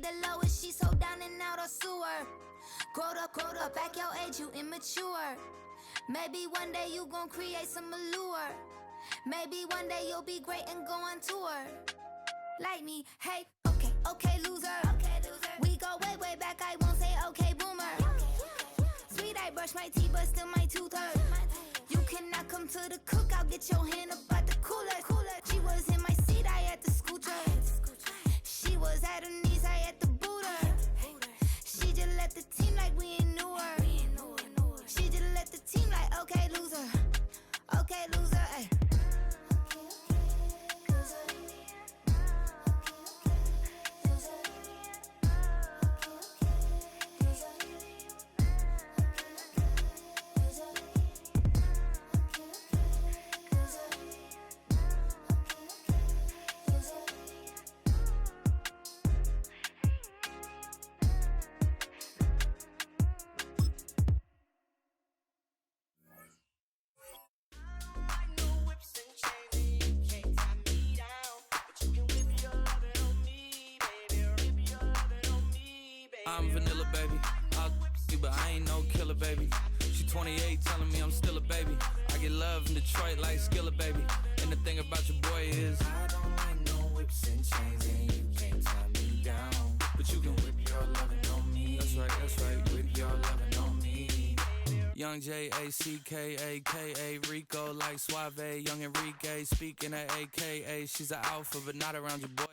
the lowest, she's so down and out of sewer. Growed up, back your age, you immature. Maybe one day you gon' create some allure. Maybe one day you'll be great and go on tour. Like me, hey, okay, loser. We go way back, I won't say okay, boomer. Sweet, I brush my teeth, but still my tooth hurt. You cannot come to the cookout, get your hand up at the cooler. She was in my seat, I had to scoot her. She was at her knees, I had to boot her. She just let the team like we ain't knew her. She just let the team like, okay, loser, ayy. I'm vanilla, baby. I'll you, but I ain't no killer, baby. She 28, telling me I'm still a baby. I get love in Detroit like Skillet, baby. And the thing about your boy is I don't like no whips and chains, and you can't tie me down. But you can whip your lovin' on me. That's right, whip your lovin' on me. Young J-A-C-K-A-K-A, Rico like Suave, young Enrique, speaking at AKA. She's an alpha, but not around your boy.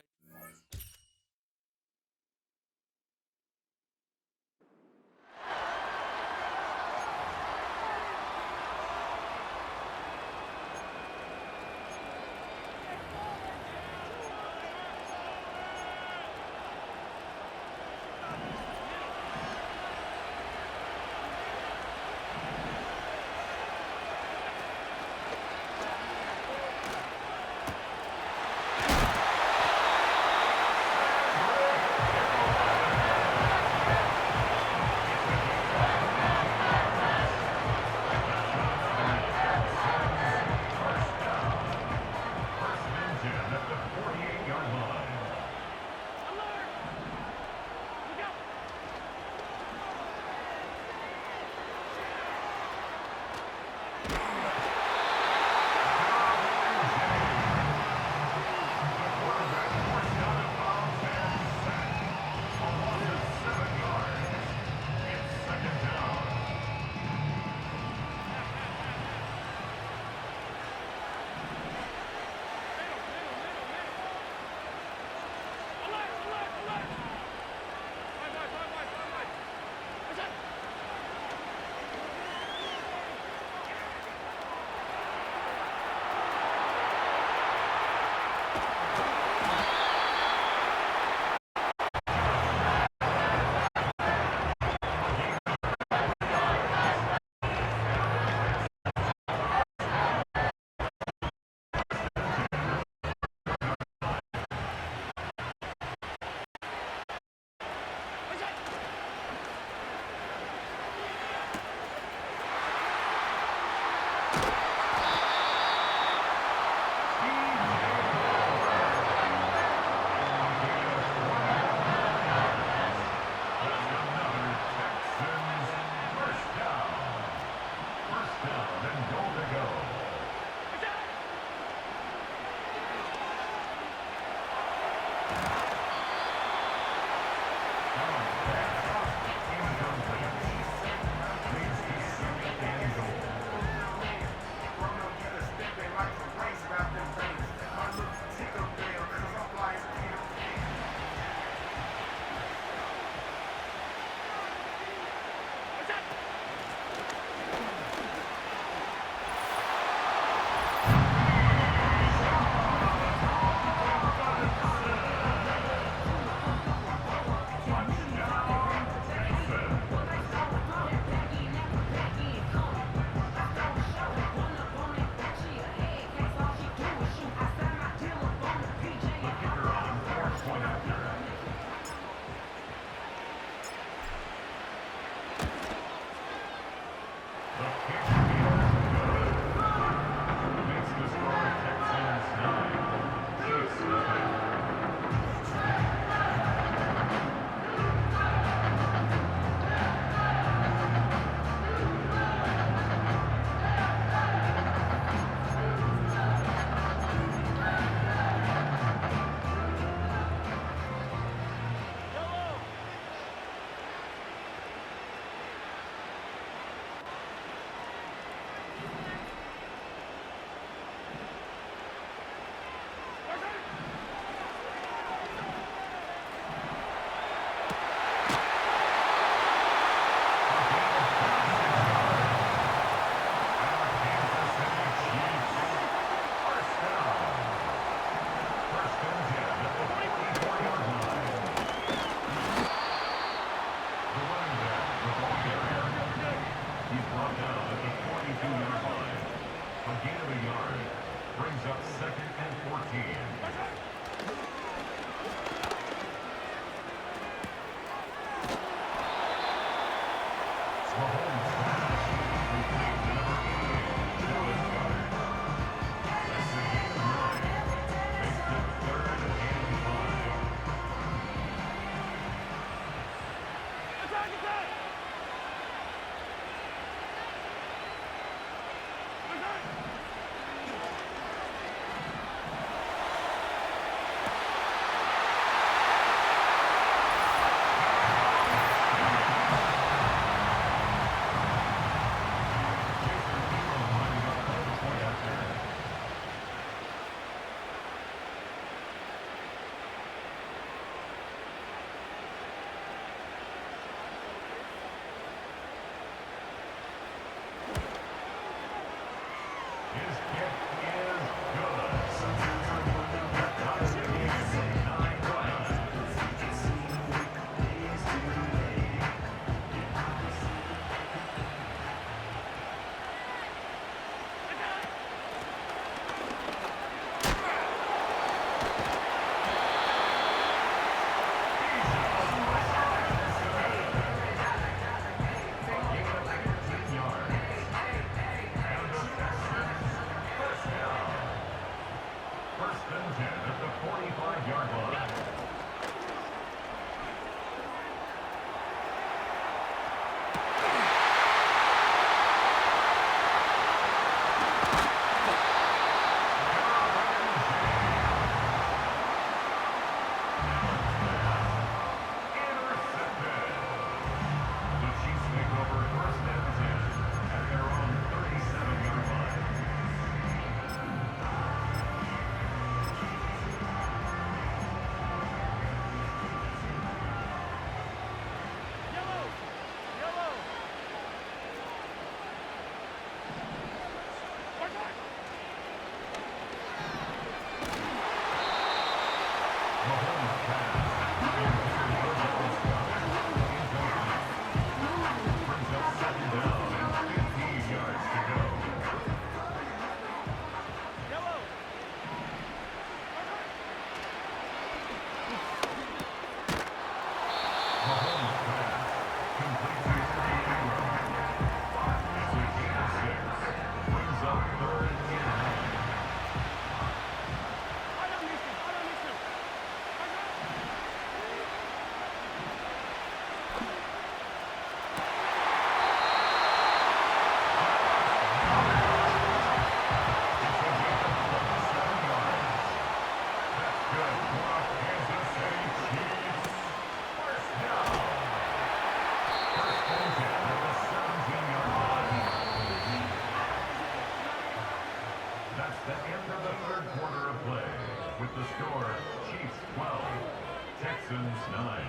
Texans 9.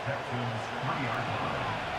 Texans 3-yard line.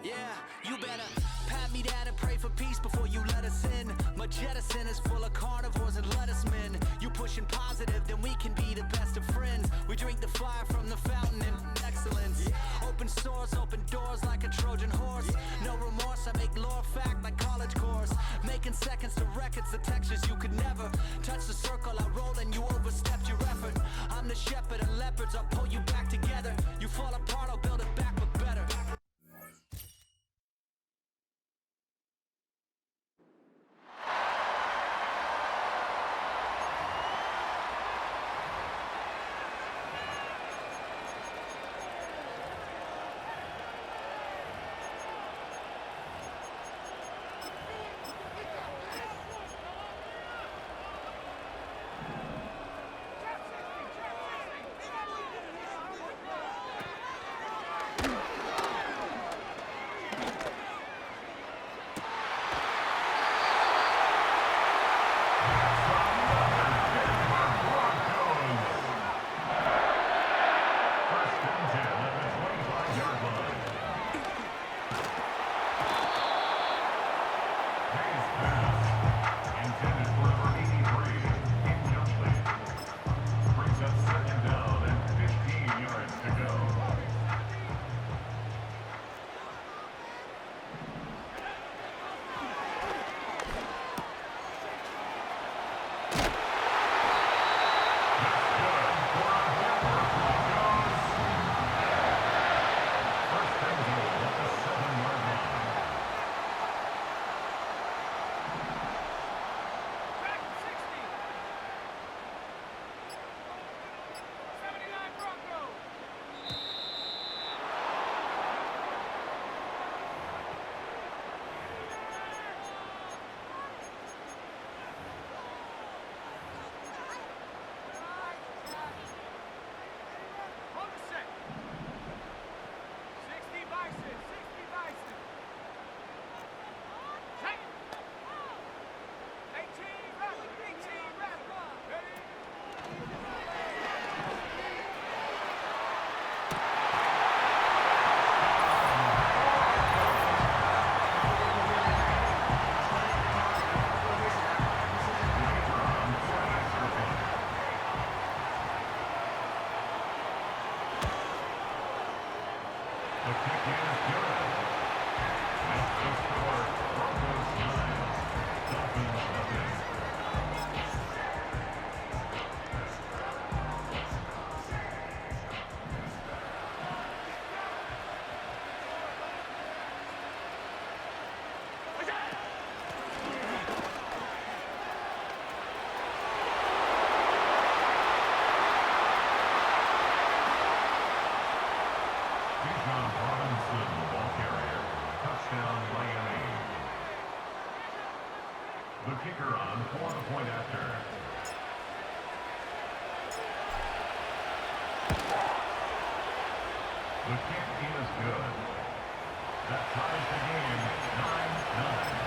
Yeah, you better pat me down and pray for peace before you let us in. My jettison is full of carnivores and lettuce men. You pushing positive, then we can be the best of friends. We drink the fire from the fountain in excellence. Open sores, open doors like a Trojan horse. No remorse, I make lore fact like college course. Making seconds to records, the textures you could never touch the circle I roll and you overstepped your effort. I'm the shepherd of leopards, I'll pull you back together. You fall apart, I'll build it back but better. The kicker on for the point after. The kick is good. That ties the game 9-9.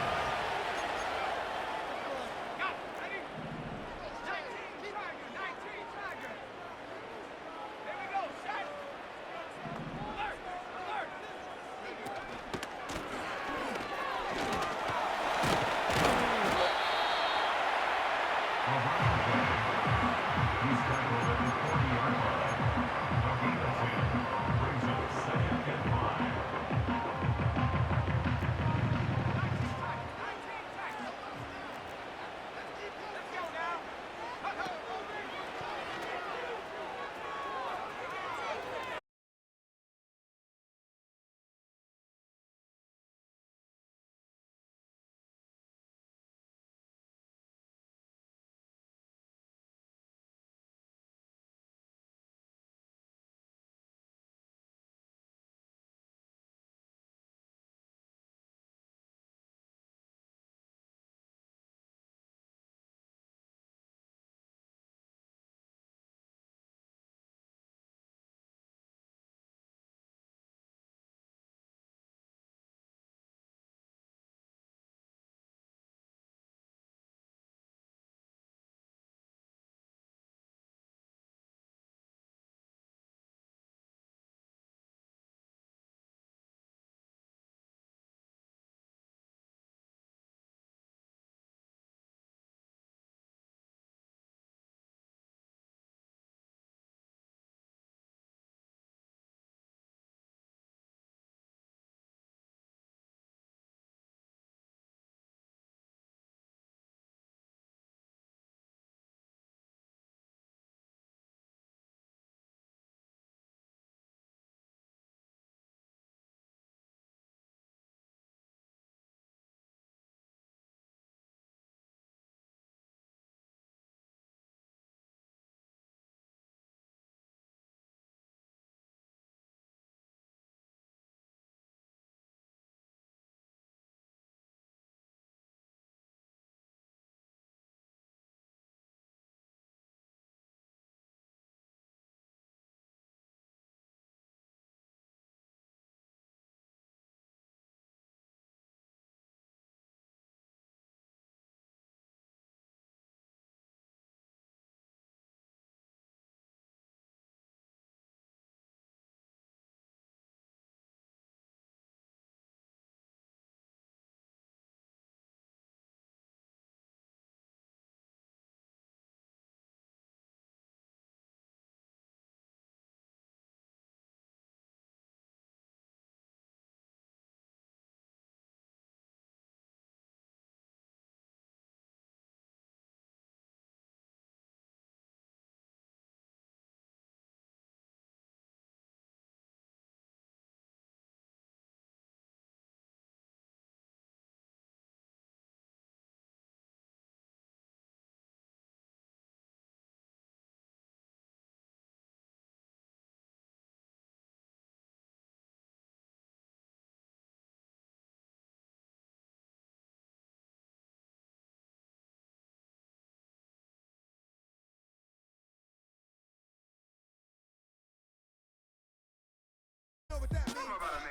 Know what that means?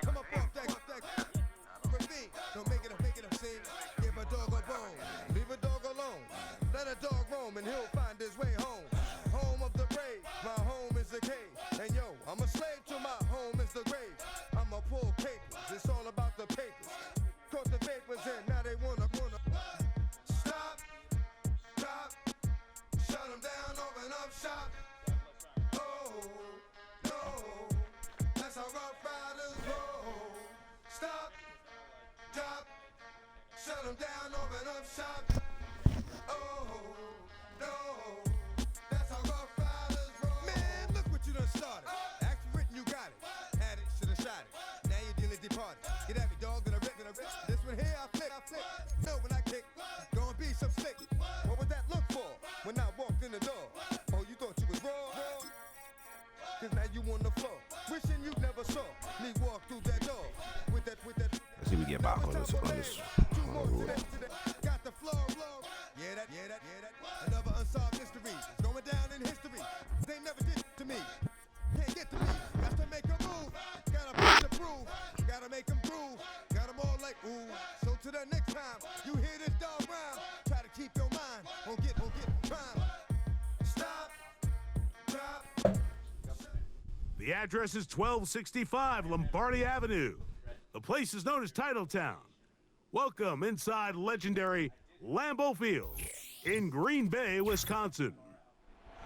Come up off that ravine. Don't make it a scene. Give a dog a bone. Leave a dog alone. Let a dog roam and he'll find his way home. Home of the brave. My home is the cave. And yo, I'm a slave to my home is the grave. I'm a pull papers. It's all about the papers. Caught the papers in. Now they wanna stop. Stop. Shut them down. Open up shop. Oh, no. That's how rough riders roll. Stop, drop, shut them down, open up shop. Oh, no, that's how rough riders roll. Man, look what you done started. Action written, you got it. Had it, shoulda shot it. Now you're dealing departed. Get at me, dog, gonna rip. This one here, I flip. No, when I kick, gonna be some slick. What would that look for when I walked in the door? Oh, you thought you was raw? Cause now you on the floor. Wishing you never saw me walk through that door with that. Let's see if we get back on this. Got the floor blown. Yeah, that. Another unsolved mystery. Going down in history. They never did to me. Can't get to me. Got to make a move. The address is 1265 Lombardi Avenue. The place is known as Titletown. Welcome inside legendary Lambeau Field in Green Bay, Wisconsin.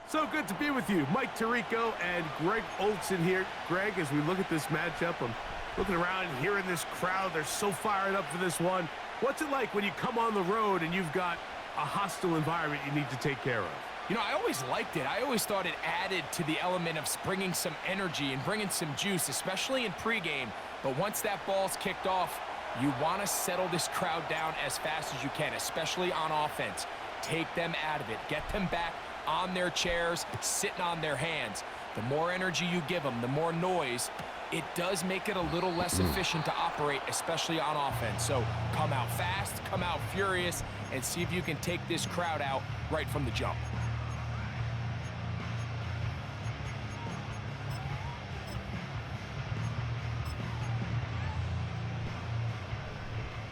So good to be with you. Mike Tirico and Greg Olson here. Greg, as we look at this matchup, I'm looking around and hearing this crowd. They're so fired up for this one. What's it like when you come on the road and you've got a hostile environment you need to take care of? You know, I always liked it. I always thought it added to the element of bringing some energy and bringing some juice, especially in pregame. But once that ball's kicked off, you want to settle this crowd down as fast as you can, especially on offense. Take them out of it. Get them back on their chairs, sitting on their hands. The more energy you give them, the more noise, it does make it a little less efficient to operate, especially on offense. So come out fast, come out furious, and see if you can take this crowd out right from the jump.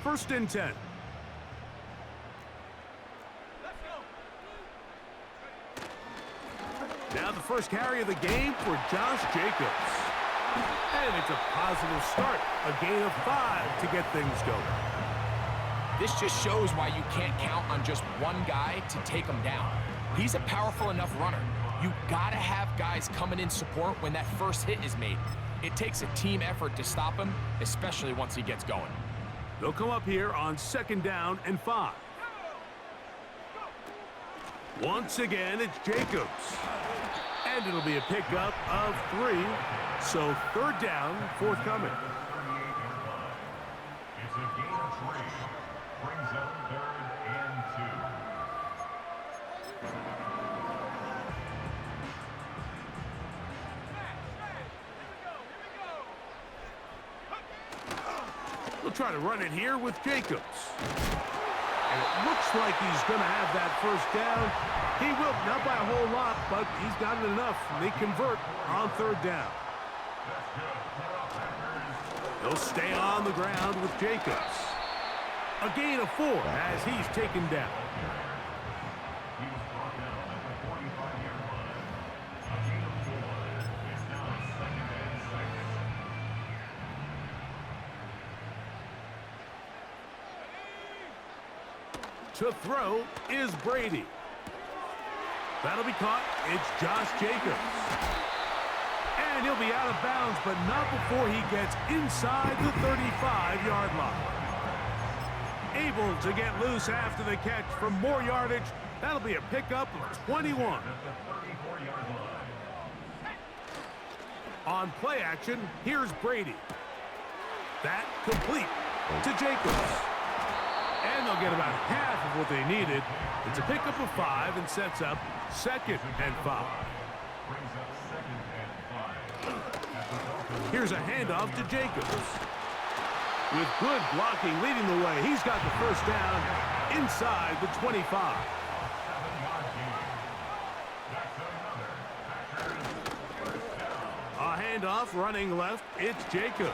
First and 10. Now the first carry of the game for Josh Jacobs. And it's a positive start. A gain of 5 to get things going. This just shows why you can't count on just one guy to take him down. He's a powerful enough runner. You gotta have guys coming in support when that first hit is made. It takes a team effort to stop him, especially once he gets going. They'll come up here on 2nd down and 5. Once again, it's Jacobs. And it'll be a pickup of 3. So 3rd down, forthcoming. It's a gain of 3. Brings up 3rd and 2. We'll try to run it here with Jacobs. And it looks like he's going to have that first down. He will, not by a whole lot, but he's got it enough. They convert on 3rd down. They'll stay on the ground with Jacobs. A gain of 4 as he's taken down. He was brought down at the 45-yard line. A gain of 4. It's now 2nd and 6. To throw is Brady. That'll be caught. It's Josh Jacobs. And he'll be out of bounds, but not before he gets inside the 35-yard line. Able to get loose after the catch for more yardage. That'll be a pickup of 21. On play action, here's Brady. That complete to Jacobs. And they'll get about half of what they needed. It's a pickup of 5 and sets up 2nd and 5. Here's a handoff to Jacobs. With good blocking leading the way, he's got the first down inside the 25. A handoff running left, it's Jacobs.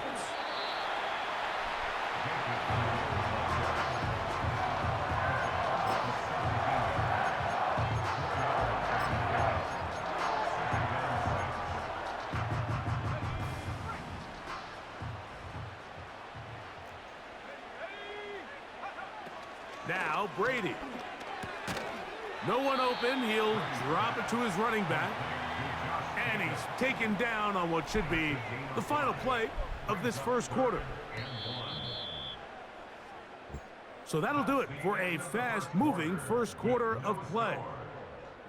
Now Brady. No one open. He'll drop it to his running back. And he's taken down on what should be the final play of this first quarter. So that'll do it for a fast-moving first quarter of play.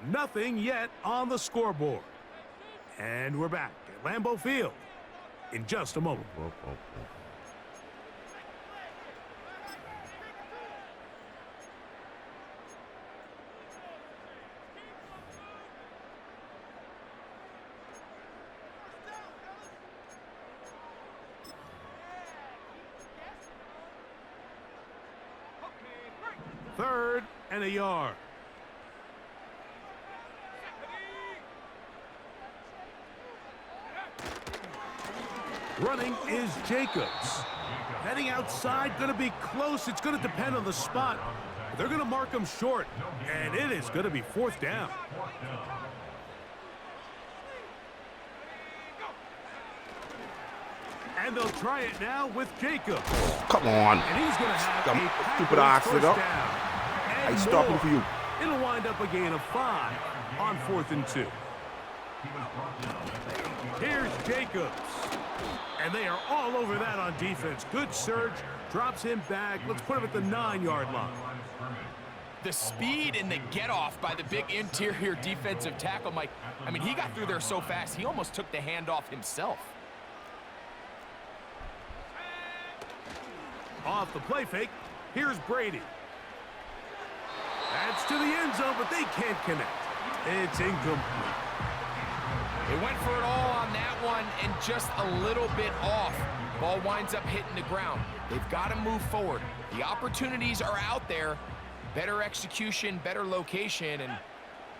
Nothing yet on the scoreboard. And we're back at Lambeau Field in just a moment. Third and a yard. Running is Jacobs. Heading outside, going to be close. It's going to depend on the spot. They're going to mark him short, and it is going to be 4th down. And they'll try it now with Jacob. Come on. And he's going to have a Stupid ass first it up. down. I And stopping more. for you. It'll wind up a gain of 5 on 4th and 2. Here's Jacobs. And they are all over that on defense. Good surge. Drops him back. Let's put him at the 9-yard line. The speed and the get-off by the big interior defensive tackle, Mike. I mean, he got through there so fast, he almost took the handoff himself. Off the play fake, here's Brady. That's to the end zone, but they can't connect. It's incomplete. They went for it all on that one and just a little bit off. Ball winds up hitting the ground. They've got to move forward. The opportunities are out there. Better execution, better location, and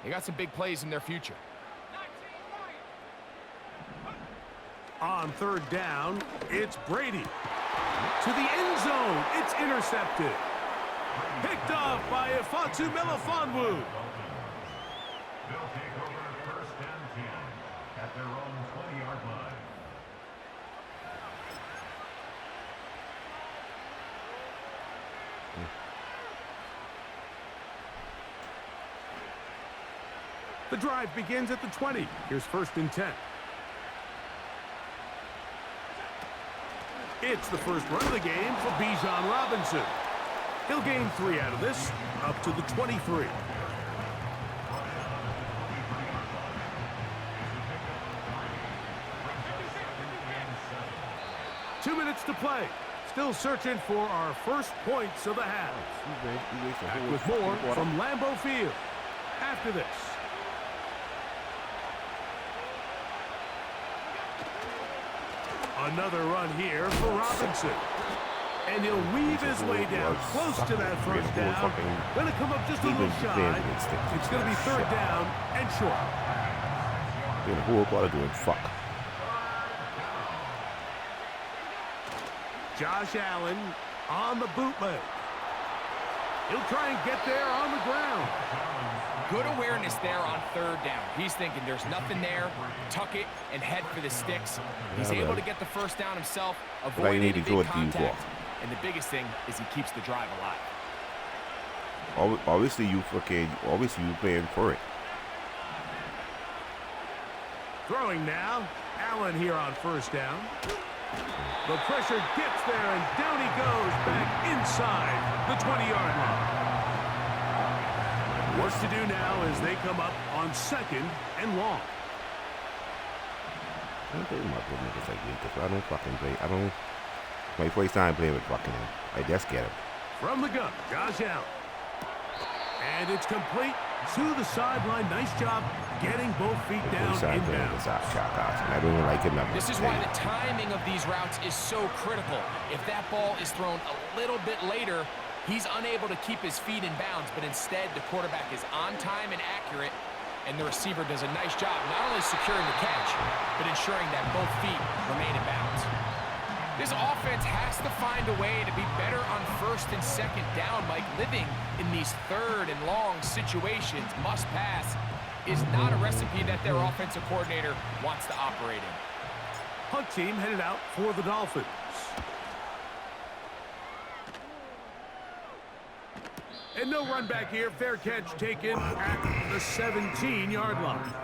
they got some big plays in their future. On 3rd down, it's Brady. To the end zone, it's intercepted. Picked off by Ifotu Melifonwu. They'll take over 1st and 10 at their own 20-yard line. The drive begins at the 20. Here's 1st and 10. It's the first run of the game for Bijan Robinson. He'll gain 3 out of this, up to the 23. Two minutes to play. Still searching for our first points of the half. Back with more from Lambeau Field after this. Another run here for Robinson. And he'll weave his way down close to that first down. Going to come up just a little shy. It's going to be 3rd down and short. The whole quarter doing fuck. Josh Allen on the bootleg. He'll try and get there on the ground. Good awareness there on 3rd down. He's thinking there's nothing there, tuck it, and head for the sticks. He's able to get the first down himself, avoid any big contact. And the biggest thing is he keeps the drive alive. Obviously you playing for it. Throwing now. Allen here on 1st down. The pressure gets there, and down he goes back inside the 20-yard line. Work to do now as they come up on 2nd and long. I don't fucking play. My first time playing with fucking him. I just get him. From the gun, Josh Allen. And it's complete to the sideline. Nice job getting both feet down inbounds. I don't even like it enough. This is why the timing of these routes is so critical. If that ball is thrown a little bit later, he's unable to keep his feet in bounds, but instead the quarterback is on time and accurate, and the receiver does a nice job not only securing the catch, but ensuring that both feet remain in bounds. This offense has to find a way to be better on 1st and 2nd down, Mike. Living in these 3rd and long situations, must pass, is not a recipe that their offensive coordinator wants to operate in. Punt team headed out for the Dolphins. And no run back here. Fair catch taken at the 17-yard line.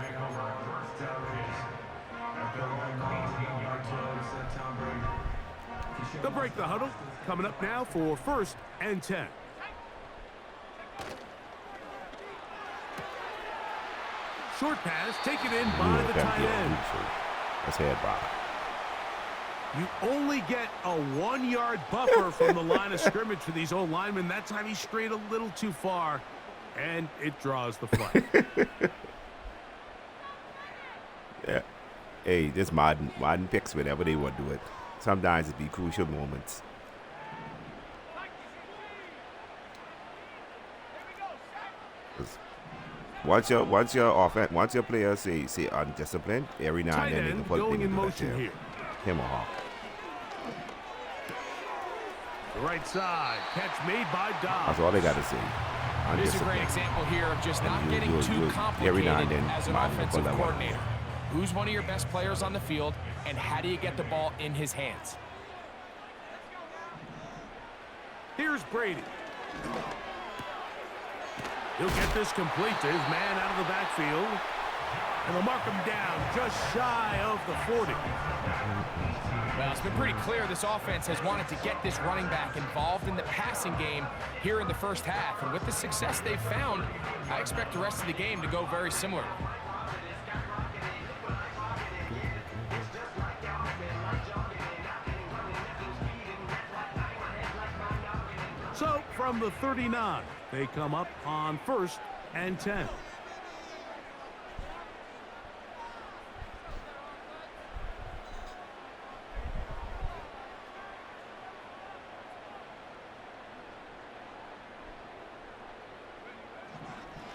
They'll break the huddle. Coming up now for 1st and 10. Short pass taken in by the tight end. That's head bob. You only get a 1-yard buffer from the line of scrimmage for these old linemen. That time he strayed a little too far, and it draws the flag. Yeah. Hey, this modern picks whenever they want to do it. Sometimes it be crucial moments. Once your players say undisciplined, every now and then they can put going in motion here. Him or her. The right side catch made by Dobbs. That's all they got to say. This is a great example here of just not getting too complicated as an offensive coordinator. Who's one of your best players on the field, and how do you get the ball in his hands? Here's Brady. He'll get this complete to his man out of the backfield. And they'll mark him down just shy of the 40. Well, it's been pretty clear this offense has wanted to get this running back involved in the passing game here in the first half. And with the success they've found, I expect the rest of the game to go very similar. So from the 39, they come up on 1st and 10.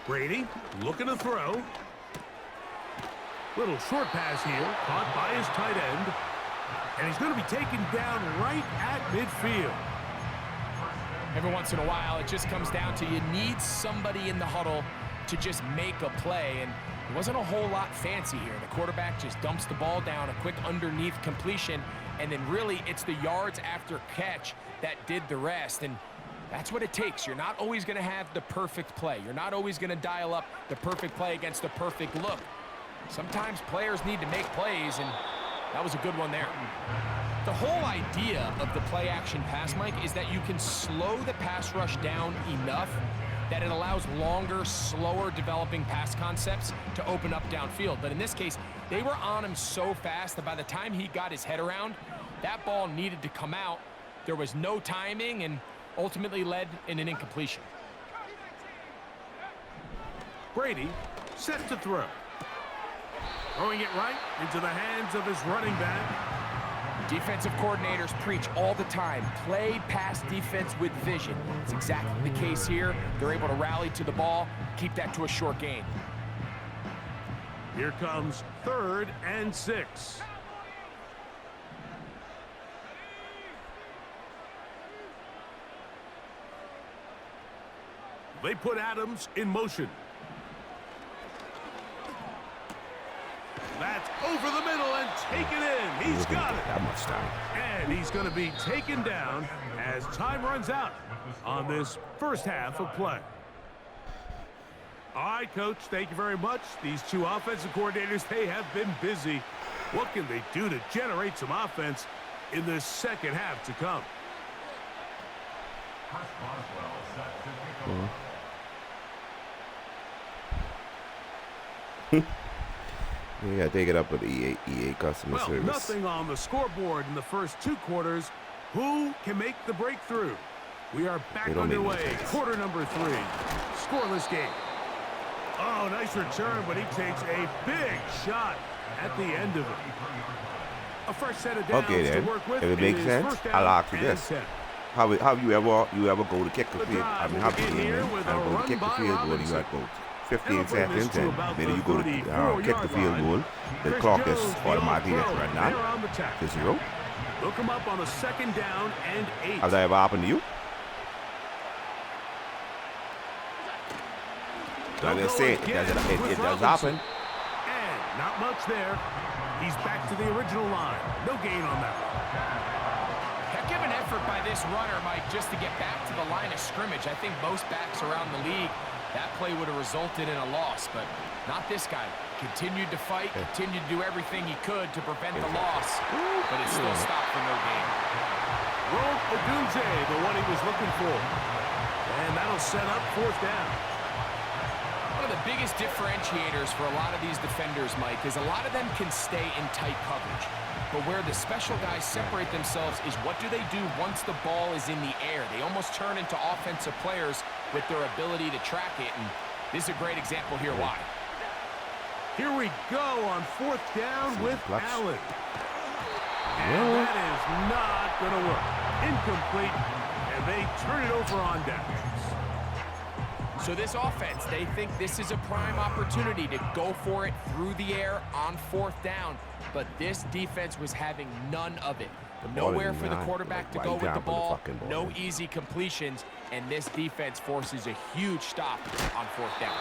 Brady looking to throw. Little short pass here, caught by his tight end. And he's going to be taken down right at midfield. Every once in a while, it just comes down to you need somebody in the huddle to just make a play. And it wasn't a whole lot fancy here. The quarterback just dumps the ball down, a quick underneath completion, and then really it's the yards after catch that did the rest. And that's what it takes. You're not always going to have the perfect play. You're not always going to dial up the perfect play against the perfect look. Sometimes players need to make plays, and that was a good one there. The whole idea of the play-action pass, Mike, is that you can slow the pass rush down enough that it allows longer, slower developing pass concepts to open up downfield. But in this case, they were on him so fast that by the time he got his head around, that ball needed to come out. There was no timing and ultimately led in an incompletion. Brady set to throw. Throwing it right into the hands of his running back. Defensive coordinators preach all the time, play pass defense with vision. It's exactly the case here. They're able to rally to the ball, keep that to a short gain. Here comes 3rd and 6. They put Adams in motion. That's over the middle and taken in. He's got it. That much time. And he's going to be taken down as time runs out on this first half of play. All right, Coach, thank you very much. These two offensive coordinators, they have been busy. What can they do to generate some offense in this second half to come? Yeah, take it up with EA customer Well, service. nothing on the scoreboard in the first 2 quarters. Who can make the breakthrough? We are back underway. Quarter number 3. Scoreless game. Oh, nice return, but he takes a big shot at the end of it. A fresh set of downs Okay, to work with. if it makes is sense, first down I'll ask you and this. 10. How you ever go to kick the field? I mean, how drive you will begin here and with go a to run kick the by field goal? You Robinson. got go 15 They'll bring this seconds, to and about then the you go to 34-yard kick the field line. goal. The Chris clock Jones, is the automatically all-pro. right They're now. on the tackle. To 0. They'll come up on a 2nd down and 8. Has that ever happened to you? I'm just saying, it does happen. And not much there. He's back to the original line. No gain on that. Heck of an effort by this runner, Mike, just to get back to the line of scrimmage. I think most backs around the league, that play would have resulted in a loss, but not this guy. Continued to fight, continued to do everything he could to prevent the loss, but it still stopped for no gain. Roll Odunze, the one he was looking for. And that'll set up 4th down. One of the biggest differentiators for a lot of these defenders, Mike, is a lot of them can stay in tight coverage. But where the special guys separate themselves is what do they do once the ball is in the air? They almost turn into offensive players with their ability to track it, and this is a great example here why. Here we go on 4th down with Allen. And that is not going to work. Incomplete, and they turn it over on downs. So this offense, they think this is a prime opportunity to go for it through the air on 4th down. But this defense was having none of it. Nowhere for the quarterback to go with the ball, no easy completions, and this defense forces a huge stop on 4th down.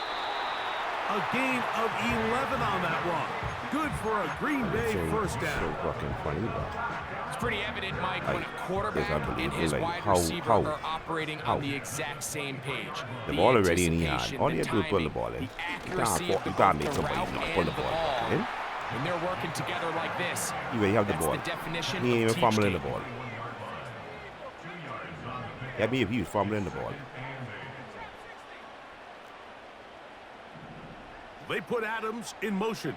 A gain of 11 on that one. Good for a Green Bay first So down. fucking funny, but It's pretty evident, Mike, when a it's quarterback and unbelievable, his like, wide how- receiver how- are operating how? on the exact same page. The ball already in the hand. anticipation, All the you have to do is pull the timing, ball in. the You accuracy can't, of you the, can't both make the somebody route not and pull the the ball ball. fucking in. When they're working together like this, You already have the that's ball. the definition He ain't of even fumbling the teach ball. That means if he was fumbling the ball. They put Adams in motion.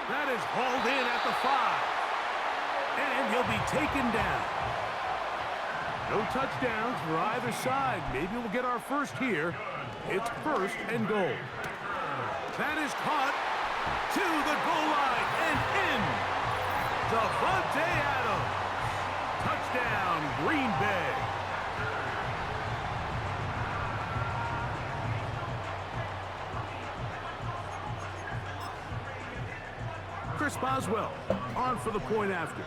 That is hauled in at the 5. And he'll be taken down. No touchdowns for either side. Maybe we'll get our first here. It's first and goal. That is caught to the goal line and in. Davante Adams. Touchdown, Green Bay. Chris Boswell on for the point after.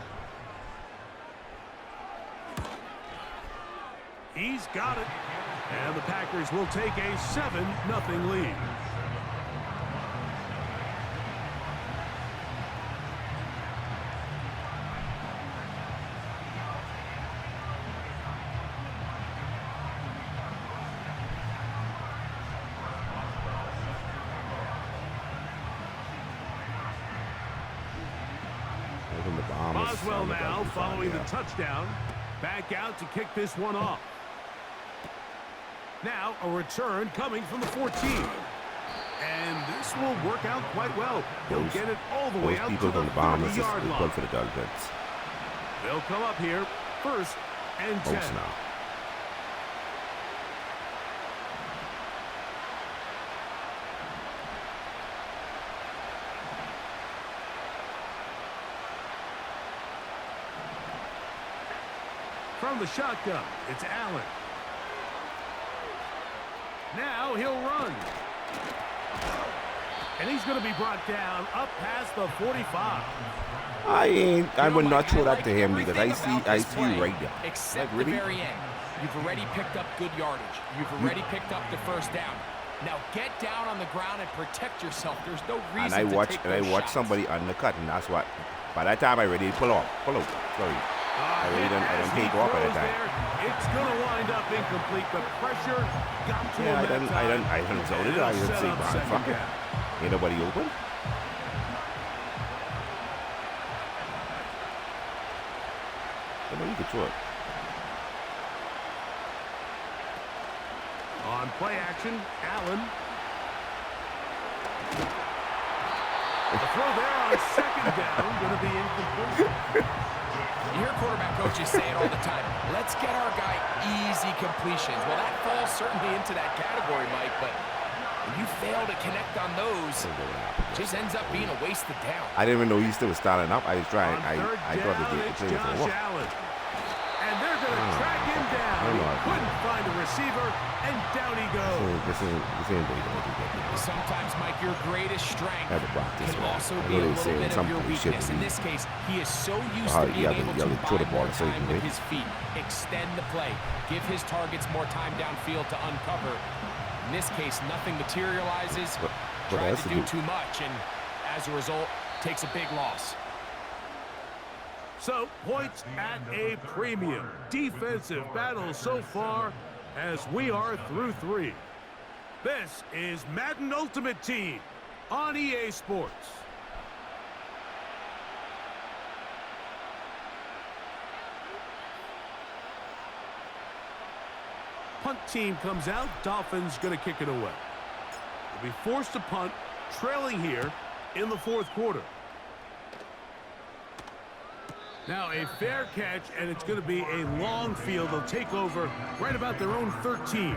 He's got it. And the Packers will take a 7-0 lead. Boswell now following the touchdown. Back out to kick this one off. Now a return coming from the 14. And this will work out quite well. He'll get it all the way out to the 30-yard line. For the Dolphins. They'll come up here first and 10. Now. From the shotgun, it's Allen. Now he'll run. And he's going to be brought down up past the 45. I would not throw that to him because I see you right there. Except like, really? the very end. You've already picked up good yardage. You've already picked up the first down. Now get down on the ground and protect yourself. There's no reason And I watch to take those watch shots. somebody undercut, and that's what. By that time, I ready to pull off. Sorry. I didn't take off at that time. It's going to wind up incomplete. The pressure got to him Yeah, that time. I didn't zone it. I didn't Set say, up man, second fuck it. down. Ain't nobody open. Come on, you can throw it. On play action, Allen. The throw there on second down, going to be incomplete. You hear quarterback coaches say it all the time. Let's get our guy easy completions. Well, that falls certainly into that category, Mike, but when you fail to connect on those, it just ends up being a wasted down. I didn't even know he still was starting up. I was trying. On I thought third the down, it's play was Josh over. Allen. And they're going to track him down. He couldn't find a receiver, and down he goes. This ain't really gonna do that. Sometimes, Mike, your greatest strength Have a practice, can man. also I be a know they little saying bit of some your bullshit weakness. to In me. this case, he is so used Oh, to being yeah, able throw to the buy ball more a certain time way. with his feet, extend the play, give his targets more time downfield to uncover. In this case, nothing materializes, tried else to to do do? too much, and as a result, takes a big loss. So, points at a premium. Defensive battle so far as we are through 3. This is Madden Ultimate Team on EA Sports. Punt team comes out. Dolphins going to kick it away. They'll be forced to punt, trailing here in the 4th quarter. Now a fair catch, and it's going to be a long field. They'll take over right about their own 13.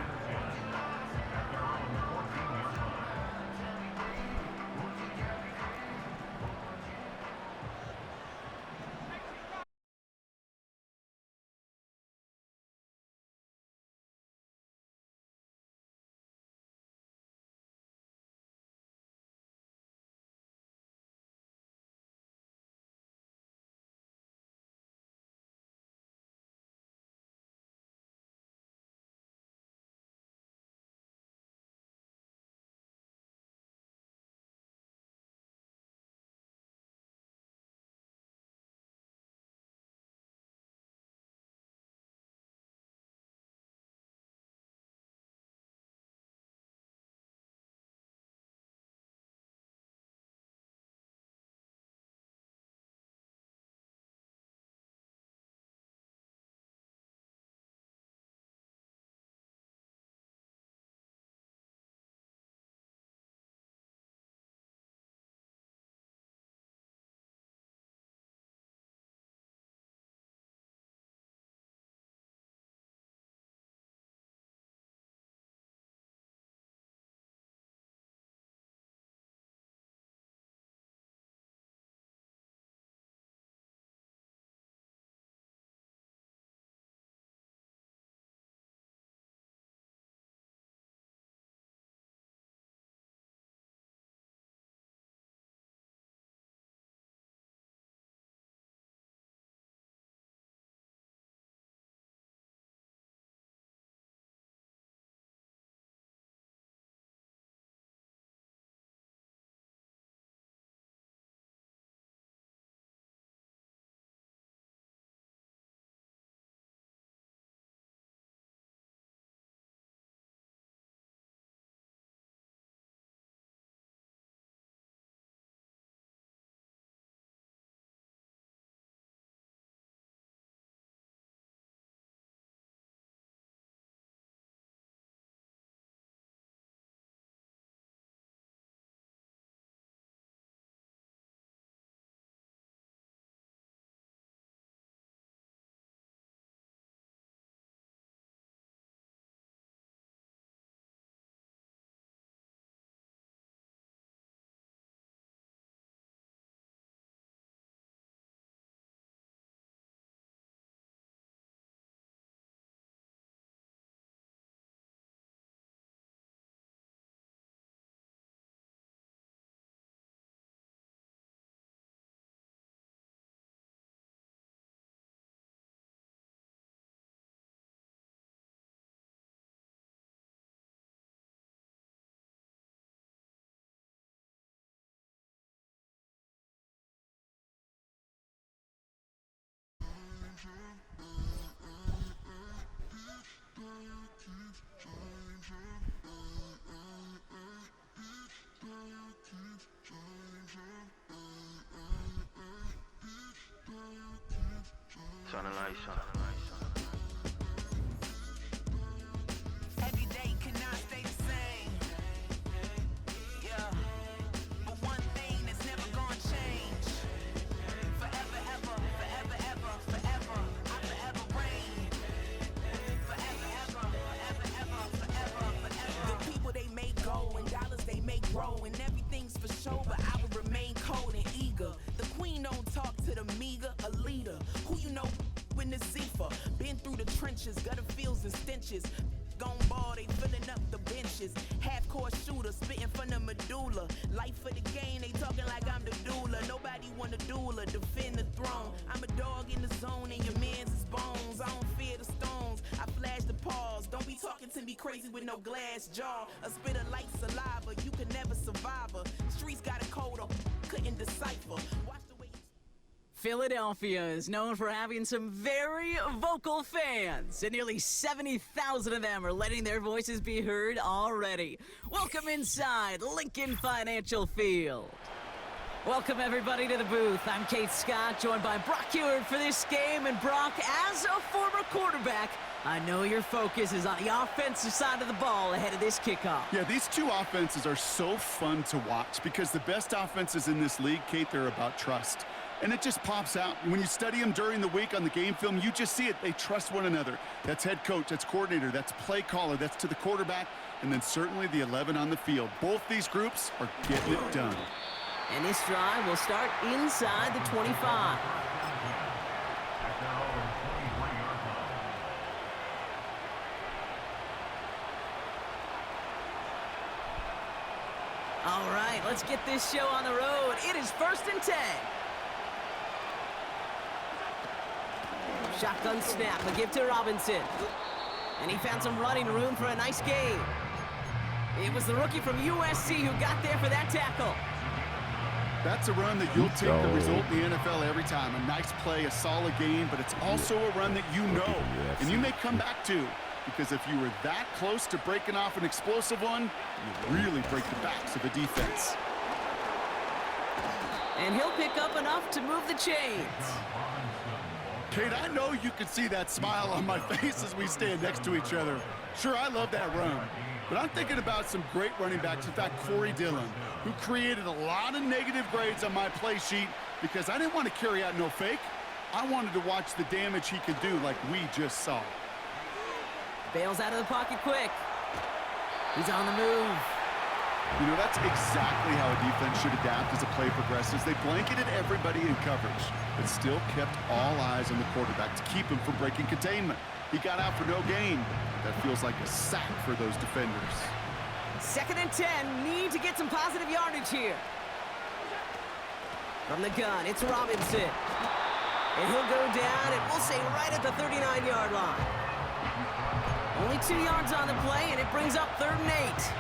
Turn the lights on. Every day cannot stay the same. Yeah. But one thing that's never gonna change. Forever, ever, forever, ever, forever. I forever reign. Forever, ever, forever, ever, forever, forever. The people they make go and dollars they make grow. And everything's for show, but I will remain cold and eager. The queen don't talk to the meager, a leader. Who you know in the Zephyr? Been through the trenches, gutter fields and stenches. Gone ball, they filling up the benches. Half-court shooter, spitting from the medulla. Life for the game, they talking like I'm the doula. Nobody wanna duel or defend the throne. I'm a dog in the zone and your man's is bones. I don't fear the stones, I flash the paws. Don't be talking to me crazy with no glass jaw. A spit of light saliva, you can never survive her. Streets got a code, couldn't decipher. Watch the way you... Philadelphia is known for having some very vocal fans, and nearly 70,000 of them are letting their voices be heard already. Welcome inside Lincoln Financial Field. Welcome everybody to the booth. I'm Kate Scott, joined by Brock Ewart for this game. And Brock, as a former quarterback, I know your focus is on the offensive side of the ball ahead of this kickoff. Yeah, these two offenses are so fun to watch because the best offenses in this league, Kate, they're about trust. And it just pops out. When you study them during the week on the game film, you just see it. They trust one another. That's head coach, that's coordinator, that's play caller, that's to the quarterback, and then certainly the 11 on the field. Both these groups are getting it done. And this drive will start inside the 25. All right, let's get this show on the road. It is 1st and 10. Shotgun snap, a give to Robinson. And he found some running room for a nice gain. It was the rookie from USC who got there for that tackle. That's a run that you'll take the result in the NFL every time. A nice play, a solid gain, but it's also a run that you know and you may come back to. Because if you were that close to breaking off an explosive one, you really break the backs of the defense. And he'll pick up enough to move the chains. Kate, I know you can see that smile on my face as we stand next to each other. Sure, I love that run. But I'm thinking about some great running backs. In fact, Corey Dillon, who created a lot of negative grades on my play sheet because I didn't want to carry out no fake. I wanted to watch the damage he could do like we just saw. Bails out of the pocket quick. He's on the move. You know, that's exactly how a defense should adapt as the play progresses. They blanketed everybody in coverage, but still kept all eyes on the quarterback to keep him from breaking containment. He got out for no gain. That feels like a sack for those defenders. 2nd and 10. Need to get some positive yardage here. From the gun, it's Robinson. And he'll go down, and we'll say right at the 39-yard line. Only 2 yards on the play, and it brings up 3rd and 8.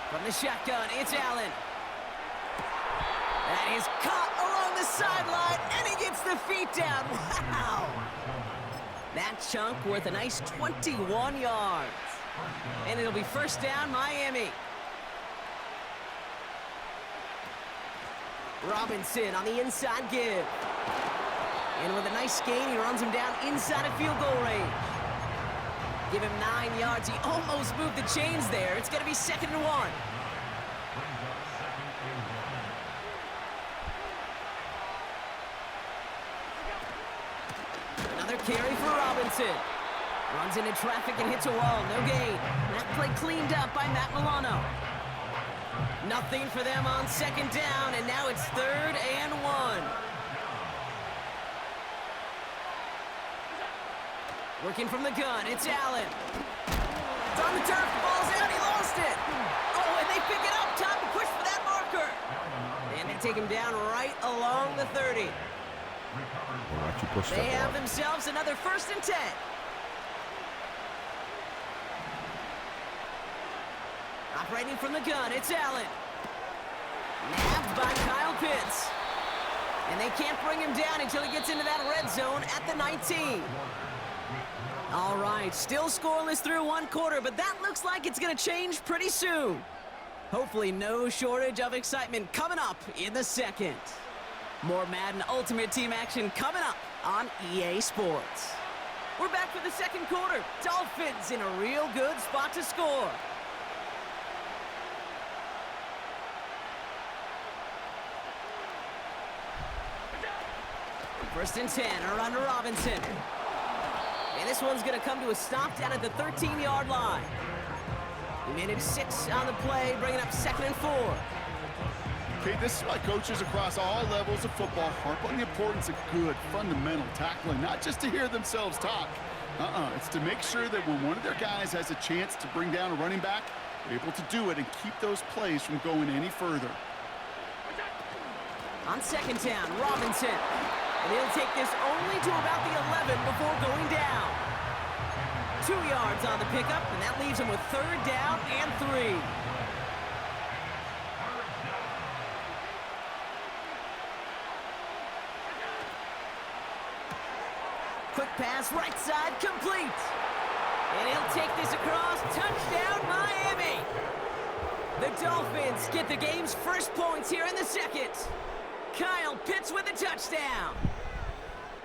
From the shotgun, it's Allen. That is caught along the sideline, and he gets the feet down. Wow! That chunk worth a nice 21 yards. And it'll be 1st down, Miami. Robinson on the inside give. And with a nice gain, he runs him down inside of field goal range. Give him 9 yards. He almost moved the chains there. It's going to be 2nd and 1. Another carry for Robinson. Runs into traffic and hits a wall. No gain. That play cleaned up by Matt Milano. Nothing for them on 2nd down, and now it's 3rd and 1. Working from the gun, it's Allen. It's on the turf, the ball's out, he lost it. Oh, and they pick it up, time to push for that marker. And they take him down right along the 30. They have themselves another 1st and 10. Operating from the gun, it's Allen. Nabbed by Kyle Pitts. And they can't bring him down until he gets into that red zone at the 19. All right, still scoreless through one quarter, but that looks like it's going to change pretty soon. Hopefully no shortage of excitement coming up in the second. More Madden Ultimate Team action coming up on EA Sports. We're back for the second quarter. Dolphins in a real good spot to score. First and 10, around to Robinson. And this one's going to come to a stop down at the 13-yard line. He managed 6 on the play, bringing up 2nd and 4. Okay, this is why coaches across all levels of football harp on the importance of good, fundamental tackling, not just to hear themselves talk. It's to make sure that when one of their guys has a chance to bring down a running back, they're able to do it and keep those plays from going any further. On second down, Robinson. And he'll take this only to about the 11 before going down. 2 yards on the pickup, and that leaves him with 3rd down and 3. Quick pass, right side, complete. And he'll take this across, touchdown Miami. The Dolphins get the game's first points here in the second. Kyle Pitts with a touchdown.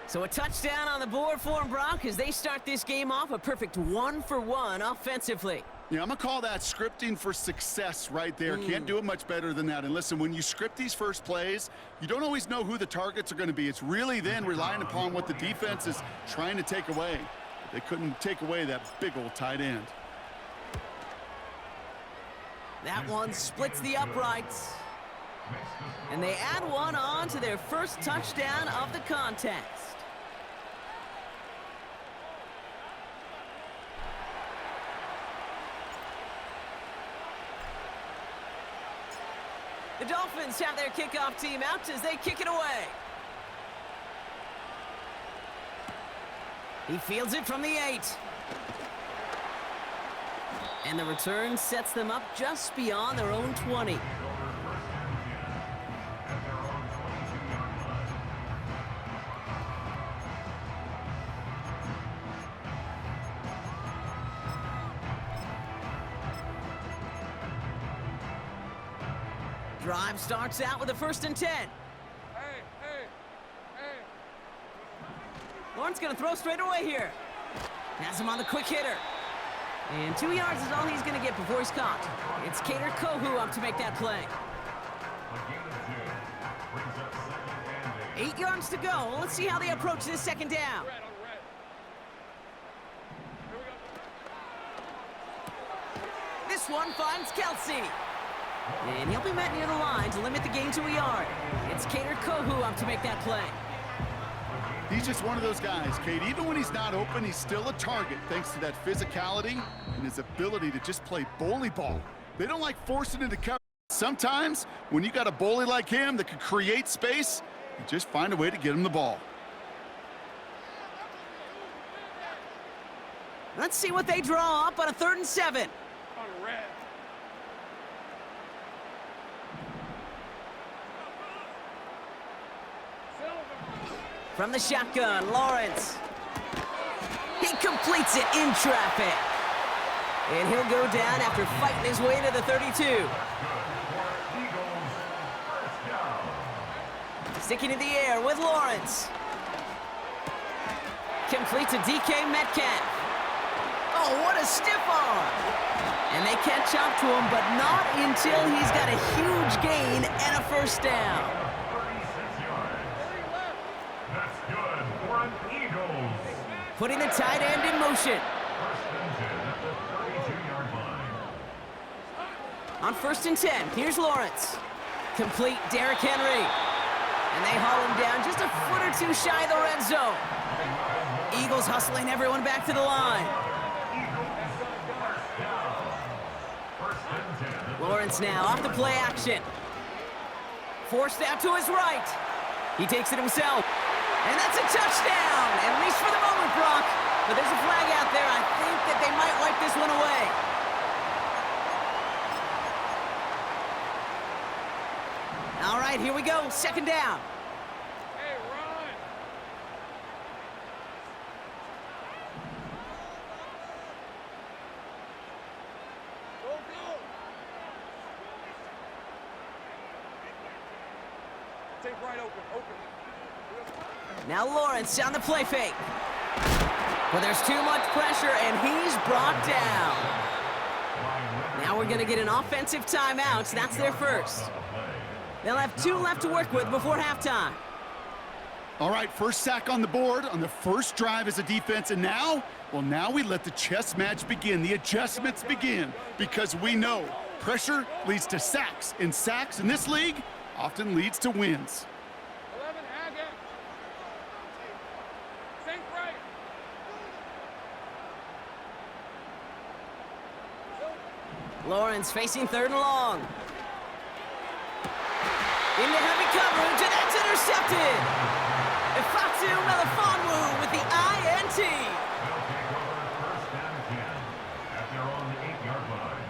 So a touchdown on the board for them, Brock, as they start this game off a perfect 1-for-1 offensively. Yeah, I'm going to call that scripting for success right there. Can't do it much better than that. And listen, when you script these first plays, you don't always know who the targets are going to be. It's really then relying upon what the defense is trying to take away. They couldn't take away that big old tight end. That one splits the uprights. And they add one on to their first touchdown of the contest. The Dolphins have their kickoff team out as they kick it away. He fields it from the 8. And the return sets them up just beyond their own 20. Drive starts out with a 1st and 10. Lawrence going to throw straight away here. Has him on the quick hitter. And 2 yards is all he's going to get before he's caught. It's Cater Kohu up to make that play. 8 yards to go. Let's see how they approach this second down. This one finds Kelsey. And he'll be met near the line to limit the gain to a yard. It's Cater Kohu up to make that play. He's just one of those guys, Kate. Even when he's not open, he's still a target thanks to that physicality and his ability to just play bully ball. They don't like forcing into cover. Sometimes, when you got a bully like him that can create space, you just find a way to get him the ball. Let's see what they draw up on a 3rd and 7. From the shotgun, Lawrence. He completes it in traffic. And he'll go down after fighting his way to the 32. Sticking in the air with Lawrence. Complete to DK Metcalf. Oh, what a stiff arm. And they catch up to him, but not until he's got a huge gain and a 1st down. Putting the tight end in motion. On 1st and 10, here's Lawrence. Complete Derrick Henry. And they haul him down just a foot or 2 shy of the red zone. Eagles hustling everyone back to the line. Lawrence now off the play action. Forced out to his right. He takes it himself. And that's a touchdown, at least for the moment, Brock. But there's a flag out there. I think that they might wipe this one away. right, here we go. Second down. Hey, run! Take right open. Now Lawrence on the play fake. But there's too much pressure, and he's brought down. Now we're going to get an offensive timeout. So that's their first. They'll have 2 left to work with before halftime. All right, first sack on the board on the first drive as a defense, and now we let the chess match begin, the adjustments begin, because we know pressure leads to sacks, and sacks in this league often leads to wins. 11, Haggett. Think right. Lawrence facing 3rd and long. Into heavy coverage, and that's intercepted. Ifatu Melifonwu with the INT. They'll take over first and 10 at their own 8-yard line.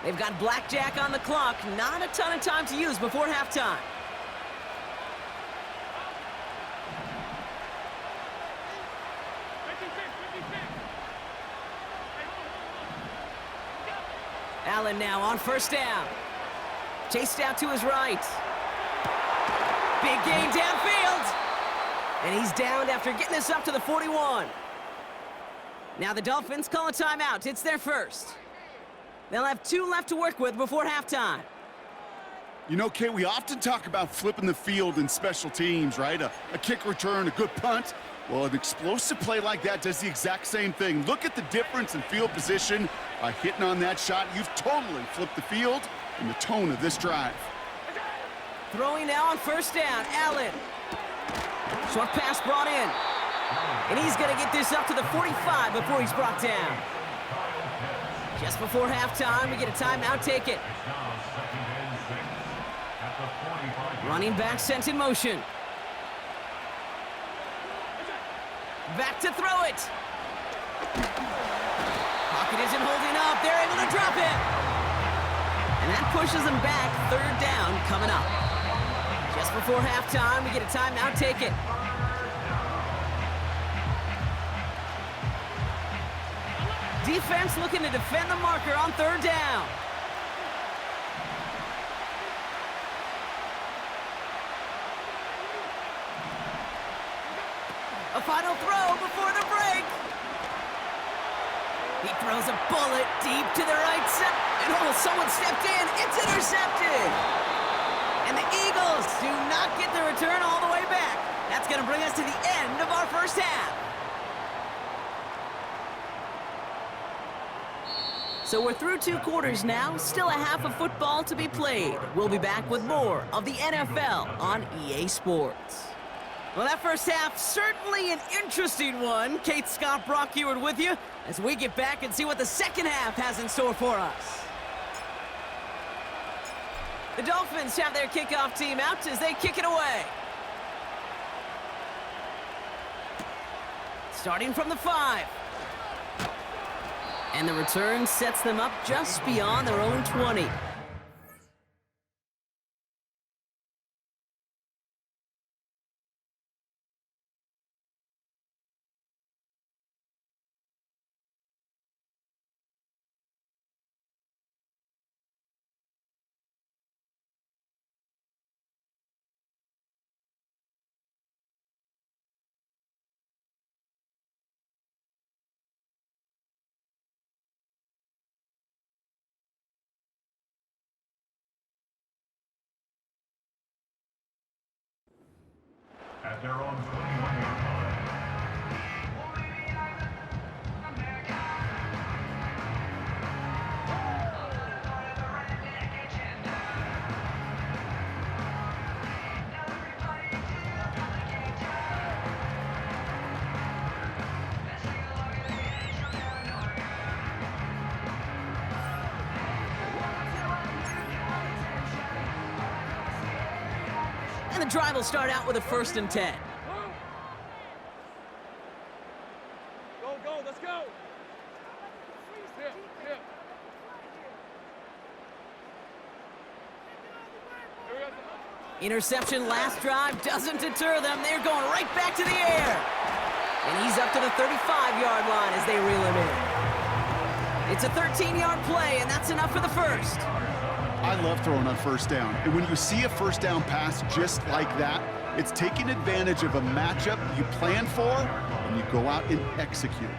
They've got blackjack on the clock. Not a ton of time to use before halftime. Allen now on first down. Chased out to his right. Big gain downfield. And he's downed after getting this up to the 41. Now the Dolphins call a timeout. It's their first. They'll have 2 left to work with before halftime. You know, Kate, we often talk about flipping the field in special teams, right? A kick return, a good punt. Well, an explosive play like that does the exact same thing. Look at the difference in field position. By hitting on that shot, you've totally flipped the field and the tone of this drive. Throwing now on first down, Allen. Short pass brought in. And he's going to get this up to the 45 before he's brought down. Just before halftime, we get a timeout, take it. Running back sent in motion. Back to throw it. Pocket isn't holding up. They're able to drop it. And that pushes them back. 3rd down coming up. Just before halftime, we get a timeout, take it. Defense looking to defend the marker on 3rd down. A final throw before the break. He throws a bullet deep to the right side. And someone stepped in. It's intercepted. And the Eagles do not get the return all the way back. That's going to bring us to the end of our first half. So we're through 2 quarters now, still a half of football to be played. We'll be back with more of the NFL on EA Sports. Well, that first half, certainly an interesting one. Kate, Scott, Brock Ewart with you as we get back and see what the second half has in store for us. The Dolphins have their kickoff team out as they kick it away. Starting from the 5. And the return sets them up just beyond their own 20. At their own 21-yard line. the drive will start out with a 1st and 10. Go, let's go. Interception last drive doesn't deter them. They're going right back to the air. And he's up to the 35-yard line as they reel him in. It's a 13-yard play, and that's enough for the first. I love throwing on 1st down. And when you see a 1st down pass just like that, it's taking advantage of a matchup you plan for, and you go out and execute.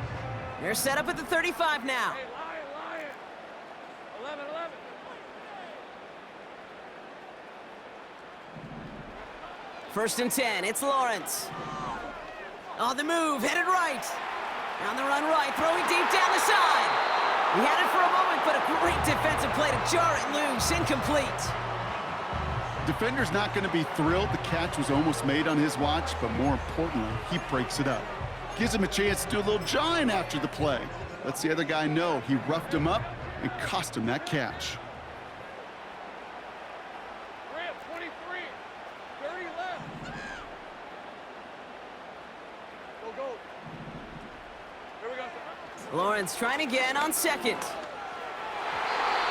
They're set up at the 35 now. Hey, Lion. 11. First and 10, it's Lawrence. On the move, headed right. On the run right, throwing deep down the side. He had it for a moment, but a great defensive play to jar it loose, incomplete. Defender's not going to be thrilled the catch was almost made on his watch, but more importantly, he breaks it up. Gives him a chance to do a little jawing after the play. Lets the other guy know he roughed him up and cost him that catch. 23. 30 left. Go. Here we go. Lawrence trying again on 2nd.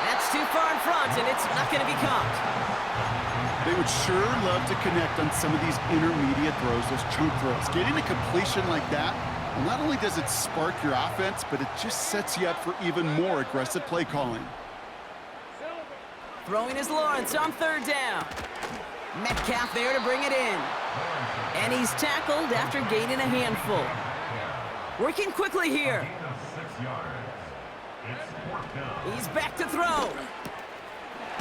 That's too far in front, and it's not going to be caught. They would sure love to connect on some of these intermediate throws, those chunk throws. Getting a completion like that, well, not only does it spark your offense, but it just sets you up for even more aggressive play calling. Throwing is Lawrence on 3rd down. Metcalf there to bring it in. And he's tackled after gaining a handful. Working quickly here. 6 yards. It's 4th down. He's back to throw.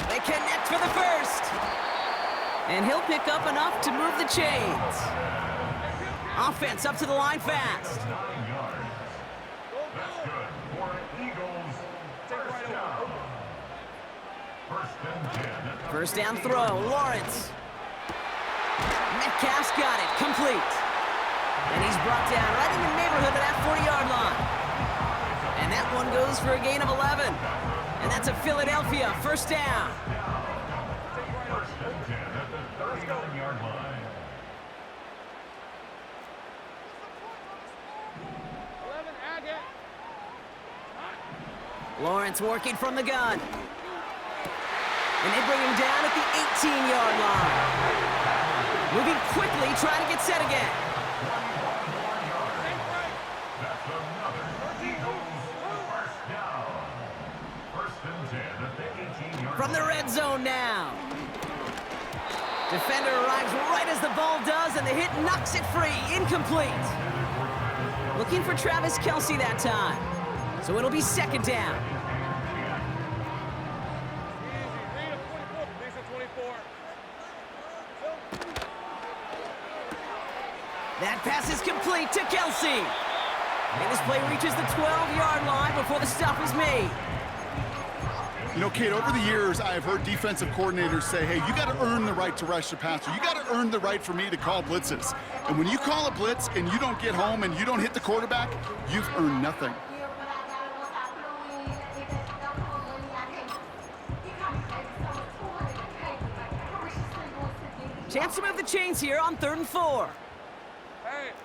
They connect for the first. And he'll pick up enough to move the chains. Offense up to the line fast. 9 yards. That's good for Eagles. First down. 1st and 10. First down throw, Lawrence. Metcalf's got it, complete. And he's brought down right in the neighborhood of that 40-yard line. And that one goes for a gain of 11. And that's a Philadelphia 1st down. 1st and 10 at the 39-yard line. 11, Agate. Lawrence working from the gun. And they bring him down at the 18-yard line. Moving quickly, trying to get set again. That's another Eagles first down. 1st and 10 at the 18-yard From the red zone now. Defender arrives right as the ball does, and the hit knocks it free. Incomplete. Looking for Travis Kelce that time. So it'll be 2nd down. That pass is complete to Kelce. And this play reaches the 12-yard line before the stop is made. You know, Kate, over the years, I've heard defensive coordinators say, hey, you got to earn the right to rush the passer. You got to earn the right for me to call blitzes. And when you call a blitz and you don't get home and you don't hit the quarterback, you've earned nothing. Chance to move the chains here on 3rd and 4.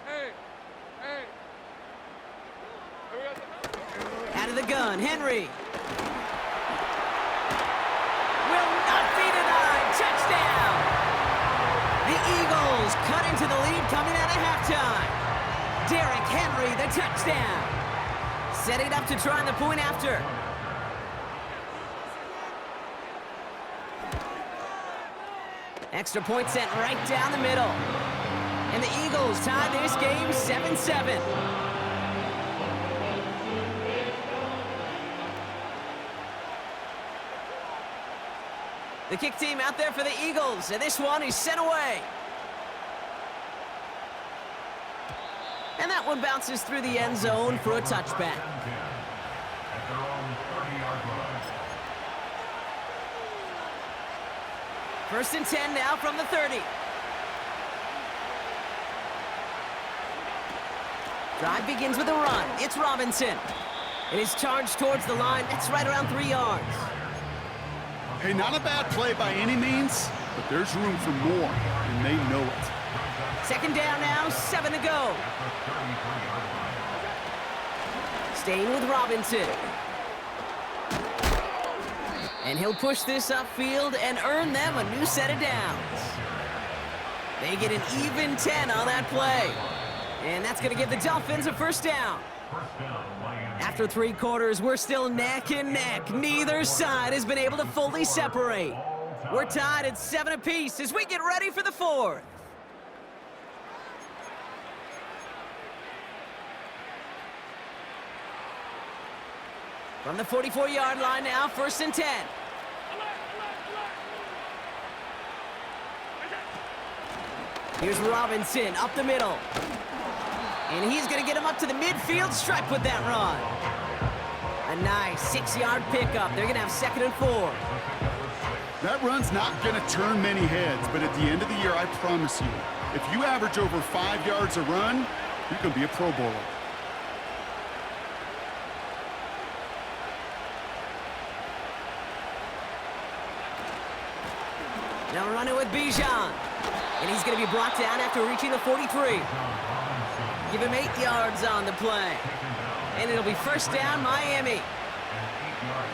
Hey. Out of the gun, Henry. Will not be denied. Touchdown. The Eagles cut into the lead coming out of halftime. Derrick Henry, the touchdown. Setting up to try the point after. Extra point sent right down the middle. And the Eagles tie this game 7-7. The kick team out there for the Eagles, and this one is sent away. And that one bounces through the end zone for a touchback. At their own 30-yard line. 1st and 10 now from the 30. Drive begins with a run. It's Robinson. It is charged towards the line. It's right around 3 yards. Hey, not a bad play by any means, but there's room for more, and they know it. Second down now, 7 to go. Staying with Robinson. And he'll push this upfield and earn them a new set of downs. They get an even 10 on that play. And that's going to give the Dolphins a first down. After 3 quarters, we're still neck and neck. Neither side has been able to fully separate. We're tied at 7 apiece as we get ready for the 4th. From the 44-yard line now, 1st and 10. Here's Robinson up the middle. And he's going to get him up to the midfield stripe with that run. A nice 6-yard pickup. They're going to have 2nd and 4. That run's not going to turn many heads, but at the end of the year, I promise you, if you average over 5 yards a run, you're going to be a Pro Bowler. Now running with Bijan. And he's going to be brought down after reaching the 43. Give him 8 yards on the play. And it'll be first down, Miami.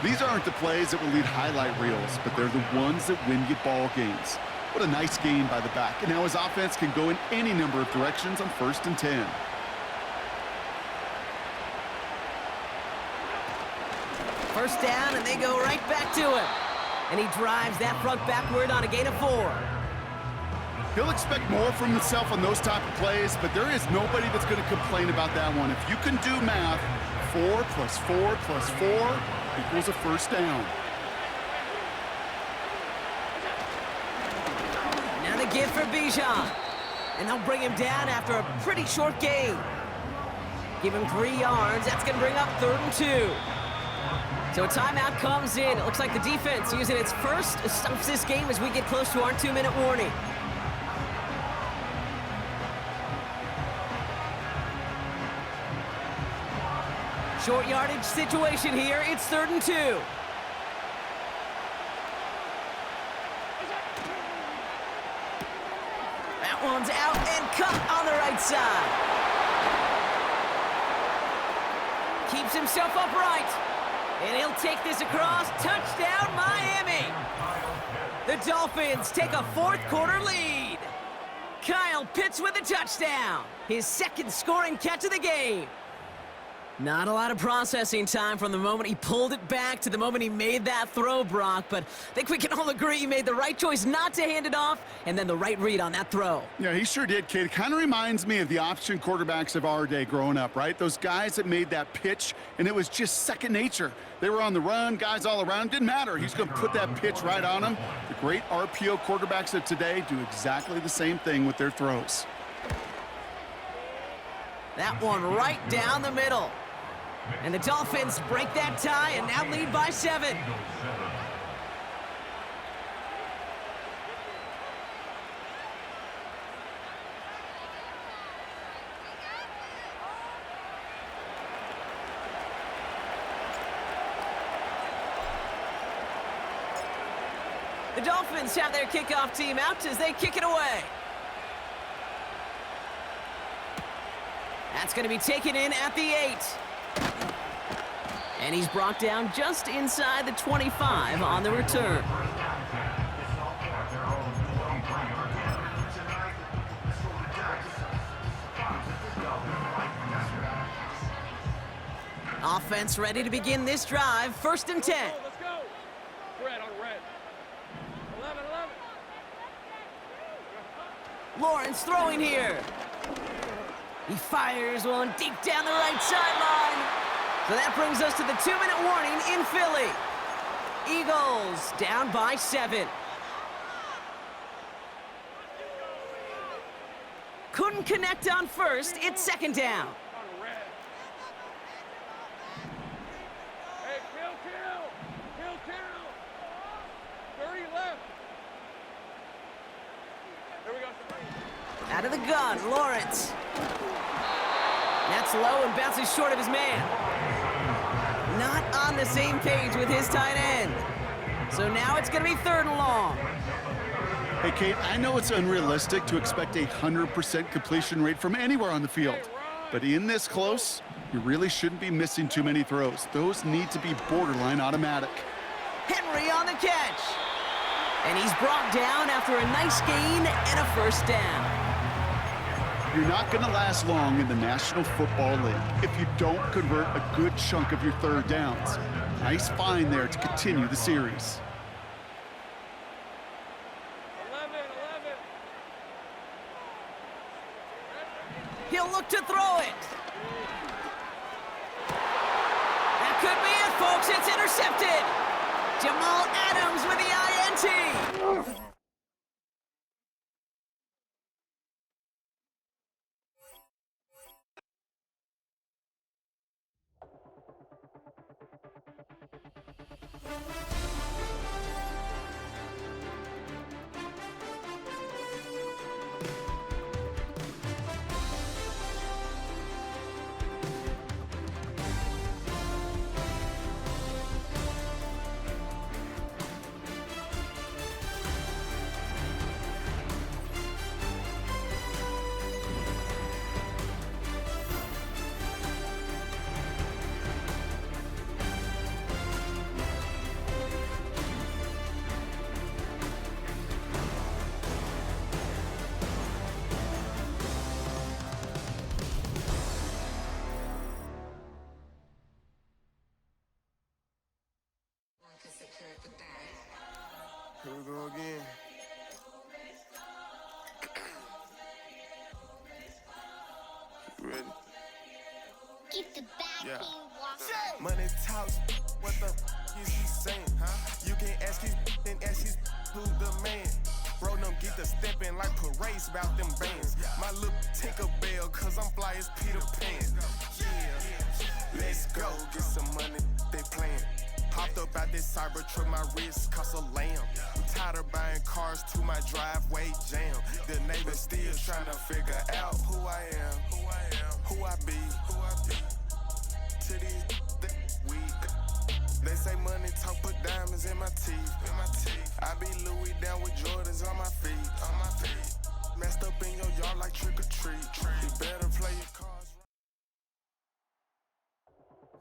These aren't the plays that will lead highlight reels, but they're the ones that win you ball games. What a nice gain by the back. And now his offense can go in any number of directions on 1st and 10. First down, and they go right back to him. And he drives that front backward on a gain of 4. He'll expect more from himself on those type of plays, but there is nobody that's going to complain about that one. If you can do math, 4 plus 4 plus 4 equals a first down. Now the give for Bijan. And they'll bring him down after a pretty short gain. Give him 3 yards. That's going to bring up 3rd and 2. So a timeout comes in. It looks like the defense using its first stops this game as we get close to our 2-minute warning. Short yardage situation here. It's 3rd and 2. That one's out and cut on the right side. Keeps himself upright. And he'll take this across. Touchdown, Miami. The Dolphins take a 4th quarter lead. Kyle Pitts with a touchdown. His 2nd scoring catch of the game. Not a lot of processing time from the moment he pulled it back to the moment he made that throw, Brock, but I think we can all agree he made the right choice not to hand it off, and then the right read on that throw. Yeah, he sure did, kid. Kind of reminds me of the option quarterbacks of our day growing up, right? Those guys that made that pitch, and it was just second nature. They were on the run, guys all around. Didn't matter. He's going to put that pitch right on them. The great RPO quarterbacks of today do exactly the same thing with their throws. That one right down the middle. And the Dolphins break that tie and now lead by 7. The Dolphins have their kickoff team out as they kick it away. That's going to be taken in at the 8. And he's brought down just inside the 25 on the return. Offense ready to begin this drive. 1st and 10. Let's go. Red on red. 11. Lawrence throwing here. He fires one deep down the right sideline. So that brings us to the 2-minute warning in Philly. Eagles down by 7. Couldn't connect on first. It's 2nd down. Hey, kill. 30 left. There we go. Out of the gun, Lawrence. That's low and bounces short of his man. Not on the same page with his tight end. So now it's going to be 3rd and long. Hey, Kate, I know it's unrealistic to expect a 100% completion rate from anywhere on the field. But in this close, you really shouldn't be missing too many throws. Those need to be borderline automatic. Henry on the catch. And he's brought down after a nice gain and a first down. You're not going to last long in the National Football League if you don't convert a good chunk of your third downs. Nice find there to continue the series. 11. He'll look to throw it. That could be it, folks. It's intercepted. Jamal Adams with the INT. Here we go again. You ready? Keep the back Money talks, what the is he saying? You can't ask his then ask his who the man. Bro, them get the stepping like parades about them bands. My little Tinkerbell, cause I'm fly as Peter Pan. Yeah, let's go, get some money, they playing. Hopped up out this cyber truck, my wrist cost a lamb. I'm tired of buying cars to my driveway jam. The neighbors still trying to figure out who I am, who I be. To these weak. They say money talk, put diamonds in my teeth. I be Louis down with Jordans on my feet. Messed up in your yard like trick or treat. You better play your cards.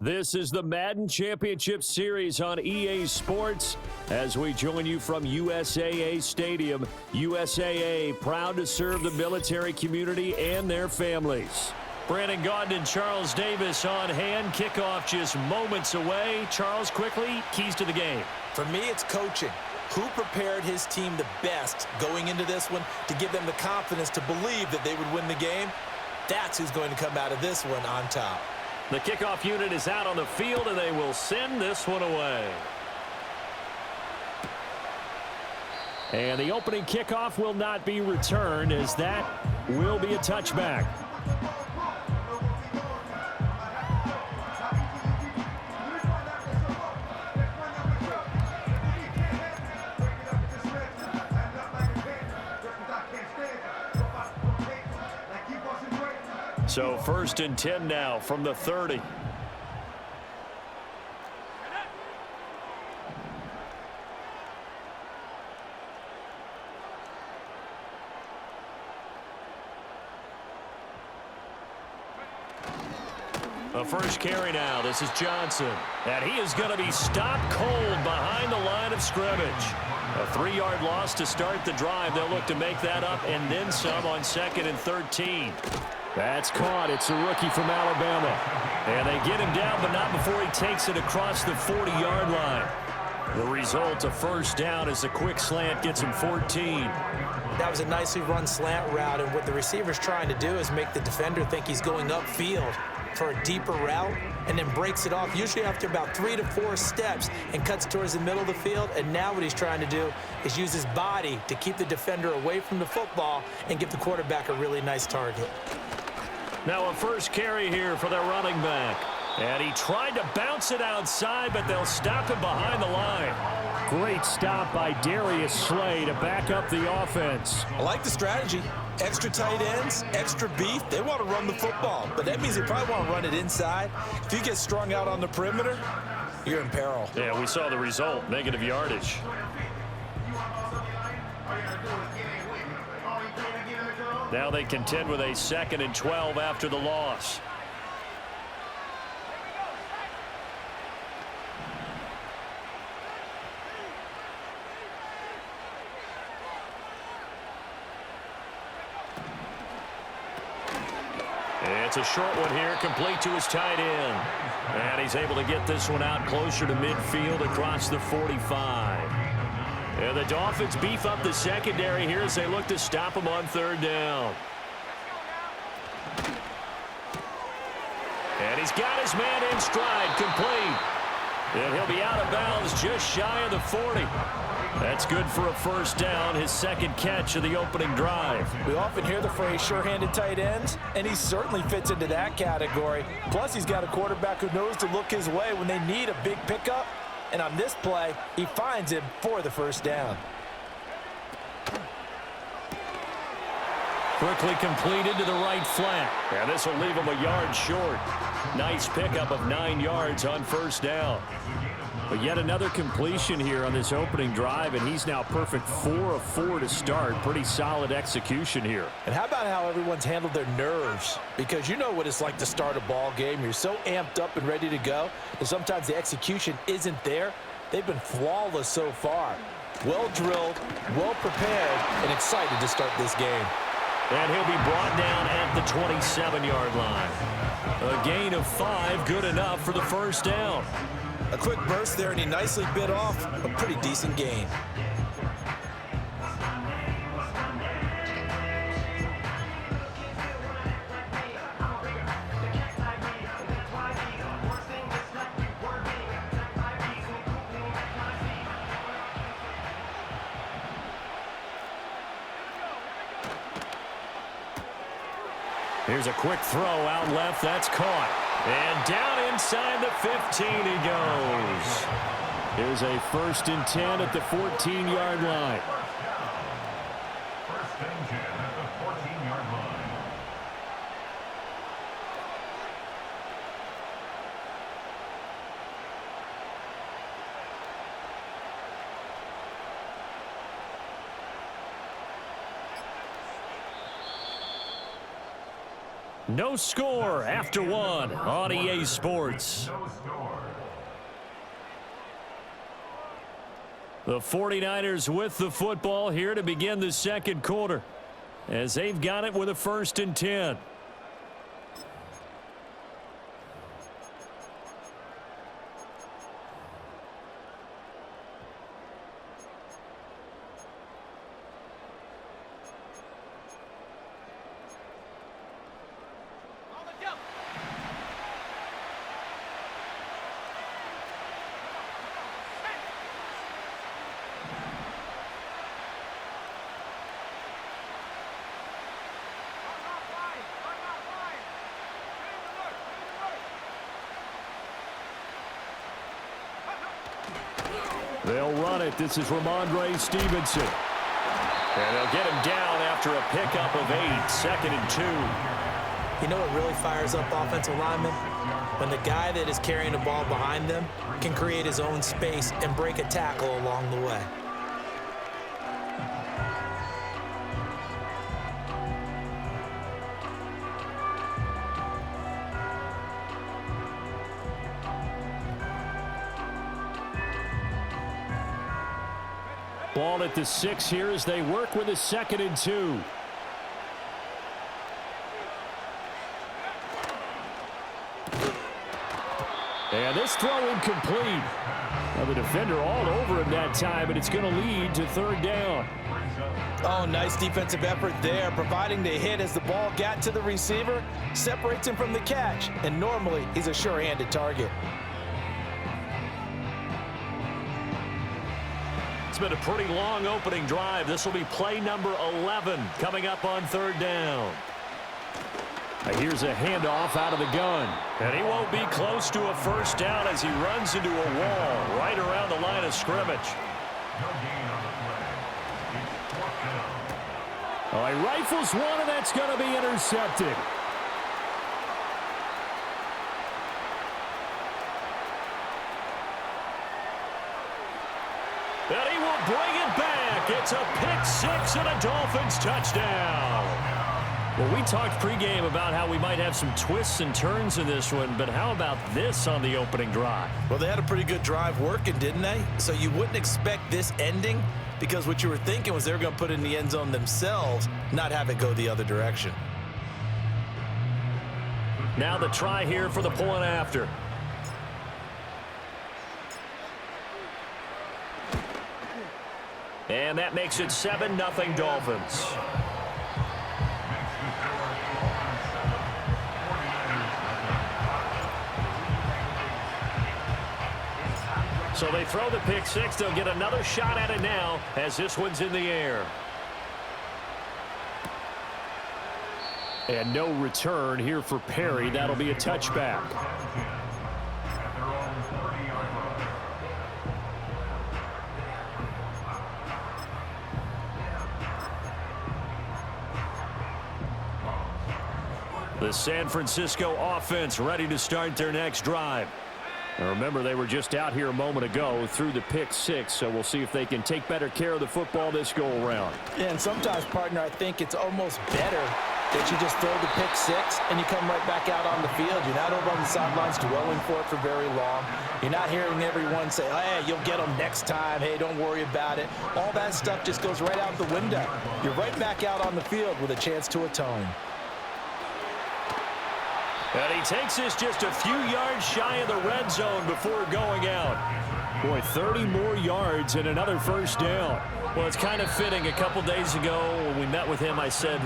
This is the Madden Championship Series on EA Sports as we join you from USAA Stadium. USAA proud to serve the military community and their families. Brandon Gaudin and Charles Davis on hand. Kickoff just moments away. Charles, quickly, keys to the game. For me, it's coaching. Who prepared his team the best going into this one to give them the confidence to believe that they would win the game? That's who's going to come out of this one on top. The kickoff unit is out on the field, and they will send this one away. And the opening kickoff will not be returned, as that will be a touchback. So 1st and 10 now from the 30. The first carry now. This is Johnson. And he is going to be stopped cold behind the line of scrimmage. A 3-yard loss to start the drive. They'll look to make that up and then some on 2nd and 13. That's caught. It's a rookie from Alabama. And they get him down, but not before he takes it across the 40-yard line. The result, a first down as a quick slant gets him 14. That was a nicely run slant route, and what the receiver's trying to do is make the defender think he's going upfield for a deeper route, and then breaks it off, usually after about 3 to 4 steps, and cuts towards the middle of the field. And now what he's trying to do is use his body to keep the defender away from the football and give the quarterback a really nice target. Now a first carry here for their running back. And he tried to bounce it outside, but they'll stop him behind the line. Great stop by Darius Slay to back up the offense. I like the strategy. Extra tight ends, extra beef. They want to run the football, but that means they probably want to run it inside. If you get strung out on the perimeter, you're in peril. Yeah, we saw the result, negative yardage. Now they contend with a 2nd and 12 after the loss. It's a short one here, complete to his tight end. And he's able to get this one out closer to midfield across the 45. And the Dolphins beef up the secondary here as they look to stop him on 3rd down. And he's got his man in stride, complete. And he'll be out of bounds just shy of the 40. That's good for a 1st down, his 2nd catch of the opening drive. We often hear the phrase sure-handed tight ends, and he certainly fits into that category. Plus, he's got a quarterback who knows to look his way when they need a big pickup. And on this play, he finds him for the 1st down. Quickly completed to the right flat. And this will leave him a yard short. Nice pickup of 9 yards on 1st down. But yet another completion here on this opening drive, and he's now perfect 4 of 4 to start. Pretty solid execution here. And how about how everyone's handled their nerves? Because you know what it's like to start a ball game. You're so amped up and ready to go, and sometimes the execution isn't there. They've been flawless so far. Well drilled, well prepared, and excited to start this game. And he'll be brought down at the 27-yard line. A gain of 5, good enough for the 1st down. A quick burst there, and he nicely bit off a pretty decent gain. Here's a quick throw out left. That's caught. And down inside the 15 he goes. Here's a 1st and 10 at the 14-yard line. 1st and 10 at the 14-yard line. No score after 1 on EA Sports. No score. The 49ers with the football here to begin the 2nd quarter, as they've got it with a 1st and 10. They'll run it. This is Ramondre Stevenson. And they'll get him down after a pickup of 8, 2nd and 2. You know what really fires up offensive linemen? When the guy that is carrying the ball behind them can create his own space and break a tackle along the way. Ball at the 6 here as they work with a 2nd and 2. And this throw incomplete. Now the defender all over him that time, and it's going to lead to 3rd down. Oh, nice defensive effort there, providing the hit as the ball got to the receiver, separates him from the catch, and normally he's a sure-handed target. It's been a pretty long opening drive. This will be play number 11 coming up on 3rd down. Here's a handoff out of the gun. And he won't be close to a 1st down as he runs into a wall right around the line of scrimmage. No gain on the play. It's 4th down. Oh, he rifles one, and that's going to be intercepted. And he will bring it back. back. It's a pick six and a Dolphins touchdown. Well, we talked pregame about how we might have some twists and turns in this one, but how about this on the opening drive? Well, they had a pretty good drive working, didn't they? So you wouldn't expect this ending, because what you were thinking was they were going to put it in the end zone themselves, not have it go the other direction. Now the try here for the point after. And that makes it 7-0 Dolphins. So they throw the pick six. They'll get another shot at it now as this one's in the air. And no return here for Perry. That'll be a touchback. The San Francisco offense ready to start their next drive. Now remember, they were just out here a moment ago through the pick six, so we'll see if they can take better care of the football this go-around. Yeah, and sometimes, partner, I think it's almost better that you just throw the pick six and you come right back out on the field. You're not over on the sidelines dwelling for it for very long. You're not hearing everyone say, hey, you'll get them next time. Hey, don't worry about it. All that stuff just goes right out the window. You're right back out on the field with a chance to atone. And he takes this just a few yards shy of the red zone before going out. Boy, 30 more yards and another first down. Well, it's kind of fitting. A couple days ago when we met with him, I said,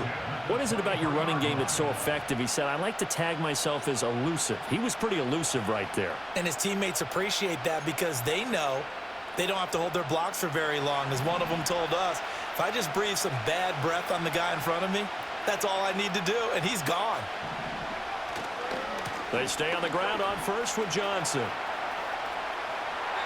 what is it about your running game that's so effective? He said, I like to tag myself as elusive. He was pretty elusive right there. And his teammates appreciate that because they know they don't have to hold their blocks for very long. As one of them told us, if I just breathe some bad breath on the guy in front of me, that's all I need to do, and he's gone. They stay on the ground on first with Johnson.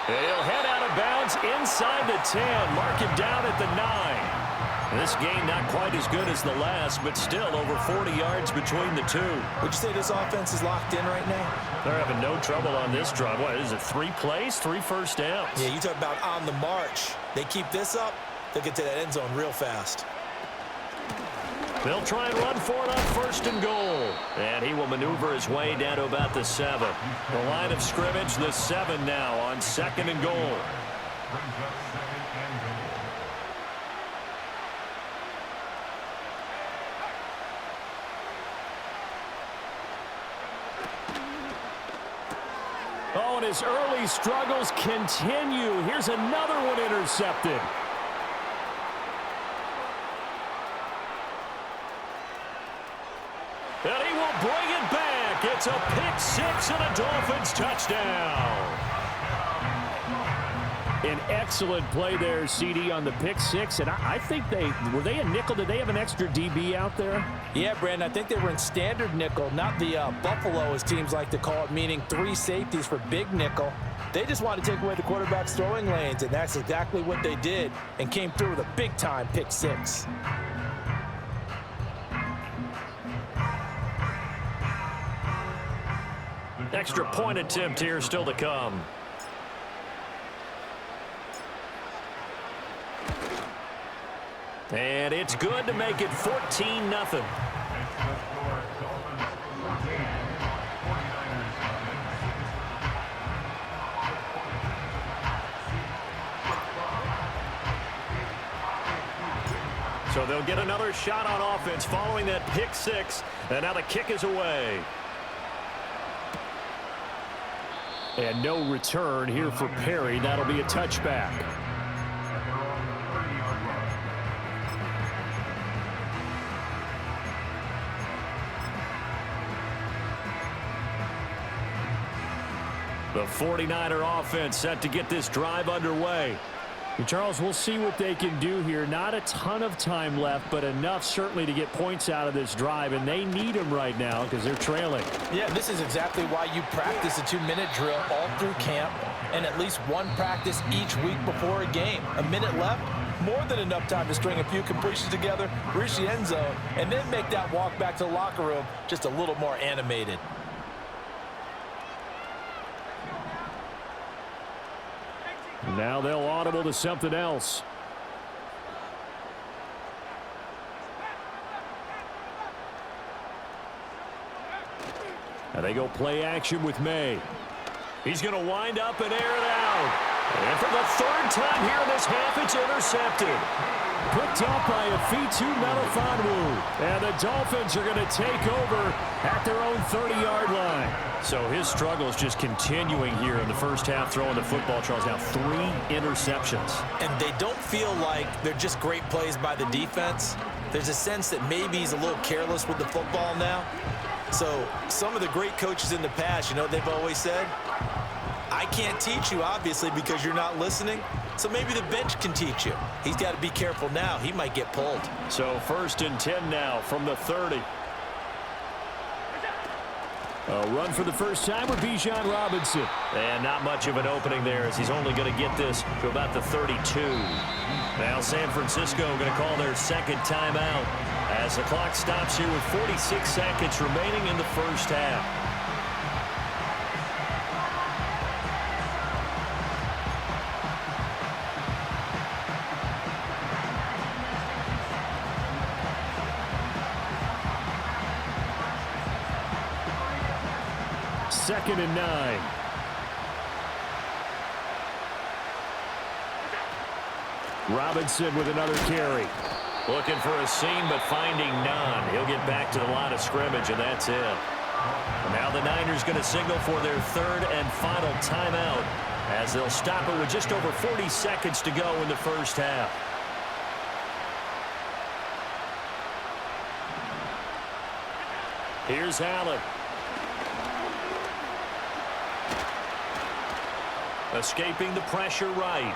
He'll head out of bounds inside the 10. Mark him down at the 9. This game not quite as good as the last, but still over 40 yards between the two. Would you say this offense is locked in right now? They're having no trouble on this drive. What is it, 3 plays, 3 first downs? Yeah, you talk about on the march. They keep this up, they'll get to that end zone real fast. They'll try and run for it on first and goal. And he will maneuver his way down to about the 7. The line of scrimmage, the 7 now on second and goal. Oh, and his early struggles continue. Here's another one intercepted. And he will bring it back. It's a pick six and a Dolphins touchdown. An excellent play there, CD, on the pick six. And I think were they a nickel? Did they have an extra DB out there? Yeah, Brandon, I think they were in standard nickel, not the Buffalo, as teams like to call it, meaning 3 safeties for big nickel. They just wanted to take away the quarterback's throwing lanes, and that's exactly what they did and came through with a big-time pick six. Extra point attempt here still to come. And it's good to make it 14-0. So they'll get another shot on offense following that pick six. And now the kick is away. And no return here for Perry. That'll be a touchback. The 49er offense set to get this drive underway. And Charles, we'll see what they can do here. Not a ton of time left, but enough certainly to get points out of this drive, and they need them right now because they're trailing. Yeah, this is exactly why you practice a 2-minute drill all through camp and at least one practice each week before a game. A minute left, more than enough time to string a few completions together, reach the end zone, and then make that walk back to the locker room just a little more animated. Now they'll audible to something else. And they go play action with May. He's going to wind up and air it out. And for the third time here in this half, it's intercepted. Picked up by Afitu Melifonwu. And the Dolphins are going to take over at their own 30-yard line. So his struggle is just continuing here in the first half, throwing the football. Charles, now 3 interceptions. And they don't feel like they're just great plays by the defense. There's a sense that maybe he's a little careless with the football now. So some of the great coaches in the past, you know, they've always said, I can't teach you, obviously, because you're not listening. So maybe the bench can teach you. He's got to be careful now. He might get pulled. So 1st and 10 now from the 30. A run for the first time with Bijan Robinson. And not much of an opening there as he's only going to get this to about the 32. Now San Francisco going to call their second timeout as the clock stops here with 46 seconds remaining in the first half. Second and 9. Robinson with another carry. Looking for a seam, but finding none. He'll get back to the line of scrimmage, and that's it. And now the Niners going to signal for their third and final timeout as they'll stop it with just over 40 seconds to go in the first half. Here's Allen. Escaping the pressure right.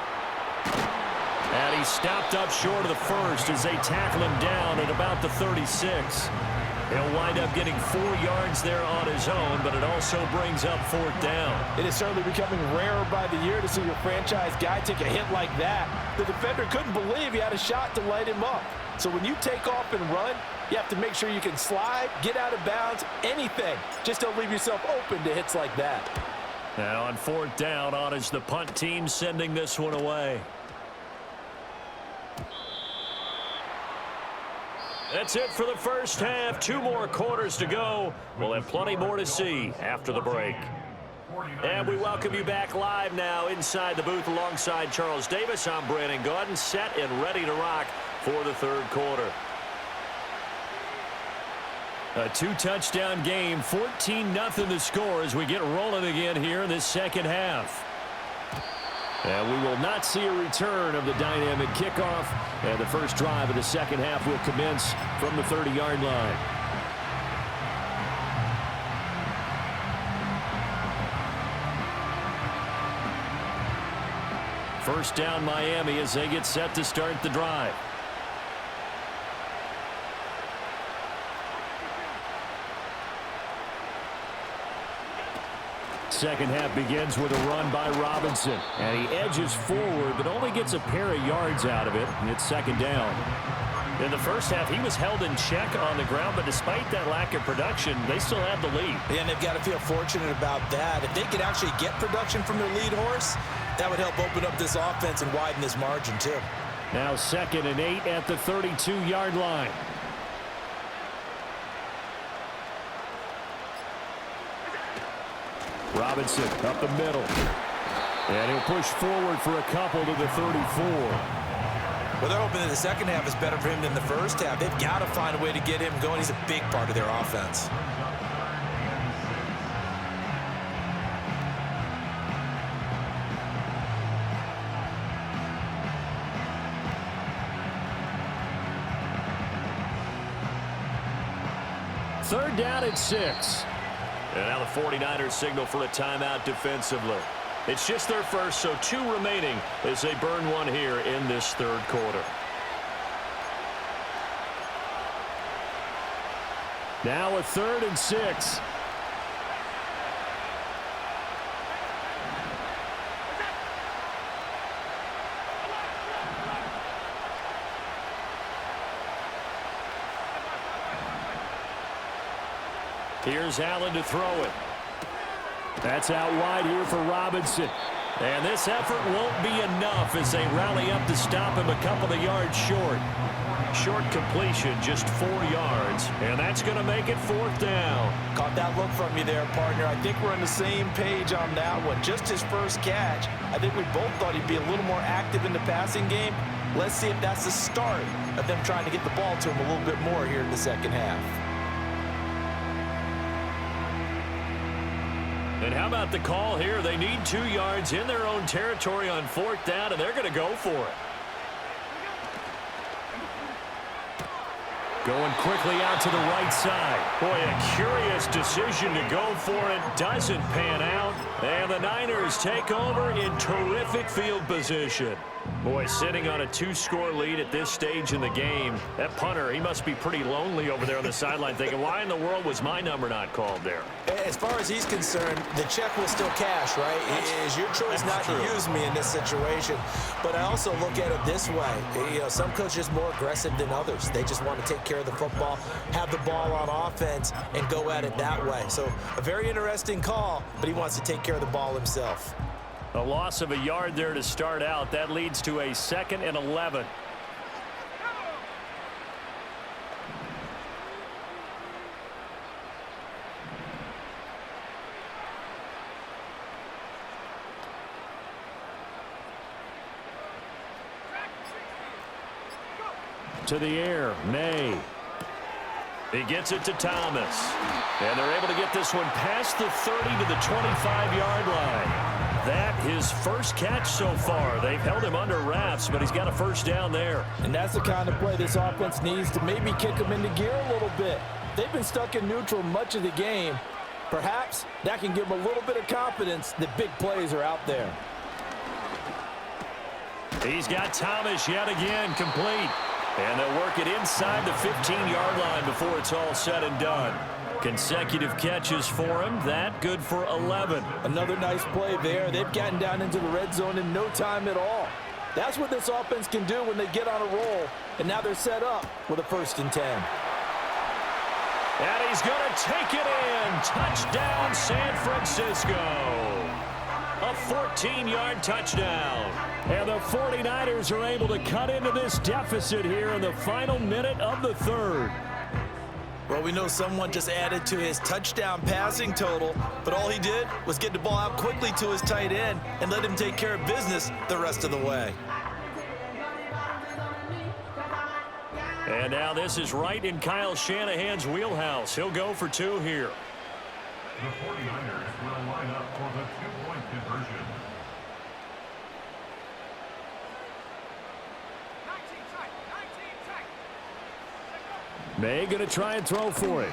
And he stopped up short of the first as they tackle him down at about the 36. He'll wind up getting 4 yards there on his own, but it also brings up 4th down. It is certainly becoming rarer by the year to see your franchise guy take a hit like that. The defender couldn't believe he had a shot to light him up. So when you take off and run, you have to make sure you can slide, get out of bounds, anything. Just don't leave yourself open to hits like that. Now on 4th down, on is the punt team sending this one away. That's it for the first half. 2 more quarters to go. We'll have plenty more to see after the break. And we welcome you back live now inside the booth alongside Charles Davis. I'm Brandon Gaudin, set and ready to rock for the third quarter. A 2-touchdown game, 14-0 the score as we get rolling again here in this second half. And we will not see a return of the dynamic kickoff. And the first drive of the second half will commence from the 30-yard line. First down Miami as they get set to start the drive. Second half begins with a run by Robinson. And he edges forward, but only gets a pair of yards out of it. It's second down. In the first half, he was held in check on the ground, but despite that lack of production, they still have the lead. And they've got to feel fortunate about that. If they could actually get production from their lead horse, that would help open up this offense and widen this margin, too. Now 2nd and 8 at the 32-yard line. Robinson up the middle. And he'll push forward for a couple to the 34. Well, they're hoping that the second half is better for him than the first half. They've got to find a way to get him going. He's a big part of their offense. Third down at 6. And now the 49ers signal for a timeout defensively. It's just their first, so 2 remaining as they burn one here in this third quarter. Now a 3rd and 6. Here's Allen to throw it. That's out wide here for Robinson. And this effort won't be enough as they rally up to stop him a couple of yards short. Short completion, just 4 yards. And that's going to make it 4th down. about that look from you there, partner. I think we're on the same page on that one. Just his first catch, I think we both thought he'd be a little more active in the passing game. Let's see if that's the start of them trying to get the ball to him a little bit more here in the second half. And how about the call here? They need 2 yards in their own territory on 4th down, and they're going to go for it. Going quickly out to the right side. Boy, a curious decision to go for it. Doesn't pan out. And the Niners take over in terrific field position. Boy, sitting on a 2-score lead at this stage in the game. That punter, he must be pretty lonely over there on the sideline thinking, why in the world was my number not called there? As far as he's concerned, the check will still cash, right? It is your choice not to use me in this situation. But I also look at it this way. You know, some coaches are more aggressive than others. They just want to take care of the football, have the ball on offense, and go at it that way. So a very interesting call, but he wants to take care of the ball himself. A loss of a yard there to start out. That leads to a 2nd and 11. To the air, May. He gets it to Thomas. And they're able to get this one past the 30 to the 25-yard line. That his first catch so far. They've held him under wraps, but he's got a first down there. And that's the kind of play this offense needs to maybe kick them into gear a little bit. They've been stuck in neutral much of the game. Perhaps that can give them a little bit of confidence that big plays are out there. He's got Thomas yet again complete. And they'll work it inside the 15-yard line before it's all said and done. Consecutive catches for him. That good for 11. Another nice play there. They've gotten down into the red zone in no time at all. That's what this offense can do when they get on a roll. And now they're set up with a 1st and 10. And he's going to take it in. Touchdown, San Francisco. A 14-yard touchdown. And the 49ers are able to cut into this deficit here in the final minute of the 3rd. Well, we know someone just added to his touchdown passing total, but all he did was get the ball out quickly to his tight end and let him take care of business the rest of the way. And now this is right in Kyle Shanahan's wheelhouse. He'll go for 2 here. The 49ers will line up for the 2-point conversion. May going to try and throw for it.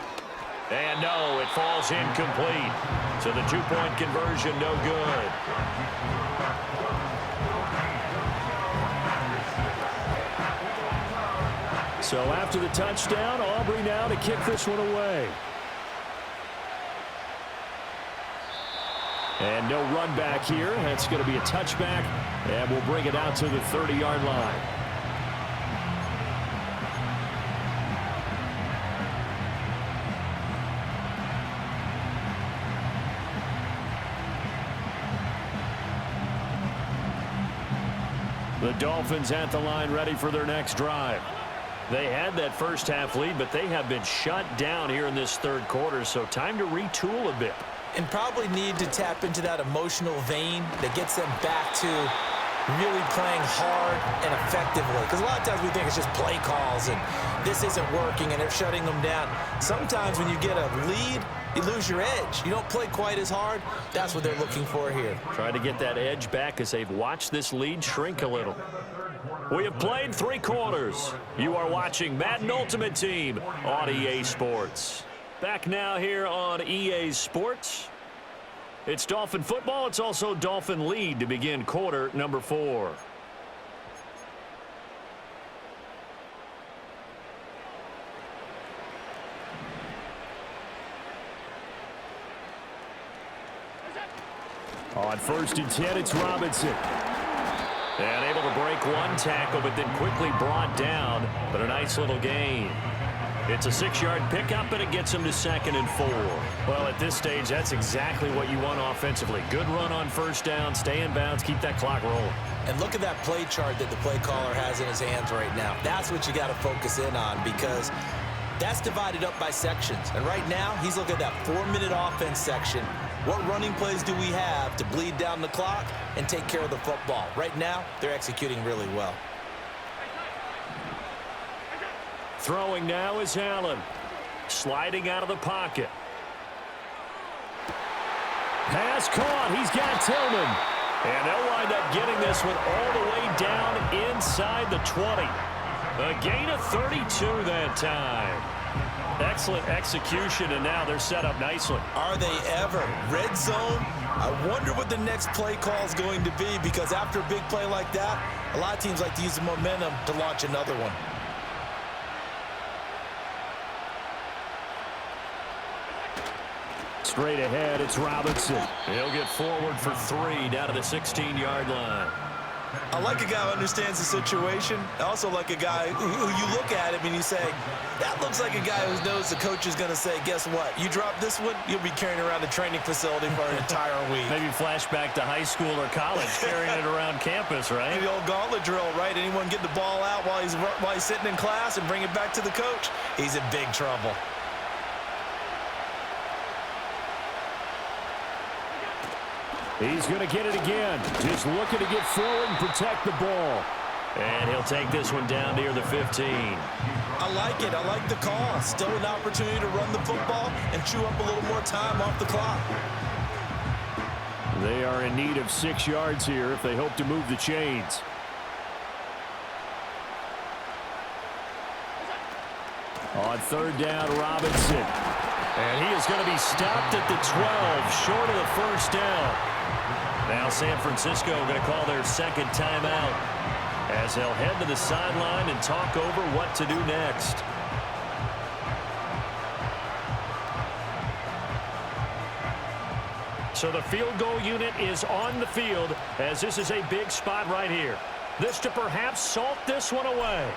And no, it falls incomplete. So the 2-point conversion no good. So after the touchdown, Aubrey now to kick this one away. And no run back here. That's going to be a touchback. And we'll bring it out to the 30-yard line. The Dolphins at the line ready for their next drive. They had that first half lead, but they have been shut down here in this 3rd quarter, so time to retool a bit. And probably need to tap into that emotional vein that gets them back to really playing hard and effectively. Because a lot of times we think it's just play calls and this isn't working and they're shutting them down. Sometimes when you get a lead, you lose your edge. You don't play quite as hard. That's what they're looking for here. Trying to get that edge back as they've watched this lead shrink a little. We have played 3 quarters. You are watching Madden Ultimate Team on EA Sports. Back now here on EA Sports. It's Dolphin football. It's also Dolphin lead to begin quarter number 4. On 1st and 10, it's Robinson. And able to break one tackle, but then quickly brought down. But a nice little gain. It's a 6-yard pickup, and it gets him to 2nd and 4. Well, at this stage, that's exactly what you want offensively. Good run on 1st down, stay in bounds, keep that clock rolling. And look at that play chart that the play caller has in his hands right now. That's what you got to focus in on, because That's divided up by sections. And right now, he's looking at that 4-minute offense section. What running plays do we have to bleed down the clock and take care of the football? Right now, they're executing really well. Throwing now is Allen. Sliding out of the pocket. Pass caught. He's got Tillman. And they'll wind up getting this one all the way down inside the 20. A gain of 32 that time. Excellent execution, and now they're set up nicely. Are they ever? Red zone? I wonder what the next play call is going to be, because after a big play like that, a lot of teams like to use the momentum to launch another one. Straight ahead, it's Robinson. He'll get forward for 3 down to the 16-yard line. I like a guy who understands the situation. I also like a guy who you look at him and you say, that looks like a guy who knows the coach is going to say, guess what? You drop this one, you'll be carrying around the training facility for an entire week. Maybe flashback to high school or college, carrying it around campus, right? The old gauntlet drill, right? Anyone get the ball out while he's sitting in class and bring it back to the coach? He's in big trouble. He's going to get it again. Just looking to get forward and protect the ball. And he'll take this one down near the 15. I like it. I like the call. Still an opportunity to run the football and chew up a little more time off the clock. They are in need of 6 yards here if they hope to move the chains. On 3rd down, Robinson. And he is going to be stopped at the 12, short of the first down. Now San Francisco going to call their second timeout as they'll head to the sideline and talk over what to do next. So the field goal unit is on the field as this is a big spot right here. This to perhaps salt this one away.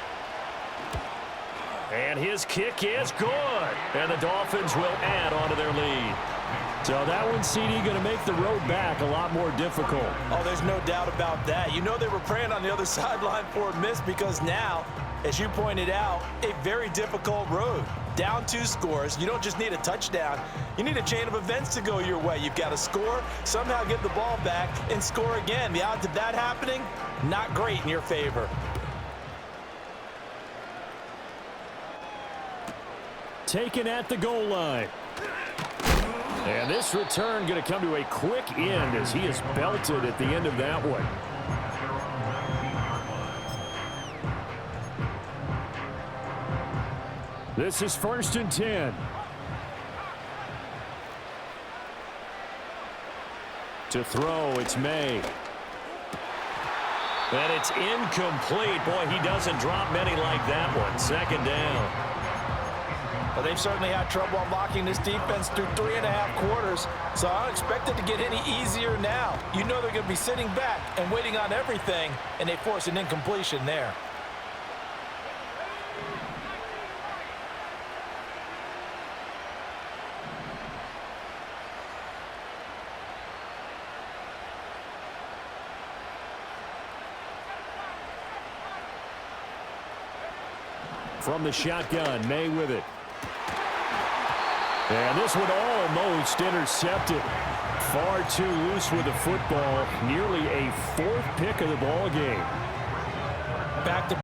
And his kick is good. And the Dolphins will add on to their lead. So that one, CD, going to make the road back a lot more difficult. Oh, there's no doubt about that. You know they were praying on the other sideline for a miss because now, as you pointed out, a very difficult road. Down 2 scores. You don't just need a touchdown. You need a chain of events to go your way. You've got to score, somehow get the ball back, and score again. The odds of that happening, not great in your favor. Taken at the goal line. And this return going to come to a quick end as he is belted at the end of that one. This is 1st and 10. To throw, it's May. And it's incomplete. Boy, he doesn't drop many like that one. 2nd down. Well, they've certainly had trouble unlocking this defense through 3.5 quarters, so I don't expect it to get any easier now. You know they're going to be sitting back and waiting on everything, and they force an incompletion there. From the shotgun, May with it. And this one almost intercepted. Far too loose with the football. Nearly a 4th pick of the ball game. Back to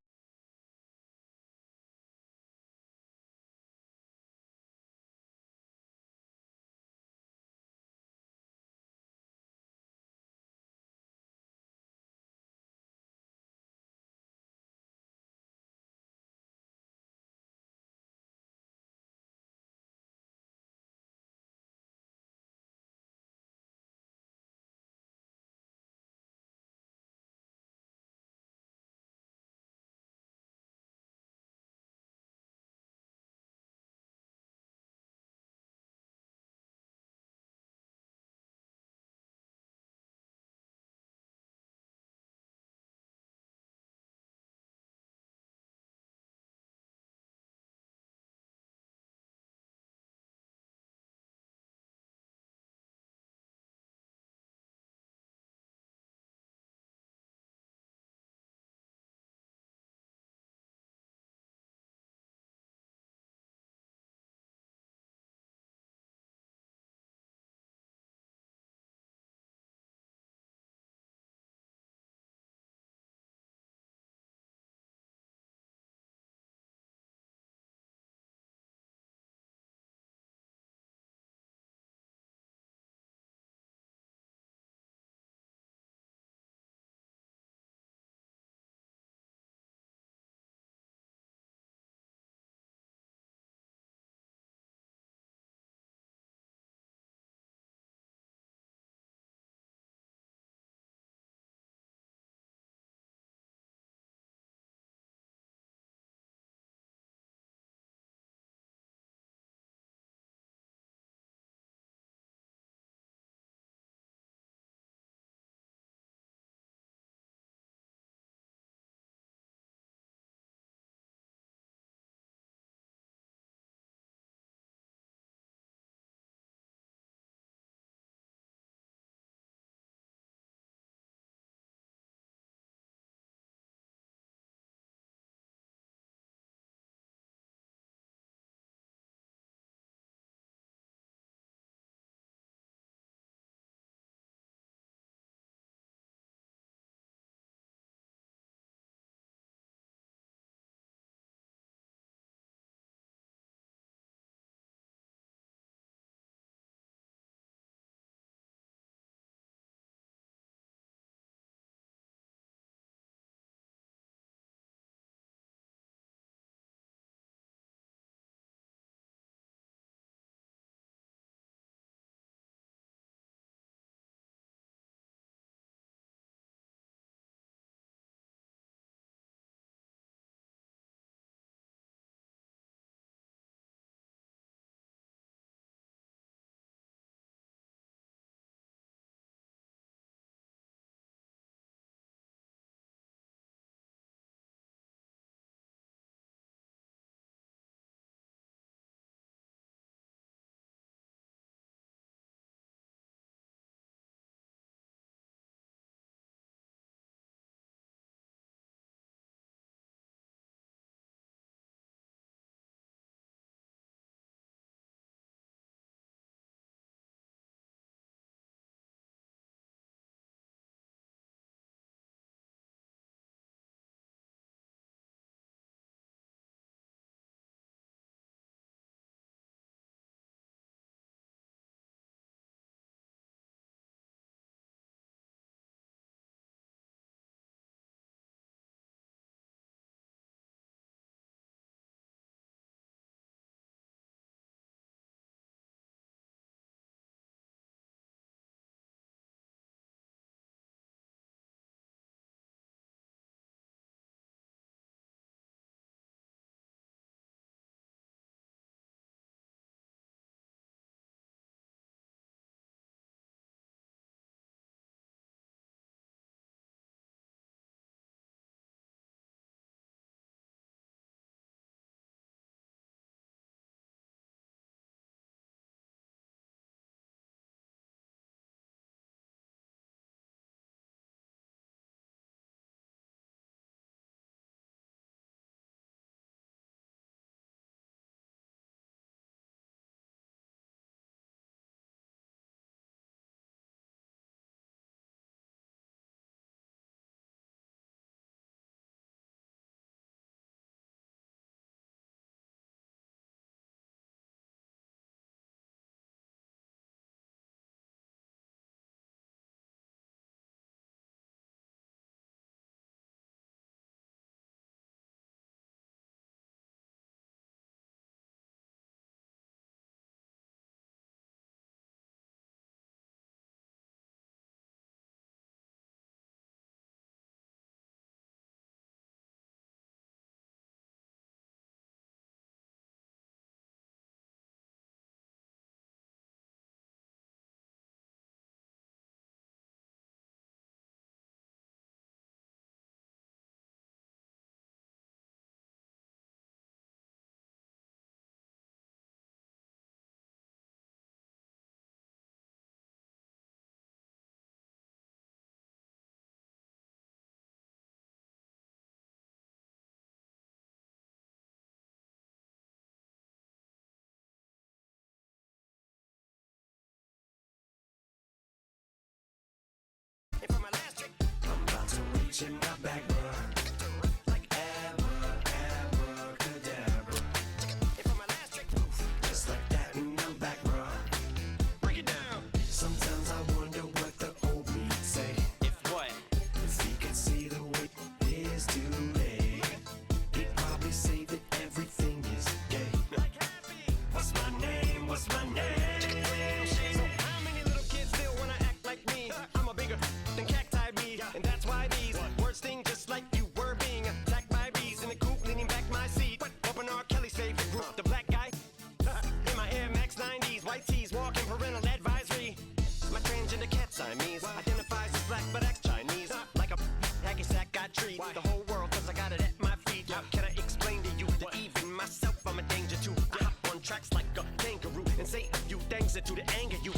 nigga, you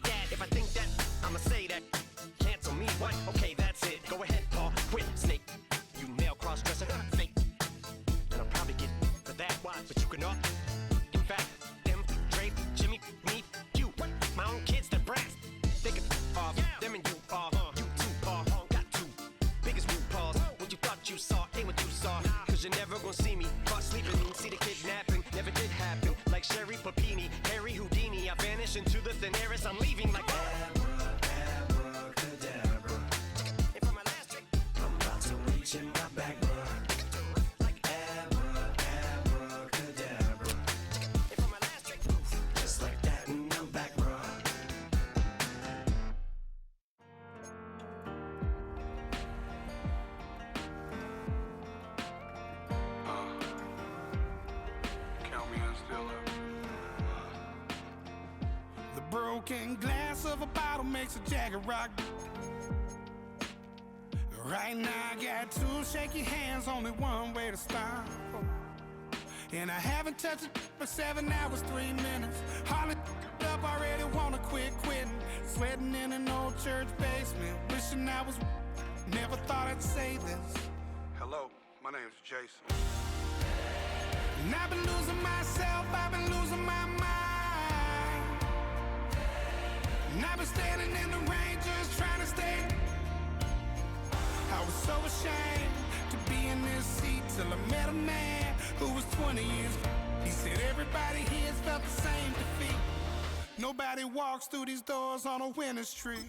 dad. If I think that, I'ma say that. Cancel me, what? Okay, that's it. Go ahead, Paul, quit, snake. You male cross-dresser, fake. And I'll probably get for that, why? But you can all, in fact, them, Dre, Jimmy, me, you. My own kids, the brats. They can off, them and you off. You too, Paul, got two. Biggest root paws. What you thought you saw ain't what you saw. Cause you're never gonna see me caught sleeping. See the kidnapping, never did happen. Like Sherry Papini, Harry Houdini. I vanish into the thin air as I'm leaving like abracadabra. And for my last trick, I'm about to reach in my back, bro. Like abracadabra. And for my last trick, just like that, and I'm back, bro. Count me in still up. The broken glass of a bottle makes a Jagger rock. Right now I got two shaky hands, only one way to stop. And I haven't touched it for 7 hours, 3 minutes. Hardly up, already wanna quit quitting. Sweating in an old church basement, wishing I was. Never thought I'd say this. Hello, my name's Jason. And I've been losing myself, I've been losing my mind. And I've been standing in the rain just trying to stay. I was so ashamed to be in this seat till I met a man who was 20 years. He said everybody here has felt the same defeat. Nobody walks through these doors on a winning streak.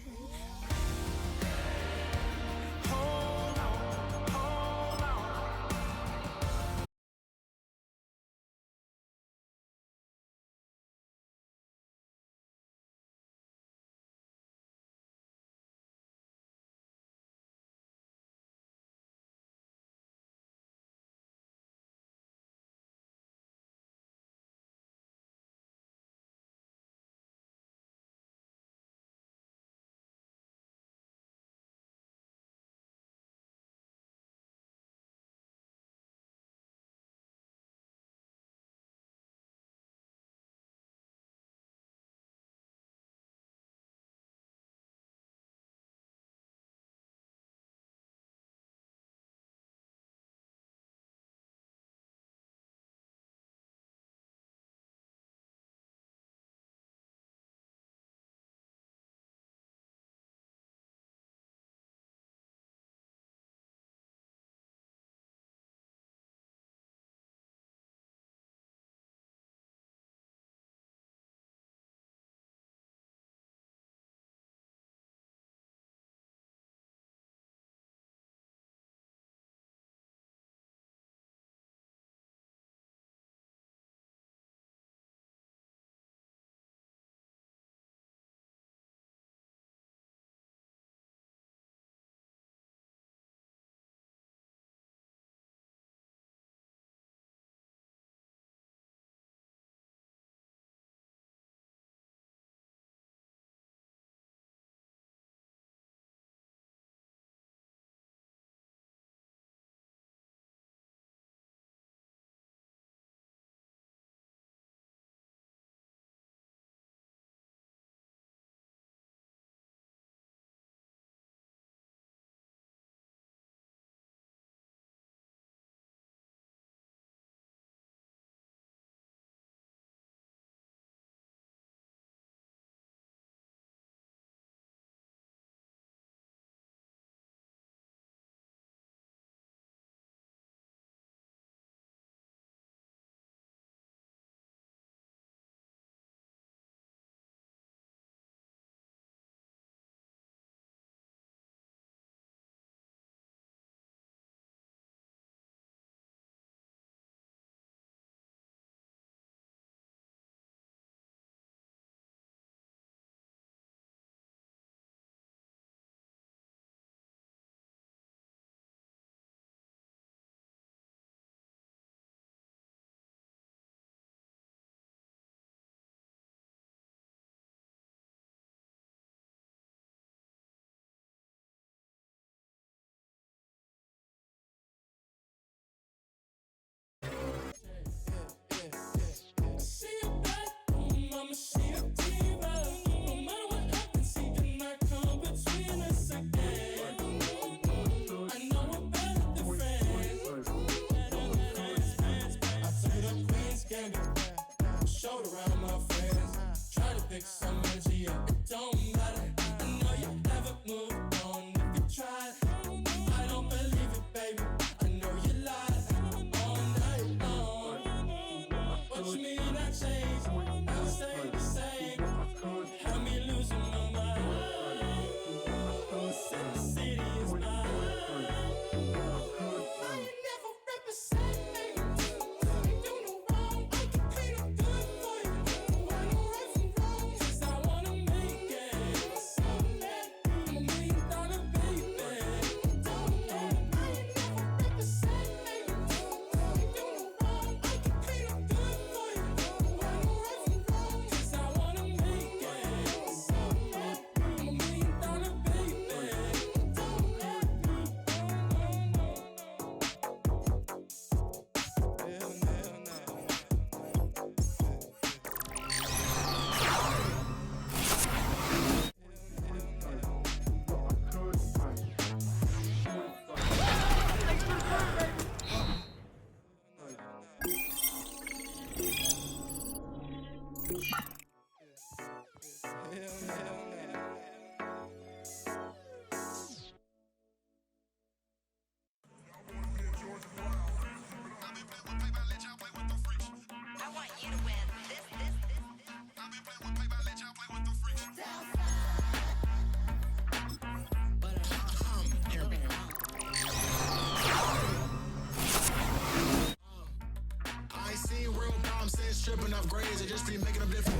grades, they just be making them different.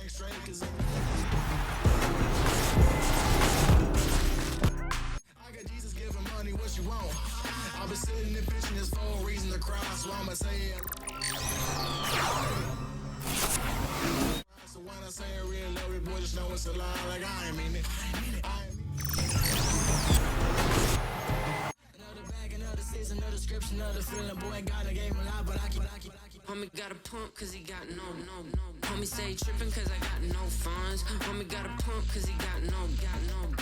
Straight, 'cause I got Jesus giving money, what you want? I've been sitting and pitching this for a reason to cry, so I'ma say it. So when I say I really love it, boy, just know it's a lie, like I ain't mean it. Another bag, another season, another description, another feeling, boy, got a game a lot, but I keep. Homie got a pump cause he got no. Homie stay trippin' cause I got no funds. Homie got a pump cause he got no.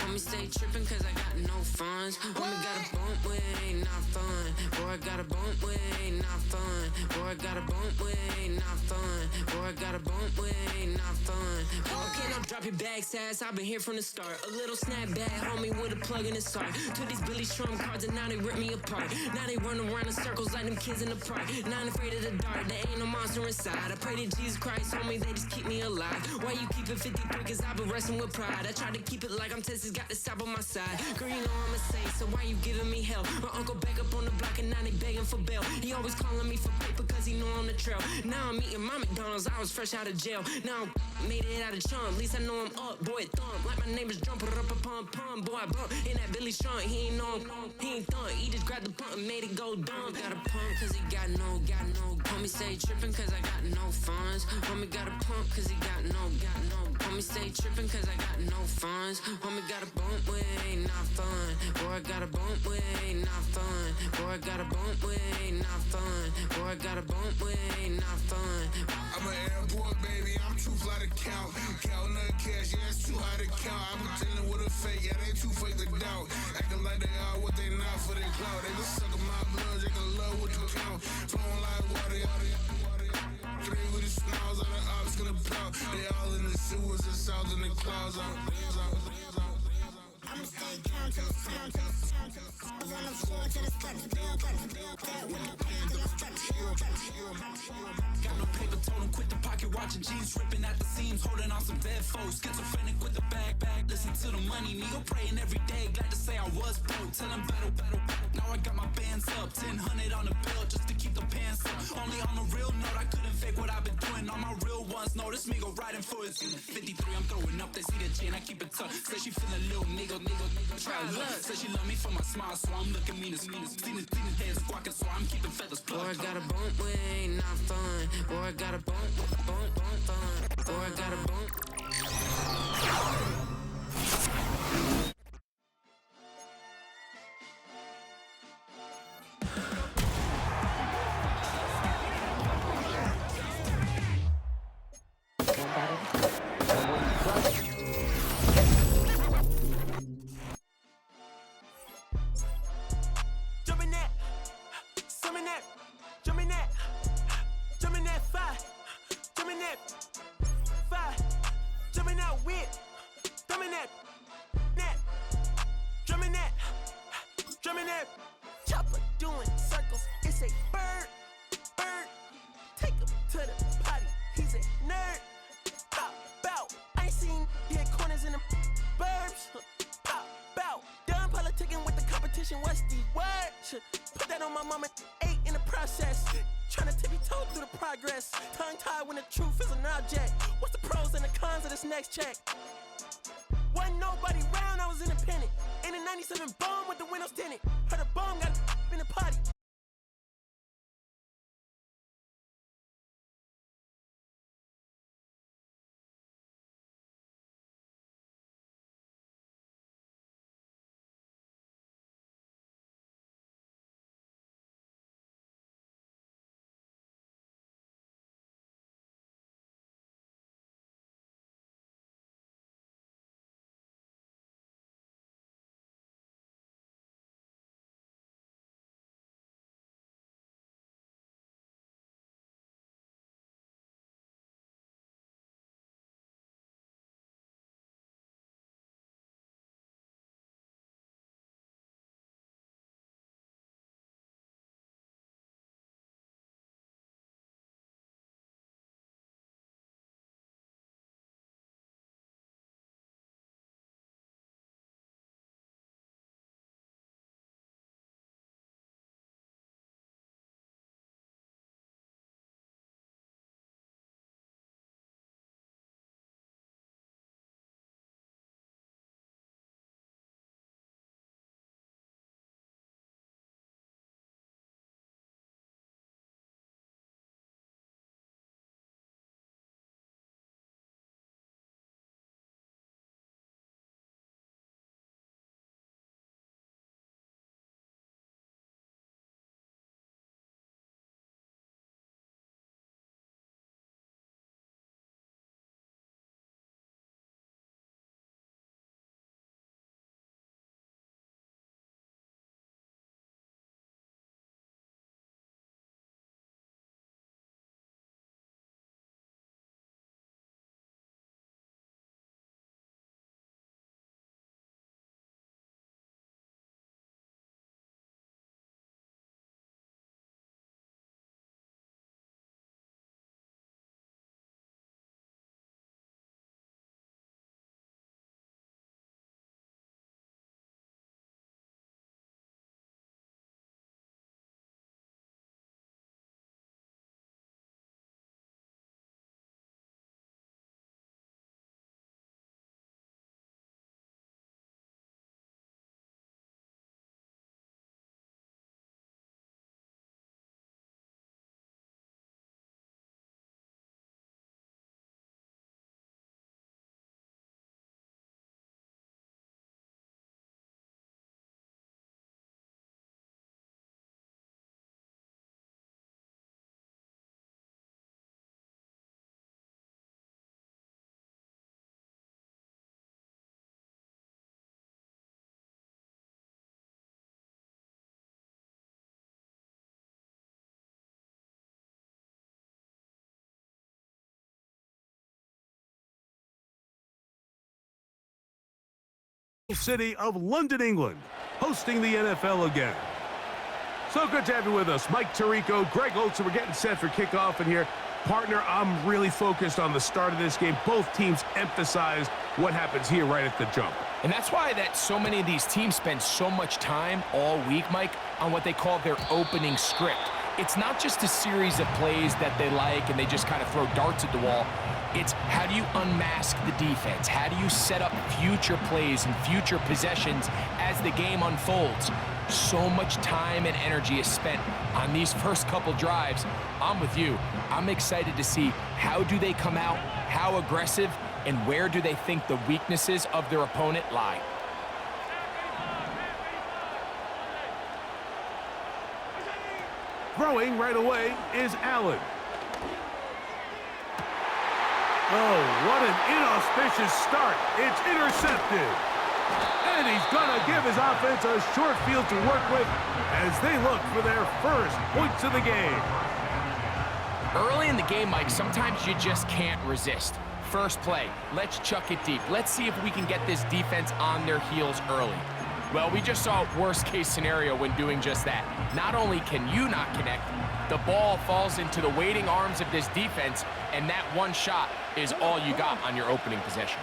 Homie stay trippin' cause I got no funds. Homie got a bump with it ain't not fun. Boy, I got a bump with it ain't not fun. Boy, I got a bump with it ain't not fun. Boy, I got a bump with it ain't not fun. Okay, now drop your bag, sass. I've been here from the start. A little snapback, homie, with a plug in his heart. Took these Billy Strum cards and now they rip me apart. Now they run around in circles like them kids in the park. Not afraid of the dark. There ain't no monster inside. I pray to Jesus Christ, homie, they just keep me alive. Why you keep it 53? Cause I've been wrestling with pride. I try to keep it like I'm Texas, got the stop on my side. Girl, you know I'm a saint, so why you giving me hell? My uncle back up on the block and now they begging for bail. He always calling me for paper cause he know I'm the trail. Now I'm eating my McDonald's, I was fresh out of jail. Now I made it out of chum, at least I know I'm up, boy, thump. Like my name is Jumper, up a pum pum, boy, I bump. In that Billy Strong, he ain't know he ain't thump. He just grabbed the pump and made it go dumb. Got a pump cause he got no. Homie stay trippin' cause I got no funds. Homie got a pump cause he got no. Homie stay trippin' cause I got no funds. Homie got a bump with it ain't not fun. Boy, I got a bump with it ain't not fun. Boy, I got a bump with it ain't not fun. Boy, I got a bump with it ain't not fun. I'm an airport baby, I'm too fly to count. Counting the cash, yeah, it's too high to count. I'm dealing with a fake, yeah, they too fake to doubt. Acting like they are what they not for their clout. They just suckin' my blood, they can love what you count. Flowing like water. Three with the smiles on the ops gonna plow. They all in the sewers and south in the clouds. I'ma stay down to the sound, on the floor to the steps. Got no paper, told him quit the pocket, watching jeans ripping at the seams, holding on some dead foes. Schizophrenic with the bag. Listen to the money, nigga praying every day. Glad to say I was broke. Tell him battle. Now I got my bands up, 1000 on the bill just to keep the pants up. Only on the real note, I couldn't fake what I've been doing. All my real ones know this nigga riding for his 53. I'm throwing up, they see the chain, I keep it tough. Say she feeling little nigga. Try look. Say she love me for my smile, so I'm looking mean as mean. Seen his head squawking, so I'm keeping feathers plucked. Boy, I got a bump with it ain't not fun. Boy, I got a bump fun. Boy, I got a bump. Chopper doing circles, it's a bird. Take him to the potty, he's a nerd. Pop out, I ain't seen hit corners in the burbs. Pop out, done politicking with the competition, what's the word? Put that on my mama, 8 in the process. Tryna tippy-toe through the progress. Tongue-tied when the truth is an object. What's the pros and the cons of this next check? Wasn't nobody round, I was independent. In a 97 bomb with the windows tinted. Heard a bomb got in the potty. city of London, England, hosting the NFL again. So good to have you with us. Mike Tirico, Greg Olson. We're getting set for kickoff in here. Partner, I'm really focused on the start of this game. Both teams emphasize what happens here right at the jump. And that's why that so many of these teams spend so much time all week, Mike, on what they call their opening script. It's not just a series of plays that they like and they just kind of throw darts at the wall. It's how do you unmask the defense? How do you set up future plays and future possessions as the game unfolds? So much time and energy is spent on these first couple drives. I'm with you. I'm excited to see how do they come out, how aggressive, and where do they think the weaknesses of their opponent lie. Throwing right away is Allen. Oh, what an inauspicious start. It's intercepted. And he's going to give his offense a short field to work with as they look for their first points of the game. Early in the game, Mike, sometimes you just can't resist. First play, let's chuck it deep. Let's see if we can get this defense on their heels early. Well, we just saw worst case scenario when doing just that. Not only can you not connect, the ball falls into the waiting arms of this defense, and that one shot is all you got on your opening possession.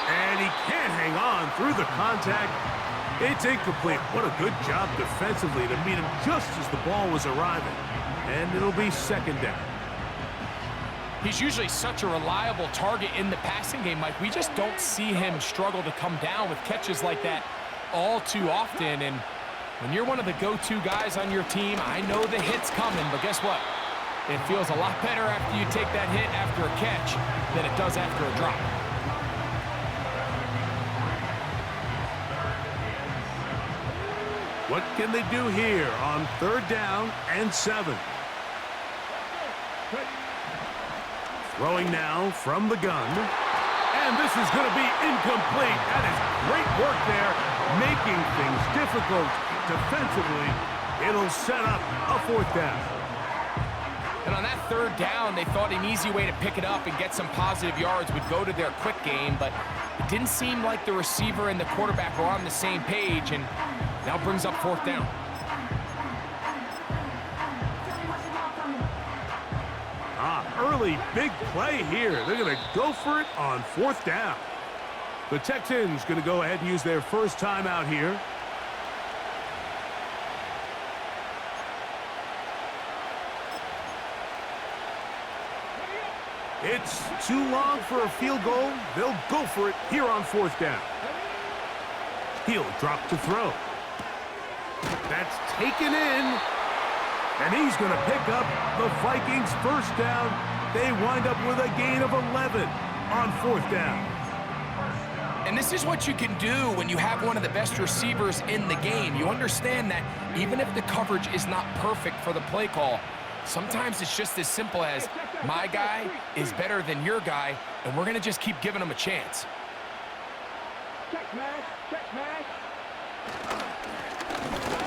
And he can't hang on through the contact. It's incomplete. What a good job defensively to meet him just as the ball was arriving. And it'll be second down. He's usually such a reliable target in the passing game, Mike. We just don't see him struggle to come down with catches like that all too often. And when you're one of the go-to guys on your team, I know the hit's coming, but guess what? It feels a lot better after you take that hit after a catch than it does after a drop. What can they do here on 3rd down and 7? Throwing now from the gun. And this is going to be incomplete. That is great work there, making things difficult defensively. It'll set up a 4th down. And on that 3rd down, they thought an easy way to pick it up and get some positive yards would go to their quick game, but it didn't seem like the receiver and the quarterback were on the same page, and now brings up 4th down. Early big play here. They're going to go for it on 4th down. The Texans going to go ahead and use their first timeout here. It's too long for a field goal. They'll go for it here on 4th down. He'll drop to throw. That's taken in. And he's going to pick up the Vikings' first down. They wind up with a gain of 11 on 4th down. And this is what you can do when you have one of the best receivers in the game. You understand that even if the coverage is not perfect for the play call, sometimes it's just as simple as my guy is better than your guy, and we're going to just keep giving him a chance.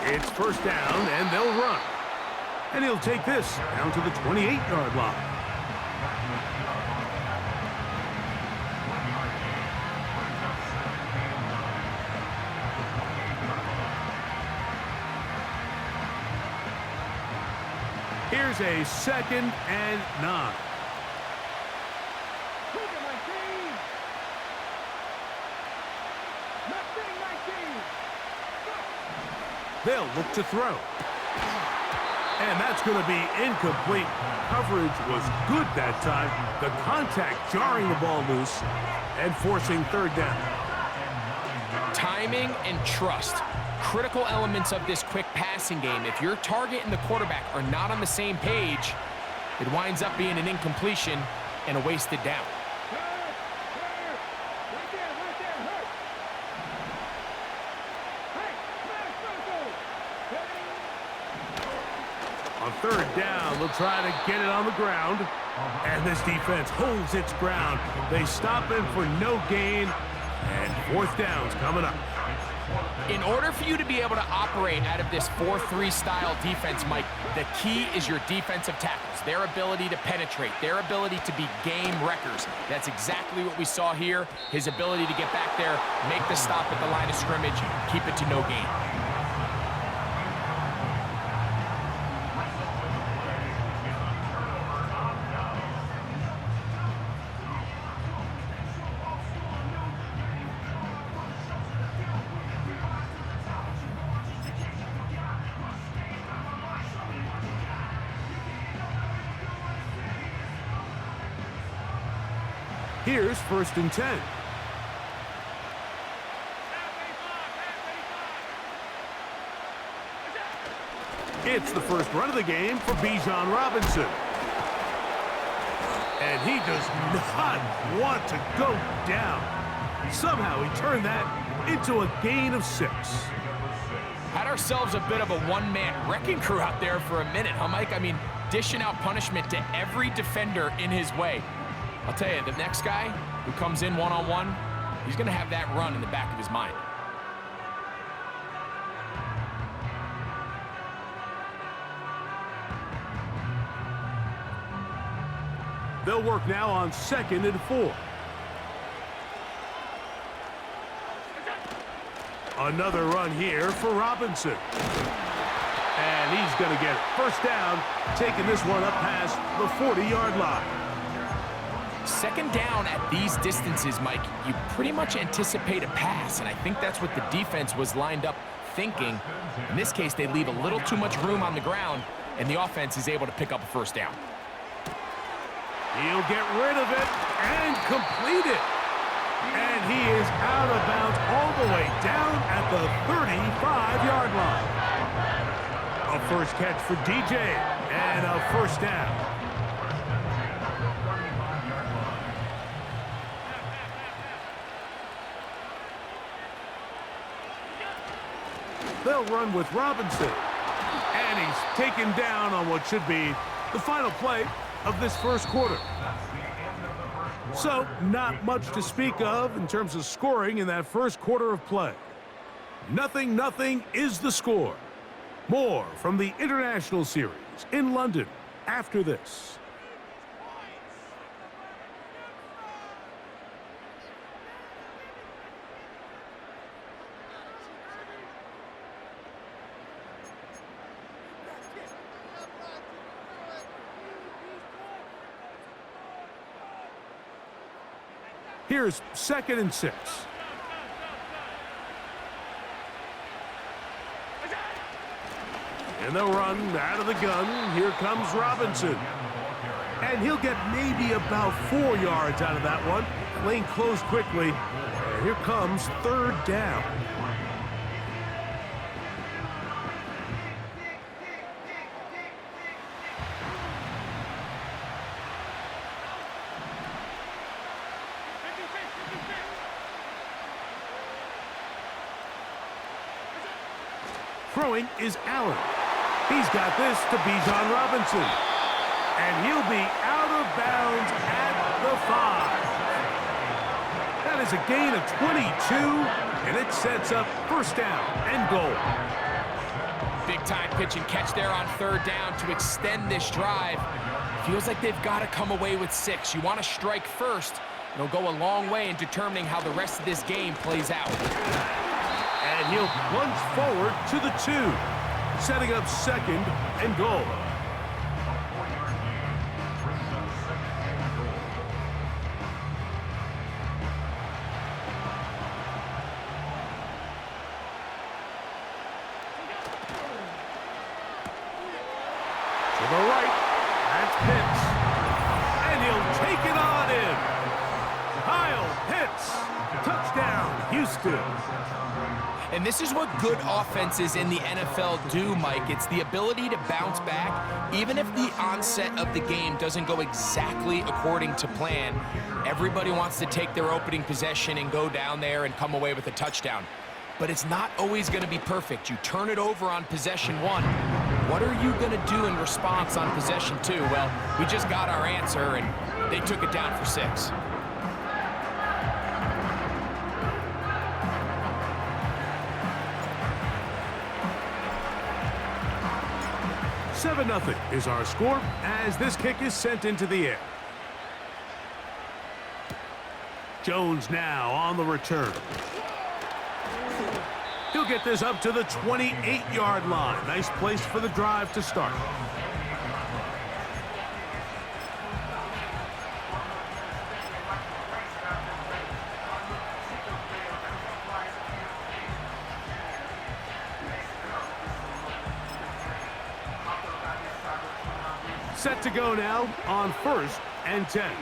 It's 1st down, and they'll run. And he'll take this down to the 28-yard line. Here's a 2nd and 9. They'll look to throw. And that's going to be incomplete. Coverage was good that time. The contact jarring the ball loose and forcing 3rd down. Timing and trust. Critical elements of this quick passing game. If your target and the quarterback are not on the same page, it winds up being an incompletion and a wasted down. On 3rd down, they'll try to get it on the ground. And this defense holds its ground. They stop him for no gain. And 4th down's coming up. In order for you to be able to operate out of this 4-3 style defense, Mike, the key is your defensive tackles, their ability to penetrate, their ability to be game wreckers. That's exactly what we saw here. His ability to get back there, make the stop at the line of scrimmage, keep it to no gain. Here's 1st and 10. It's the first run of the game for Bijan Robinson. And he does not want to go down. Somehow he turned that into a gain of 6. Had ourselves a bit of a one-man wrecking crew out there for a minute, huh, Mike? I mean, dishing out punishment to every defender in his way. I'll tell you, the next guy who comes in one-on-one, he's going to have that run in the back of his mind. They'll work now on 2nd and 4. Another run here for Robinson. And he's going to get it. First down, taking this one up past the 40-yard line. 2nd down at these distances, Mike, you pretty much anticipate a pass, and I think that's what the defense was lined up thinking. In this case, they leave a little too much room on the ground, and the offense is able to pick up a 1st down. He'll get rid of it and complete it. And he is out of bounds all the way down at the 35-yard line. A first catch for DJ and a 1st down. They'll run with Robinson. And he's taken down on what should be the final play of this 1st quarter. So, not much to speak of in terms of scoring in that 1st quarter of play. 0-0 is the score. More from the International Series in London after this. Here's 2nd and 6. And they'll run out of the gun. Here comes Robinson. And he'll get maybe about 4 yards out of that one. Lane closed quickly. And here comes 3rd down. Throwing is Allen. He's got this to Bijan Robinson. And he'll be out of bounds at the 5. That is a gain of 22, and it sets up 1st down and goal. Big time pitch and catch there on 3rd down to extend this drive. Feels like they've got to come away with 6. You want to strike first. It'll go a long way in determining how the rest of this game plays out. And he'll plunge forward to the 2, setting up 2nd and goal. To the right, that's Pitts. And he'll take it on in. Kyle Pitts, touchdown, Houston. And this is what good offenses in the NFL do, Mike. It's the ability to bounce back. Even if the onset of the game doesn't go exactly according to plan, everybody wants to take their opening possession and go down there and come away with a touchdown. But it's not always going to be perfect. You turn it over on possession 1. What are you going to do in response on possession 2? Well, we just got our answer, and they took it down for 6. 7-0 is our score as this kick is sent into the air. Jones now on the return. He'll get this up to the 28-yard line. Nice place for the drive to start. Set to go now on 1st and 10.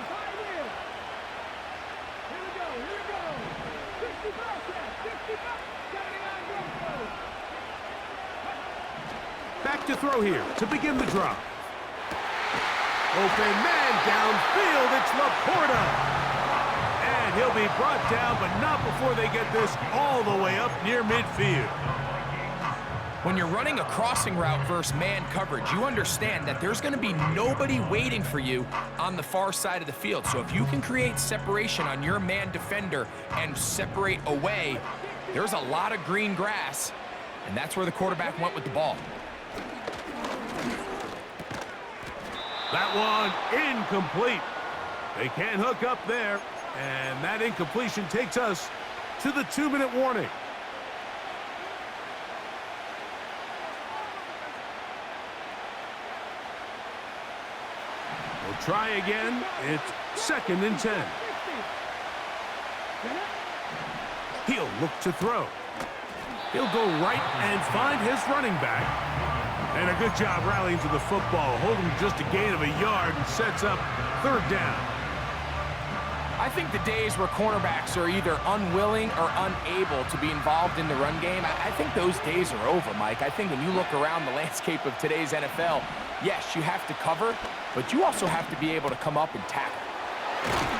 Back to throw here to begin the drive. Open man downfield, it's Laporta. And he'll be brought down, but not before they get this all the way up near midfield. When you're running a crossing route versus man coverage, you understand that there's going to be nobody waiting for you on the far side of the field. So if you can create separation on your man defender and separate away, there's a lot of green grass, and that's where the quarterback went with the ball. That one incomplete. They can't hook up there, and that incompletion takes us to the 2-minute warning. We'll try again. It's 2nd and 10. He'll look to throw. He'll go right and find his running back. And a good job rallying to the football, holding just a gain of a yard and sets up 3rd down. I think the days where cornerbacks are either unwilling or unable to be involved in the run game, I think those days are over, Mike. I think when you look around the landscape of today's NFL, yes, you have to cover, but you also have to be able to come up and tackle.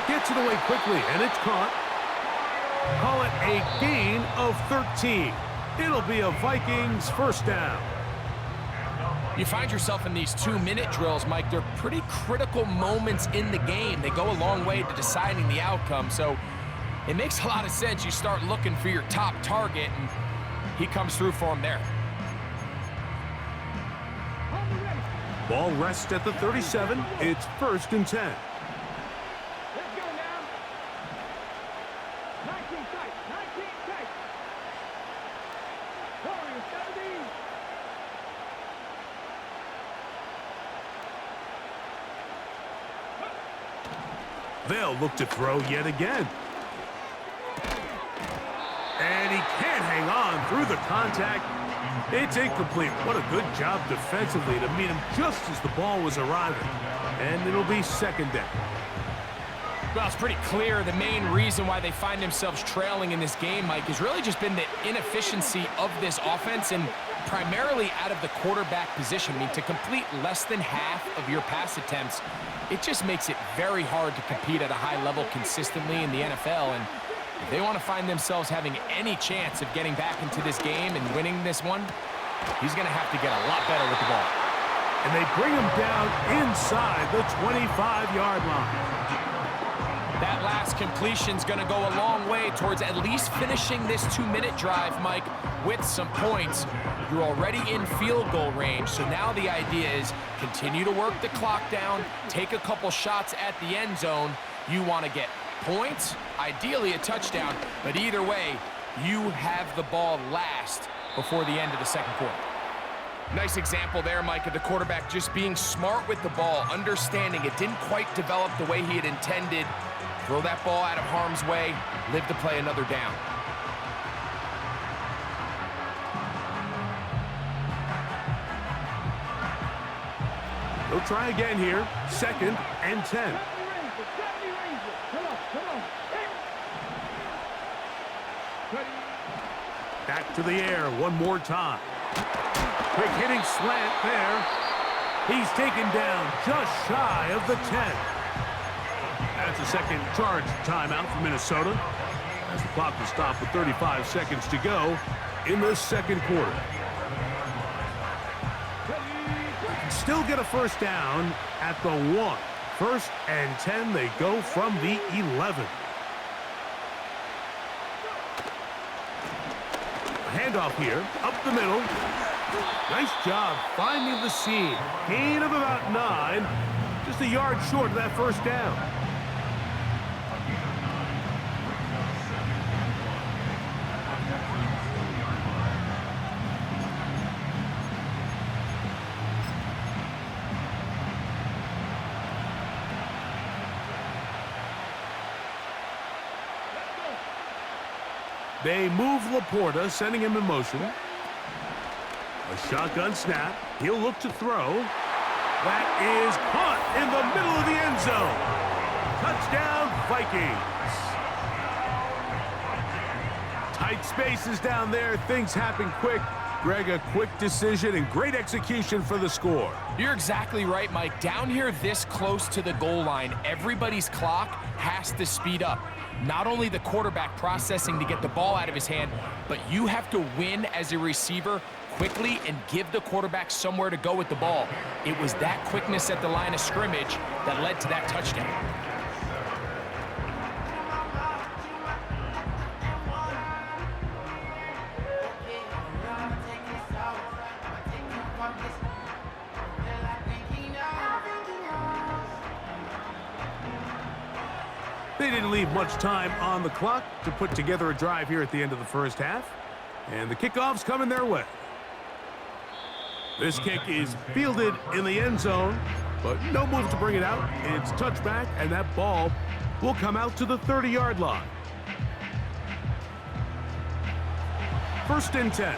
Gets it away quickly, and it's caught. Call it a gain of 13. It'll be a Vikings 1st down. You find yourself in these 2-minute drills, Mike. They're pretty critical moments in the game. They go a long way to deciding the outcome, so it makes a lot of sense. You start looking for your top target, and he comes through for him there. Ball rests at the 37. It's 1st and 10. They'll look to throw yet again. And he can't hang on through the contact. It's incomplete. What a good job defensively to meet him just as the ball was arriving. And it'll be 2nd down. Well, it's pretty clear the main reason why they find themselves trailing in this game, Mike, has really just been the inefficiency of this offense and primarily out of the quarterback position. I mean, to complete less than half of your pass attempts, it just makes it very hard to compete at a high level consistently in the NFL. And if they want to find themselves having any chance of getting back into this game and winning this one, he's going to have to get a lot better with the ball. And they bring him down inside the 25-yard line. That last completion's going to go a long way towards at least finishing this 2-minute drive, Mike, with some points. You're already in field goal range, so now the idea is continue to work the clock down, take a couple shots at the end zone. You want to get points, ideally a touchdown, but either way, you have the ball last before the end of the 2nd quarter. Nice example there, Mike, of the quarterback just being smart with the ball, understanding it didn't quite develop the way he had intended. Throw that ball out of harm's way, live to play another down. They'll try again here, 2nd and 10. Back to the air one more time. Quick hitting slant there. He's taken down just shy of the 10. That's a second charge timeout for Minnesota as the clock will stop with 35 seconds to go in the 2nd quarter. Still get a 1st down at the 1. 1st and 10, they go from the 11. A handoff here, up the middle. Nice job finding the seam. Gain of about 9. Just a yard short of that first down. They move Laporta, sending him in motion. A shotgun snap. He'll look to throw. That is caught in the middle of the end zone. Touchdown, Vikings. Tight spaces down there. Things happen quick. Greg, a quick decision and great execution for the score. You're exactly right, Mike. Down here this close to the goal line, everybody's clock has to speed up. Not only the quarterback processing to get the ball out of his hand, but you have to win as a receiver quickly and give the quarterback somewhere to go with the ball. It was that quickness at the line of scrimmage that led to that touchdown. They didn't leave much time on the clock to put together a drive here at the end of the first half. And the kickoff's coming their way. This kick is fielded in the end zone, but no move to bring it out. It's touchback, and that ball will come out to the 30-yard line. 1st and 10.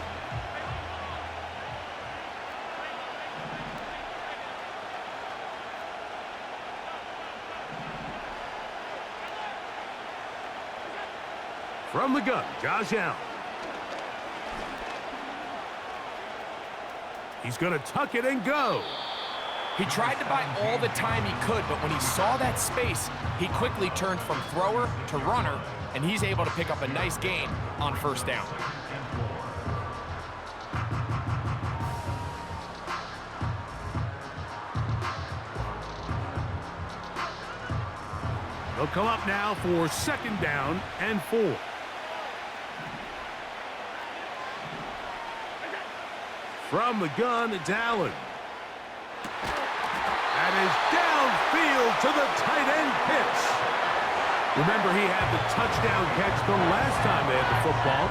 From the gun, Josh Allen. He's going to tuck it and go. He tried to buy all the time he could, but when he saw that space, he quickly turned from thrower to runner, and he's able to pick up a nice gain on 1st down. They'll come up now for 2nd down and 4. From the gun, it's Allen. That is downfield to the tight end Pitts. Remember, he had the touchdown catch the last time they had the football.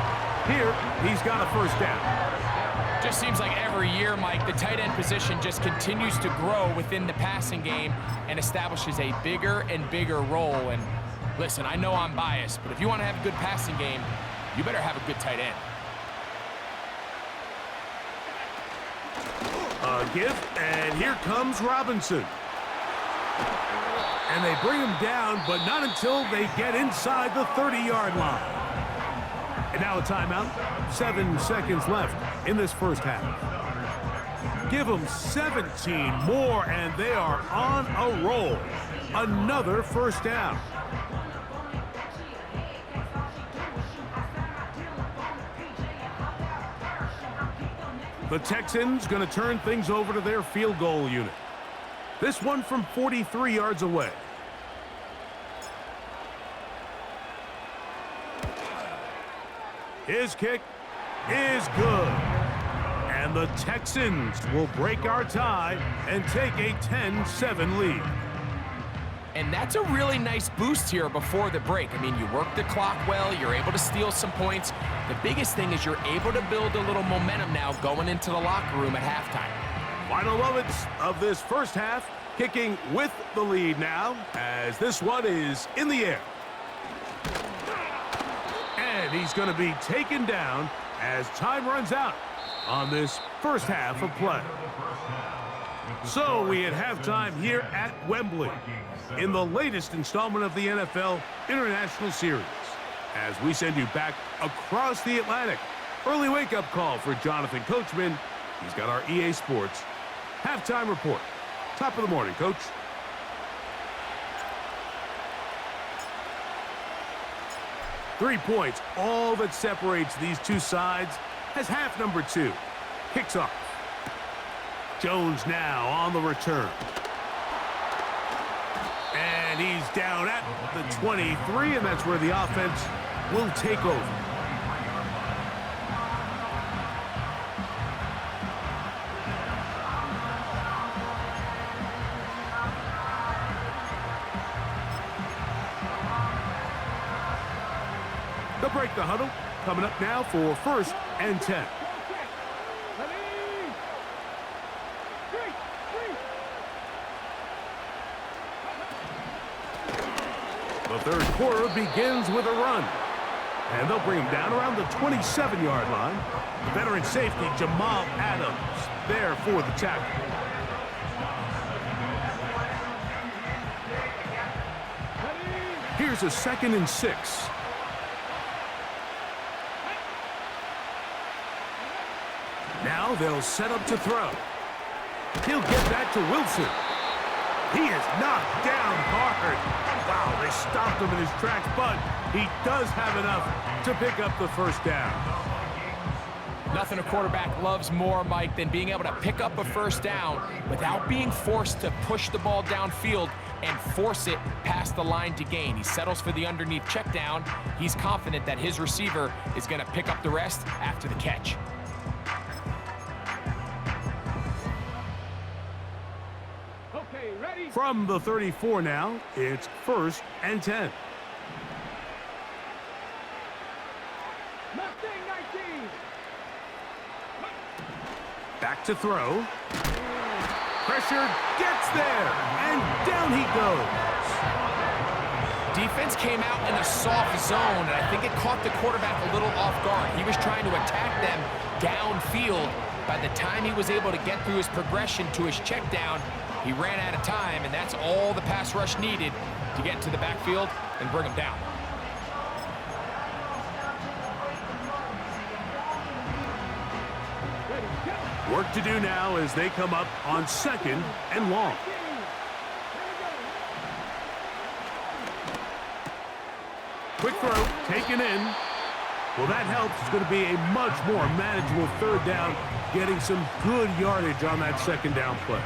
Here, he's got a 1st down. Just seems like every year, Mike, the tight end position just continues to grow within the passing game and establishes a bigger and bigger role. And listen, I know I'm biased, but if you want to have a good passing game, you better have a good tight end. A give, and here comes Robinson. And they bring him down, but not until they get inside the 30-yard line. And now a timeout. 7 seconds left in this first half. Give them 17 more, and they are on a roll. Another 1st down. The Texans going to turn things over to their field goal unit. This one from 43 yards away. His kick is good. And the Texans will break our tie and take a 10-7 lead. And that's a really nice boost here before the break. I mean, you work the clock well, you're able to steal some points. The biggest thing is you're able to build a little momentum now going into the locker room at halftime. Final moments of this first half, kicking with the lead now, as this one is in the air. And he's going to be taken down as time runs out on this first half of play. So we at halftime here at Wembley in the latest installment of the NFL International Series. As we send you back across the Atlantic. Early wake-up call for Jonathan Coachman. He's got our EA Sports halftime report. Top of the morning, Coach. Three points, all that separates these two sides as half number 2 kicks off. Jones now on the return. And he's down at the 23, and that's where the offense will take over. They'll break the huddle. Coming up now for 1st and 10. The third quarter begins with a run. And they'll bring him down around the 27-yard line. The veteran safety, Jamal Adams, there for the tackle. Here's a 2nd and 6. Now they'll set up to throw. He'll get that to Wilson. He is knocked down hard. Wow, they stopped him in his tracks, but he does have enough to pick up the first down. Nothing a quarterback loves more, Mike, than being able to pick up a first down without being forced to push the ball downfield and force it past the line to gain. He settles for the underneath check down. He's confident that his receiver is going to pick up the rest after the catch. From the 34 now, it's 1st and 10. Back to throw. Pressure gets there, and down he goes. Defense came out in a soft zone, and I think it caught the quarterback a little off guard. He was trying to attack them downfield. By the time he was able to get through his progression to his check down, he ran out of time, and that's all the pass rush needed to get into the backfield and bring him down. Work to do now as they come up on 2nd and long. Quick throw, taken in. Well, that helps. It's going to be a much more manageable 3rd down, getting some good yardage on that 2nd down play.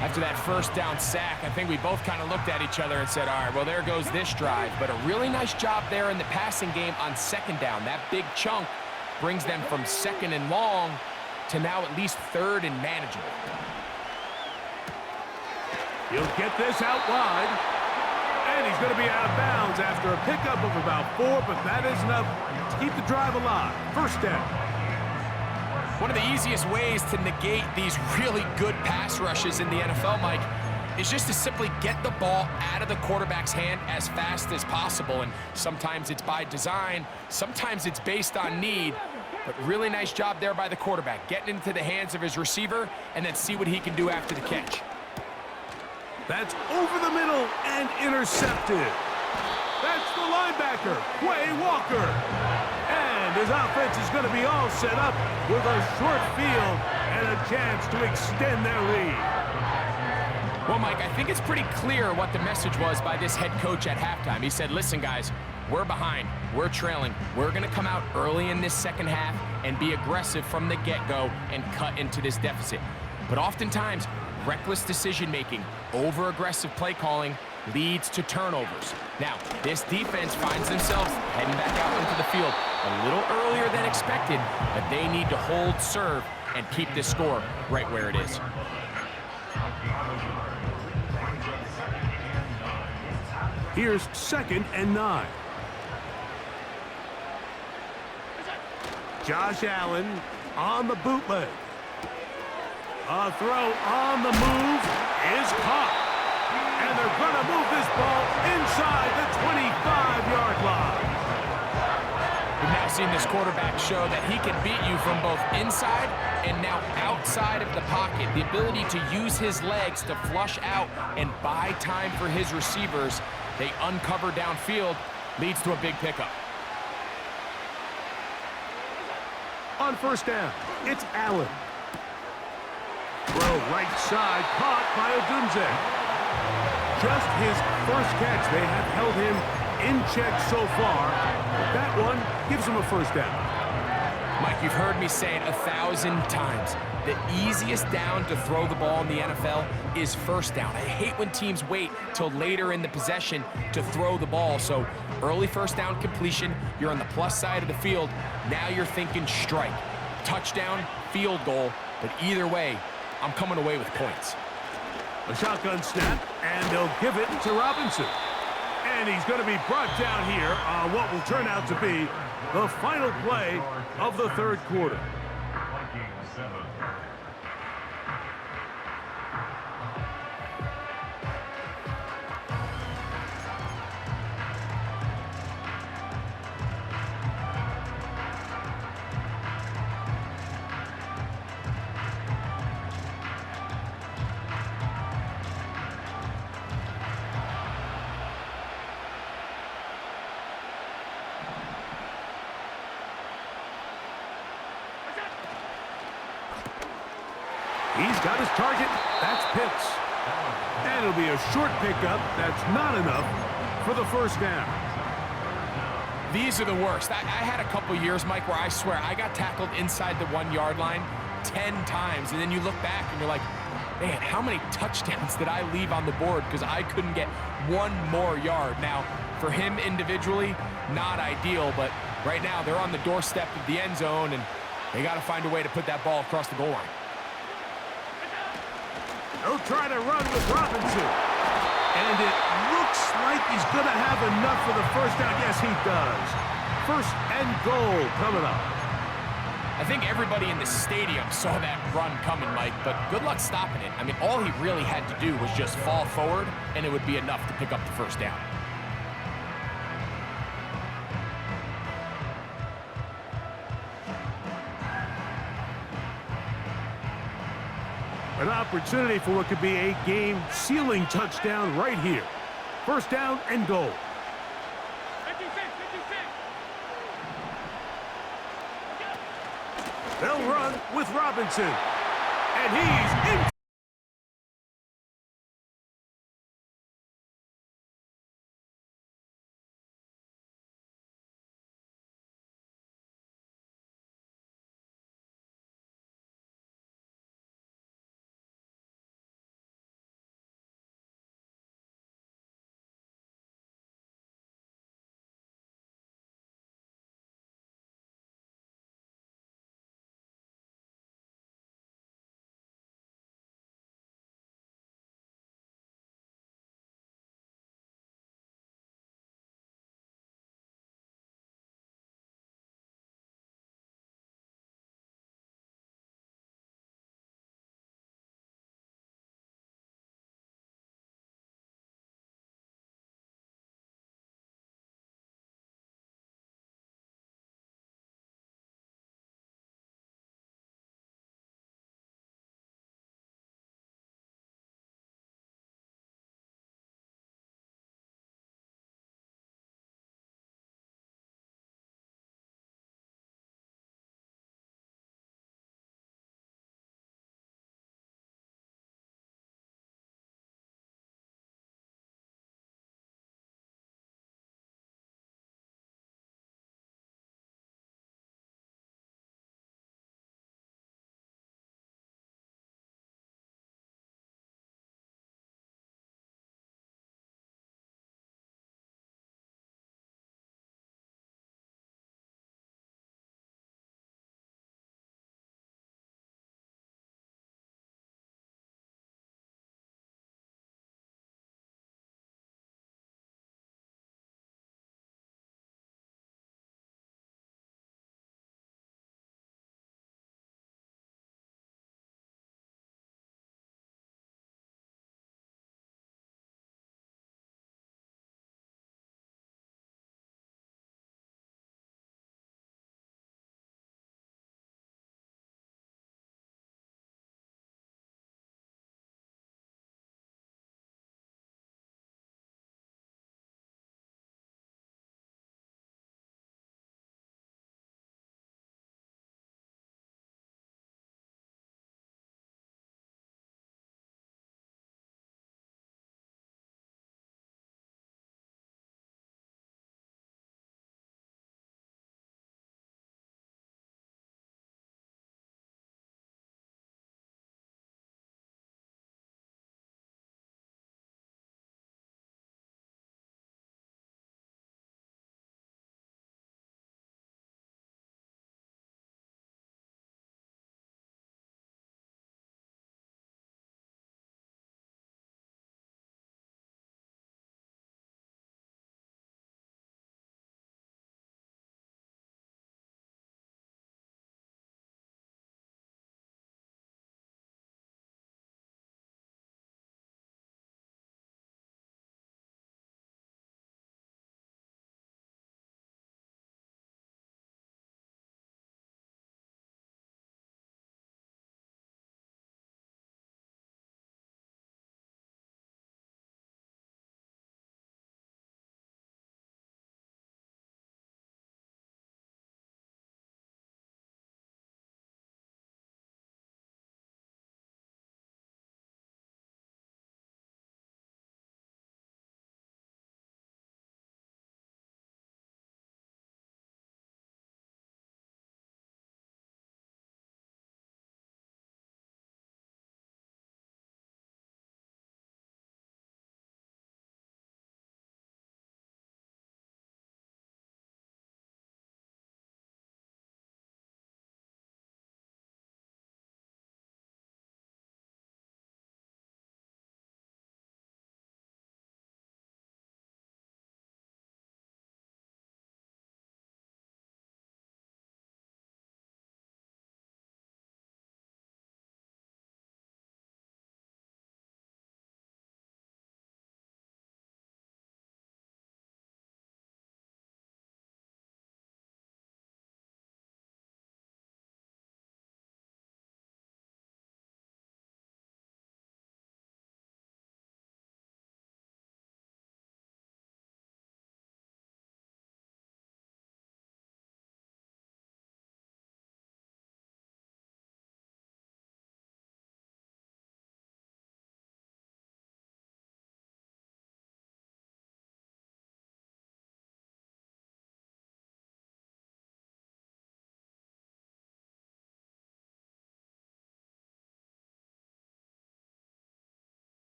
After that first down sack, I think we both kind of looked at each other and said, all right, well, there goes this drive. But a really nice job there in the passing game on 2nd down. That big chunk brings them from 2nd and long to now at least 3rd and manageable. He'll get this out wide. And he's going to be out of bounds after a pickup of about 4, but that is enough to keep the drive alive. 1st down. One of the easiest ways to negate these really good pass rushes in the NFL, Mike, is just to simply get the ball out of the quarterback's hand as fast as possible. And sometimes it's by design, sometimes it's based on need. But really nice job there by the quarterback, getting into the hands of his receiver and then see what he can do after the catch. That's over the middle and intercepted. That's the linebacker, Quay Walker. And his offense is going to be all set up with a short field and a chance to extend their lead. Well, Mike, I think it's pretty clear what the message was by this head coach at halftime. He said, listen, guys, we're behind. We're trailing. We're going to come out early in this 2nd half and be aggressive from the get-go and cut into this deficit. But oftentimes, reckless decision-making, over-aggressive play calling leads to turnovers. Now, this defense finds themselves heading back out into the field a little earlier than expected, but they need to hold serve and keep this score right where it is. Here's 2nd and 9. Josh Allen on the bootleg. A throw on the move is caught. And they're going to move this ball inside the 25-yard line. We've now seen this quarterback show that he can beat you from both inside and now outside of the pocket. The ability to use his legs to flush out and buy time for his receivers. They uncover downfield, leads to a big pickup. On 1st down, it's Allen. Throw right side, caught by Odunze. Just his first catch. They have held him in check so far. But that one gives him a 1st down. Mike, you've heard me say it 1,000 times. The easiest down to throw the ball in the NFL is 1st down. I hate when teams wait till later in the possession to throw the ball. So early 1st down completion, you're on the plus side of the field. Now you're thinking strike, touchdown, field goal. But either way, I'm coming away with points. A shotgun snap, and they'll give it to Robinson. And he's going to be brought down here on what will turn out to be the final play of the third quarter. Vikings 7. He's got his target. That's Pitts. And it'll be a short pickup. That's not enough for the first down. These are the worst. I had a couple years, Mike, where I swear I got tackled inside the 1 yard line 10 times. And then you look back and you're like, man, how many touchdowns did I leave on the board because I couldn't get one more yard? Now, for him individually, not ideal, but right now they're on the doorstep of the end zone, and they got to find a way to put that ball across the goal line. They'll try to run with Robinson. And it looks like he's going to have enough for the first down. Yes, he does. First and goal coming up. I think everybody in the stadium saw that run coming, Mike, but good luck stopping it. I mean, all he really had to do was just fall forward, and it would be enough to pick up the first down. An opportunity for what could be a game-sealing touchdown right here. First down and goal. They'll run with Robinson. And he's in.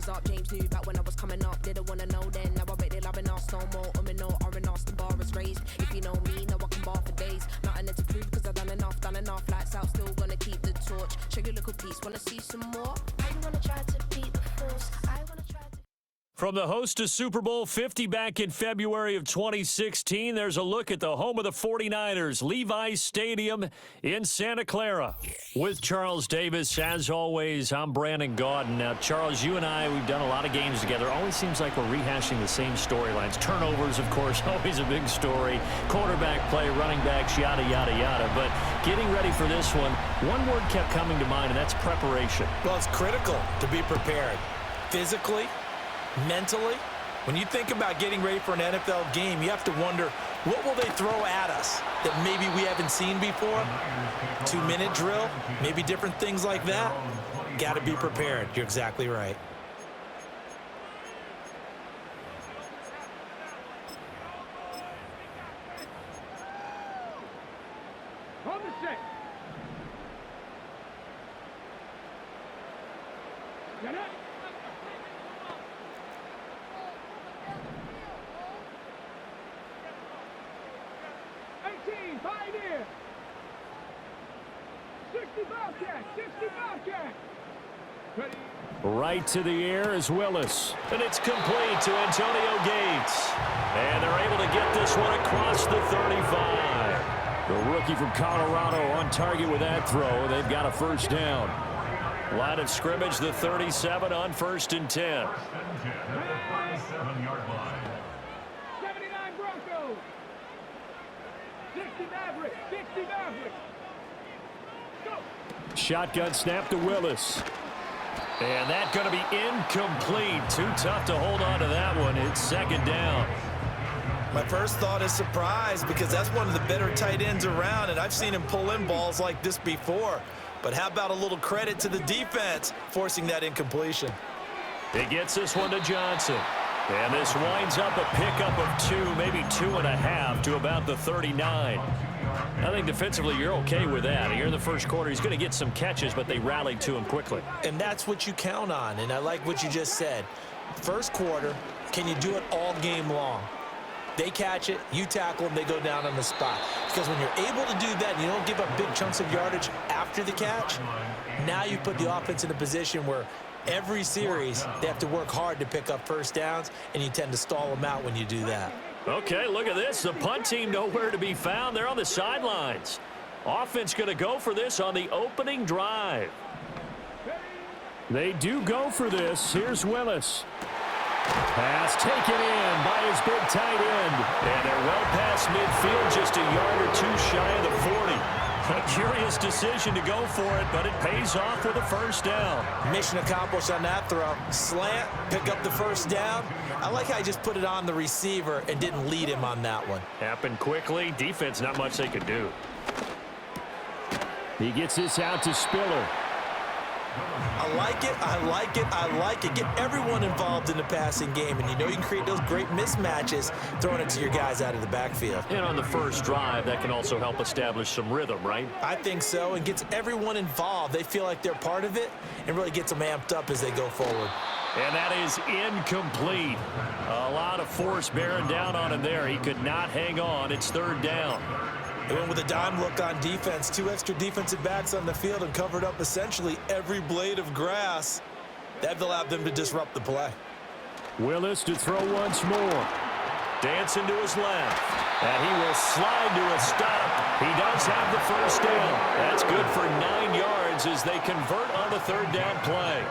buttons up. James knew back when I was coming up. Didn't wanna know then. Now I bet they loving us no more. No R&Us, the bar is raised. If you know me, now I can bar for days. Nothing to prove cause I've done enough. Lights out, still gonna keep the torch. Show you a little piece, wanna see some more? I don't wanna try to beat the force. I wanna try to... From the host to Super Bowl 50 back in February of 2016, there's a look at the home of the 49ers, Levi's Stadium in Santa Clara. With Charles Davis, as always, I'm Brandon Gaudin. Now, Charles, you and I, we've done a lot of games together. Always seems like we're rehashing the same storylines. Turnovers, of course, always a big story. Quarterback play, running backs, yada, yada, yada. But getting ready for this one word kept coming to mind, and that's preparation. Well, it's critical to be prepared. Physically, mentally, when you think about getting ready for an NFL game, you have to wonder, what will they throw at us that maybe we haven't seen before? 2-minute drill, maybe different things like that. Got to be prepared. You're exactly right. On the set. Get it. 18, Pioneer. 60 Bobcat, 60 Bobcat. Ready. Right to the air is Willis. And it's complete to Antonio Gates. And they're able to get this one across the 35. The rookie from Colorado on target with that throw. They've got a first down. Line of scrimmage, the 37 on 1st and 10. 37-yard line. 79 Broncos. 60 Mavericks, 60 Mavericks. Go. Shotgun snap to Willis. And that's going to be incomplete. Too tough to hold on to that one. It's 2nd down. My first thought is surprise, because that's one of the better tight ends around, and I've seen him pull in balls like this before. But how about a little credit to the defense forcing that incompletion? He gets this one to Johnson. And this winds up a pickup of 2, maybe 2.5 to about the 39. I think defensively you're okay with that. Here in the first quarter, he's going to get some catches, but they rallied to him quickly. And that's what you count on, and I like what you just said. First quarter, can you do it all game long? They catch it, you tackle them, they go down on the spot. Because when you're able to do that and you don't give up big chunks of yardage after the catch, now you put the offense in a position where every series they have to work hard to pick up first downs, and you tend to stall them out when you do that. Okay, look at this. The punt team nowhere to be found. They're on the sidelines. Offense going to go for this on the opening drive. They do go for this. Here's Willis. Pass taken in by his big tight end. And they're well past midfield, just a yard or 2 shy of the 40. A curious decision to go for it, but it pays off with a first down. Mission accomplished on that throw. Slant, pick up the first down. I like how he just put it on the receiver and didn't lead him on that one. Happened quickly. Defense, not much they could do. He gets this out to Spiller. I like it, I like it, I like it. Get everyone involved in the passing game, and you know you can create those great mismatches throwing it to your guys out of the backfield. And on the first drive, that can also help establish some rhythm, right? I think so, and gets everyone involved. They feel like they're part of it, and really gets them amped up as they go forward. And that is incomplete. A lot of force bearing down on him there. He could not hang on. It's 3rd down. They went with a dime look on defense. 2 extra defensive backs on the field and covered up essentially every blade of grass. That allowed them to disrupt the play. Willis to throw once more. Dancing to his left. And he will slide to a stop. He does have the first down. That's good for 9 yards as they convert on the 3rd down play.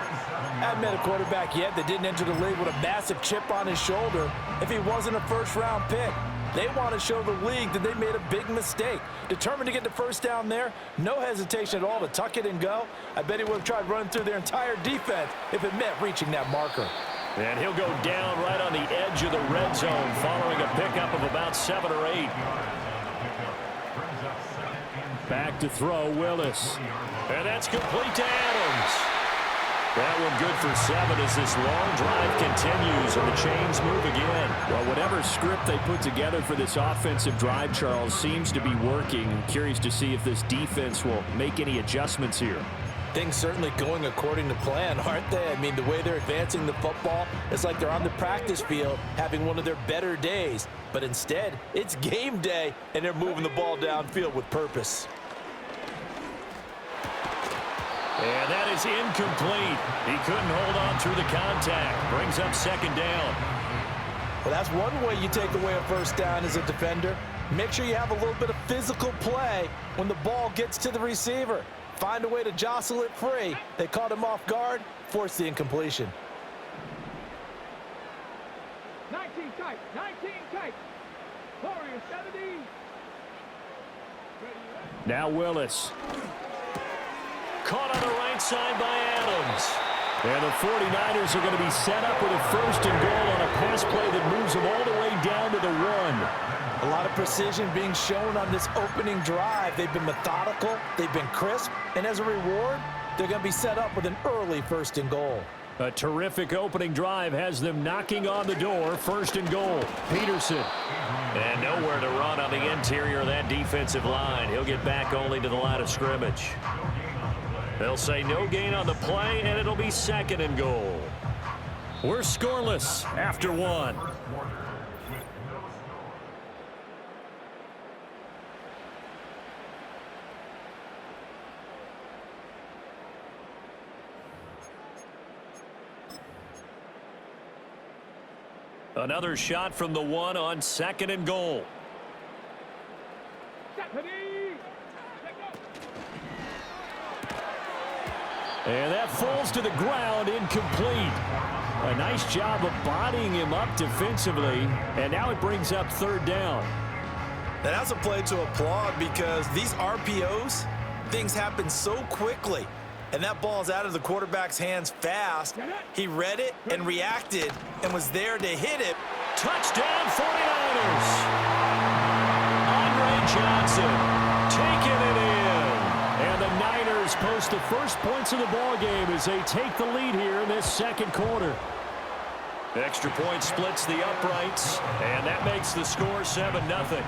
Hadn't met a quarterback yet that didn't enter the league with a massive chip on his shoulder if he wasn't a first-round pick. They want to show the league that they made a big mistake. Determined to get the first down there, no hesitation at all to tuck it and go. I bet he would have tried running through their entire defense if it meant reaching that marker. And he'll go down right on the edge of the red zone following a pickup of about 7 or 8. Back to throw, Willis. And that's complete to Adams. That one good for 7 as this long drive continues and the chains move again. Well, whatever script they put together for this offensive drive, Charles, seems to be working. I'm curious to see if this defense will make any adjustments here. Things certainly going according to plan, aren't they? I mean, the way they're advancing the football, it's like they're on the practice field having one of their better days. But instead, it's game day, and they're moving the ball downfield with purpose. And that is incomplete. He couldn't hold on through the contact. Brings up second down. Well, that's one way you take away a first down as a defender. Make sure you have a little bit of physical play when the ball gets to the receiver. Find a way to jostle it free. They caught him off guard, forced the incompletion. 19 tight, 19 tight. Warriors 70. Now Willis. Caught on the right side by Adams. And the 49ers are going to be set up with a first and goal on a pass play that moves them all the way down to the 1. A lot of precision being shown on this opening drive. They've been methodical, they've been crisp, and as a reward, they're going to be set up with an early first and goal. A terrific opening drive has them knocking on the door. First and goal. Peterson. And nowhere to run on the interior of that defensive line. He'll get back only to the line of scrimmage. They'll say no gain on the play, and it'll be second and goal. We're scoreless after 1. Another shot from the 1 on second and goal. And that falls to the ground, incomplete. A nice job of bodying him up defensively, and now it brings up third down. And that's a play to applaud because these RPOs, things happen so quickly. And that ball's out of the quarterback's hands fast. He read it and reacted and was there to hit it. Touchdown 49ers! Andre Johnson taking it in. And the Niners post the first points of the ball game as they take the lead here in this second quarter. Extra point splits the uprights, and that makes the score 7-0.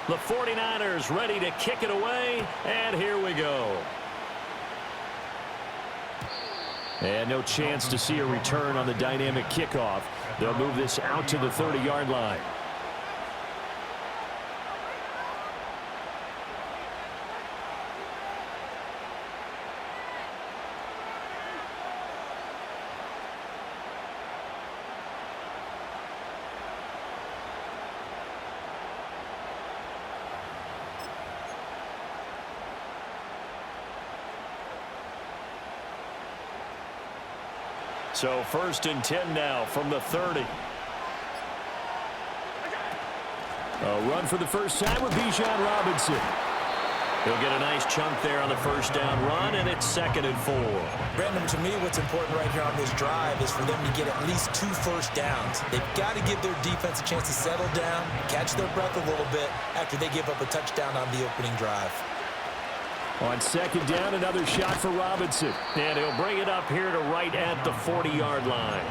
The 49ers ready to kick it away, and here we go. And no chance to see a return on the dynamic kickoff. They'll move this out to the 30-yard line. So first and 10 now from the 30. A run for the first time with Bijan Robinson. He'll get a nice chunk there on the first down run, and it's second and 4. Brandon, to me, what's important right here on this drive is for them to get at least 2 first downs. They've got to give their defense a chance to settle down, catch their breath a little bit after they give up a touchdown on the opening drive. On second down, another shot for Robinson. And he'll bring it up here to right at the 40-yard line.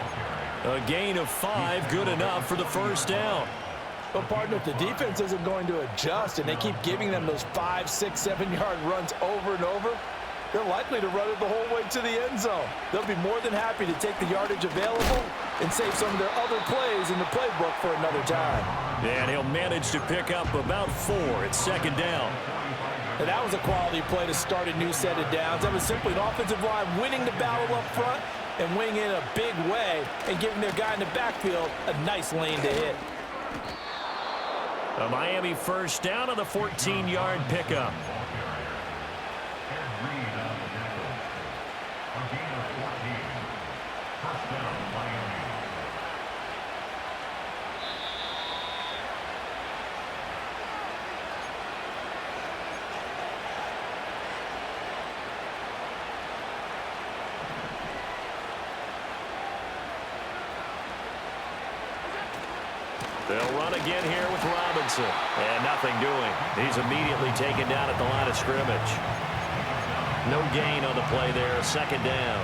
A gain of 5, good enough for the first down. But, partner, if the defense isn't going to adjust and they keep giving them those 5, 6, 7-yard runs over and over, they're likely to run it the whole way to the end zone. They'll be more than happy to take the yardage available and save some of their other plays in the playbook for another time. And he'll manage to pick up about 4 at second down. And that was a quality play to start a new set of downs. That was simply an offensive line winning the battle up front and winning in a big way and giving their guy in the backfield a nice lane to hit. A Miami first down on the 14-yard pickup. They'll run again here with Robinson. And nothing doing. He's immediately taken down at the line of scrimmage. No gain on the play there. Second down.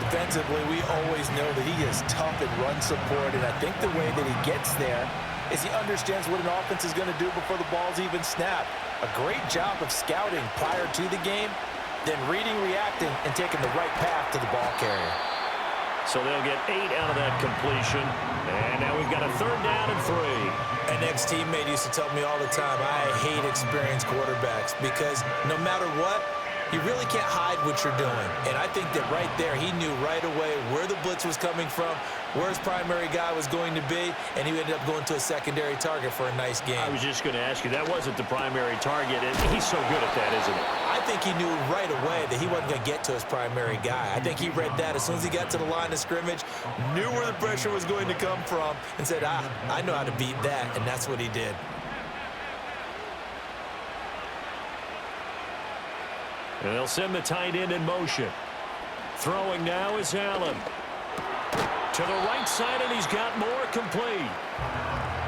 Defensively, we always know that he is tough in run support, and I think the way that he gets there is he understands what an offense is going to do before the ball's even snapped. A great job of scouting prior to the game, then reading, reacting, and taking the right path to the ball carrier. So they'll get 8 out of that completion. And now we've got a 3rd down and 3. An ex-teammate used to tell me all the time, I hate experienced quarterbacks because no matter what, you really can't hide what you're doing. And I think that right there, he knew right away where the blitz was coming from, where his primary guy was going to be, and he ended up going to a secondary target for a nice game. I was just going to ask you, that wasn't the primary target, and he's so good at that, isn't he? I think he knew right away that he wasn't going to get to his primary guy. I think he read that as soon as he got to the line of scrimmage, knew where the pressure was going to come from, and said, I know how to beat that, and that's what he did. And they'll send the tight end in motion. Throwing now is Allen. To the right side, and he's got more complete.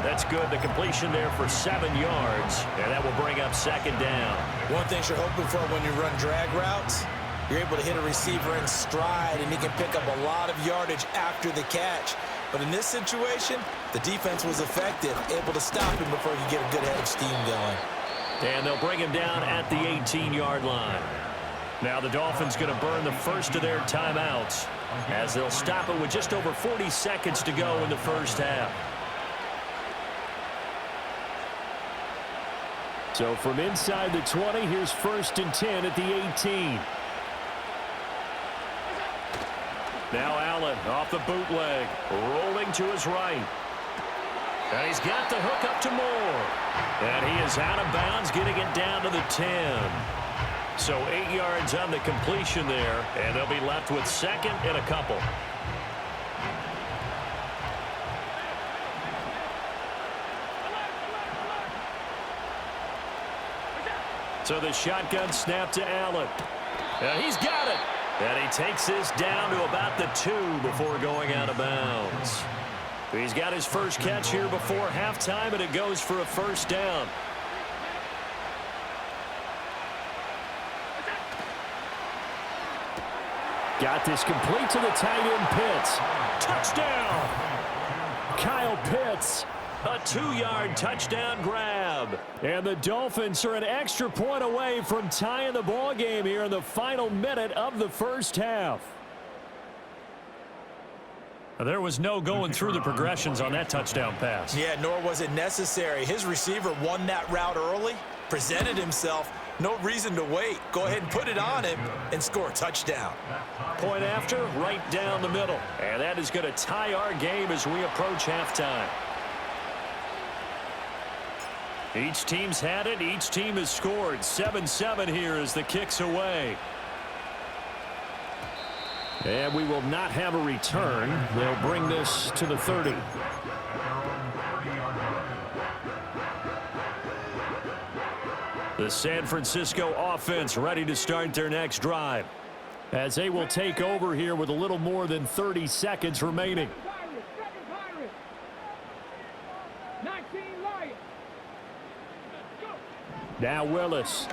That's good. The completion there for 7 yards, and that will bring up 2nd down. One thing you're hoping for when you run drag routes, you're able to hit a receiver in stride, and he can pick up a lot of yardage after the catch. But in this situation, the defense was effective, able to stop him before he could get a good head of steam going. And they'll bring him down at the 18-yard line. Now the Dolphins going to burn the first of their timeouts as they'll stop it with just over 40 seconds to go in the first half. So from inside the 20, here's 1st and 10 at the 18. Now Allen off the bootleg, rolling to his right. And he's got the hook up to Moore. And he is out of bounds, getting it down to the 10. So 8 yards on the completion there, and they'll be left with 2nd and a couple. So the shotgun snap to Allen. And he's got it. And he takes this down to about the 2 before going out of bounds. He's got his first catch here before halftime, and it goes for a 1st down. Got this complete to the tight end, Pitts. Touchdown! Kyle Pitts, a 2-yard touchdown grab. And the Dolphins are an extra point away from tying the ball game here in the final minute of the first half. There was no going through the progressions on that touchdown pass. Yeah, nor was it necessary. His receiver won that route early, presented himself. No reason to wait. Go ahead and put it on him and score a touchdown. Point after, right down the middle. And that is going to tie our game as we approach halftime. Each team's had it. Each team has scored. 7-7 here as the kick's away. And we will not have a return. They'll bring this to the 30. The San Francisco offense ready to start their next drive as they will take over here with a little more than 30 seconds remaining. Now Willis.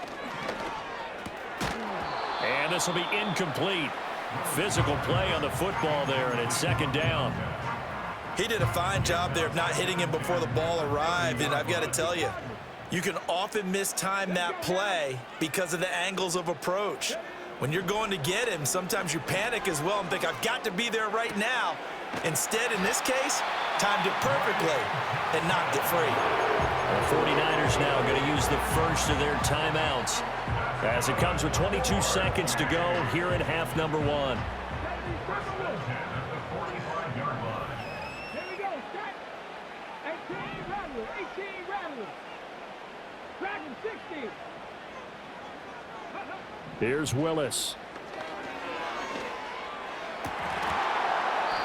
And this will be incomplete. Physical play on the football there, and it's 2nd down. He did a fine job there of not hitting him before the ball arrived, and I've got to tell you, you can often mistime that play because of the angles of approach. When you're going to get him, sometimes you panic as well and think, I've got to be there right now. Instead, in this case, timed it perfectly and knocked it free. The 49ers now going to use the first of their timeouts as it comes with 22 seconds to go here in half number 1. Here's Willis.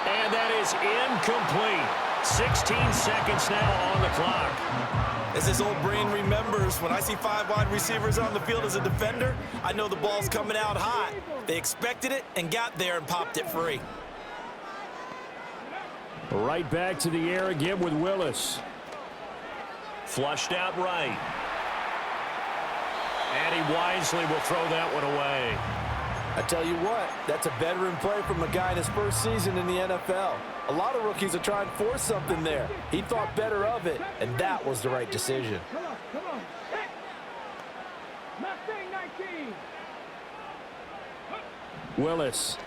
And that is incomplete. 16 seconds now on the clock. As this old brain remembers, when I see 5 wide receivers on the field as a defender, I know the ball's coming out hot. They expected it and got there and popped it free. Right back to the air again with Willis. Flushed out right. And he wisely will throw that one away. I tell you what, that's a veteran play from a guy in his first season in the NFL. A lot of rookies are trying to force something there. He thought better of it, and that was the right decision. Come on. Hit. Mustang 19. Willis.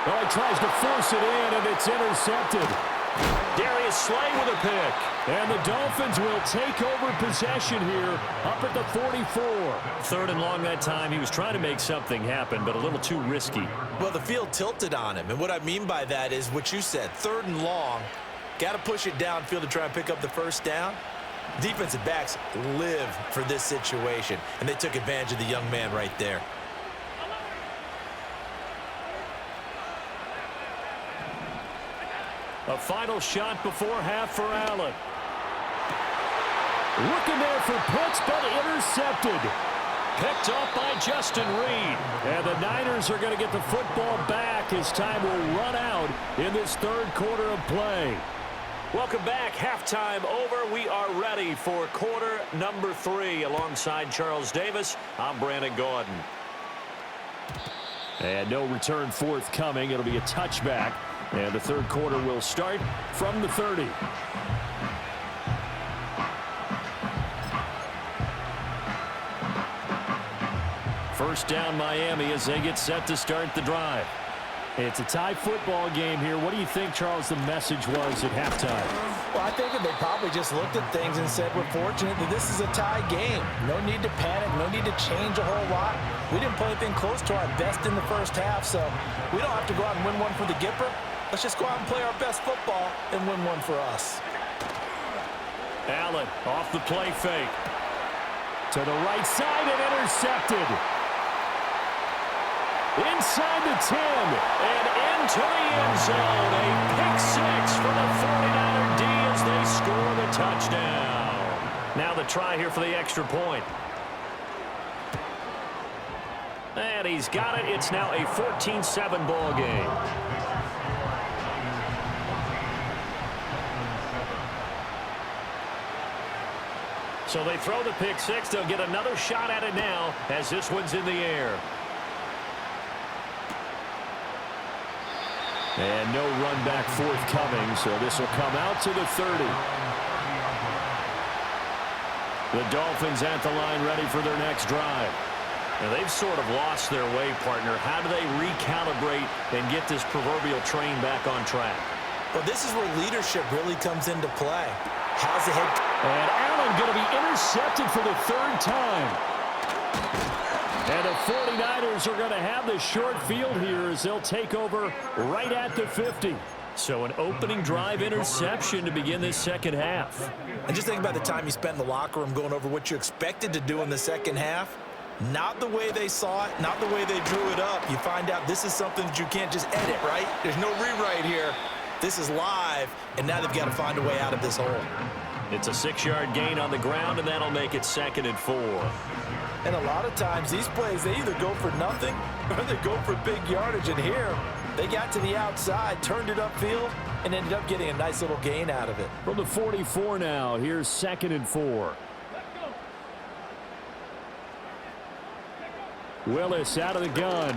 Oh, he tries to force it in, and it's intercepted. Darius Slay with a pick. And the Dolphins will take over possession here up at the 44. 3rd and long that time. He was trying to make something happen, but a little too risky. Well, the field tilted on him, and what I mean by that is what you said, 3rd and long. Got to push it downfield to try and pick up the first down. Defensive backs live for this situation, and they took advantage of the young man right there. A final shot before half for Allen. Looking there for Pitts, but intercepted. Picked off by Justin Reed. And the Niners are going to get the football back as time will run out in this 3rd quarter of play. Welcome back. Halftime over. We are ready for quarter number 3. Alongside Charles Davis, I'm Brandon Gaudin. And no return forthcoming. It'll be a touchback. And the 3rd quarter will start from the 30. First down Miami as they get set to start the drive. It's a tie football game here. What do you think, Charles, the message was at halftime? Well, I think that they probably just looked at things and said, we're fortunate that this is a tie game. No need to panic, no need to change a whole lot. We didn't play anything close to our best in the first half, so we don't have to go out and win one for the Gipper. Let's just go out and play our best football and win one for us. Allen off the play fake. To the right side and intercepted. Inside the 10 and into the end zone. A pick 6 for the 49er D as they score the touchdown. Now the try here for the extra point. And he's got it. It's now a 14-7 ball game. So they throw the pick 6. They'll get another shot at it now as this one's in the air. And no run back forthcoming, so this will come out to the 30. The Dolphins at the line ready for their next drive. Now they've sort of lost their way, partner. How do they recalibrate and get this proverbial train back on track? Well, this is where leadership really comes into play. How's the head? And Allen going to be intercepted for the 3rd time. And the 49ers are going to have the short field here as they'll take over right at the 50. So an opening drive interception to begin this second half. And just think about the time you spent in the locker room going over what you expected to do in the second half. Not the way they saw it, not the way they drew it up. You find out this is something that you can't just edit, right? There's no rewrite here. This is live, and now they've got to find a way out of this hole. It's a 6-yard gain on the ground, and that'll make it 2nd and 4. And a lot of times, these plays, they either go for nothing or they go for big yardage. And here, they got to the outside, turned it upfield, and ended up getting a nice little gain out of it. From the 44 now, here's 2nd and 4. Willis out of the gun.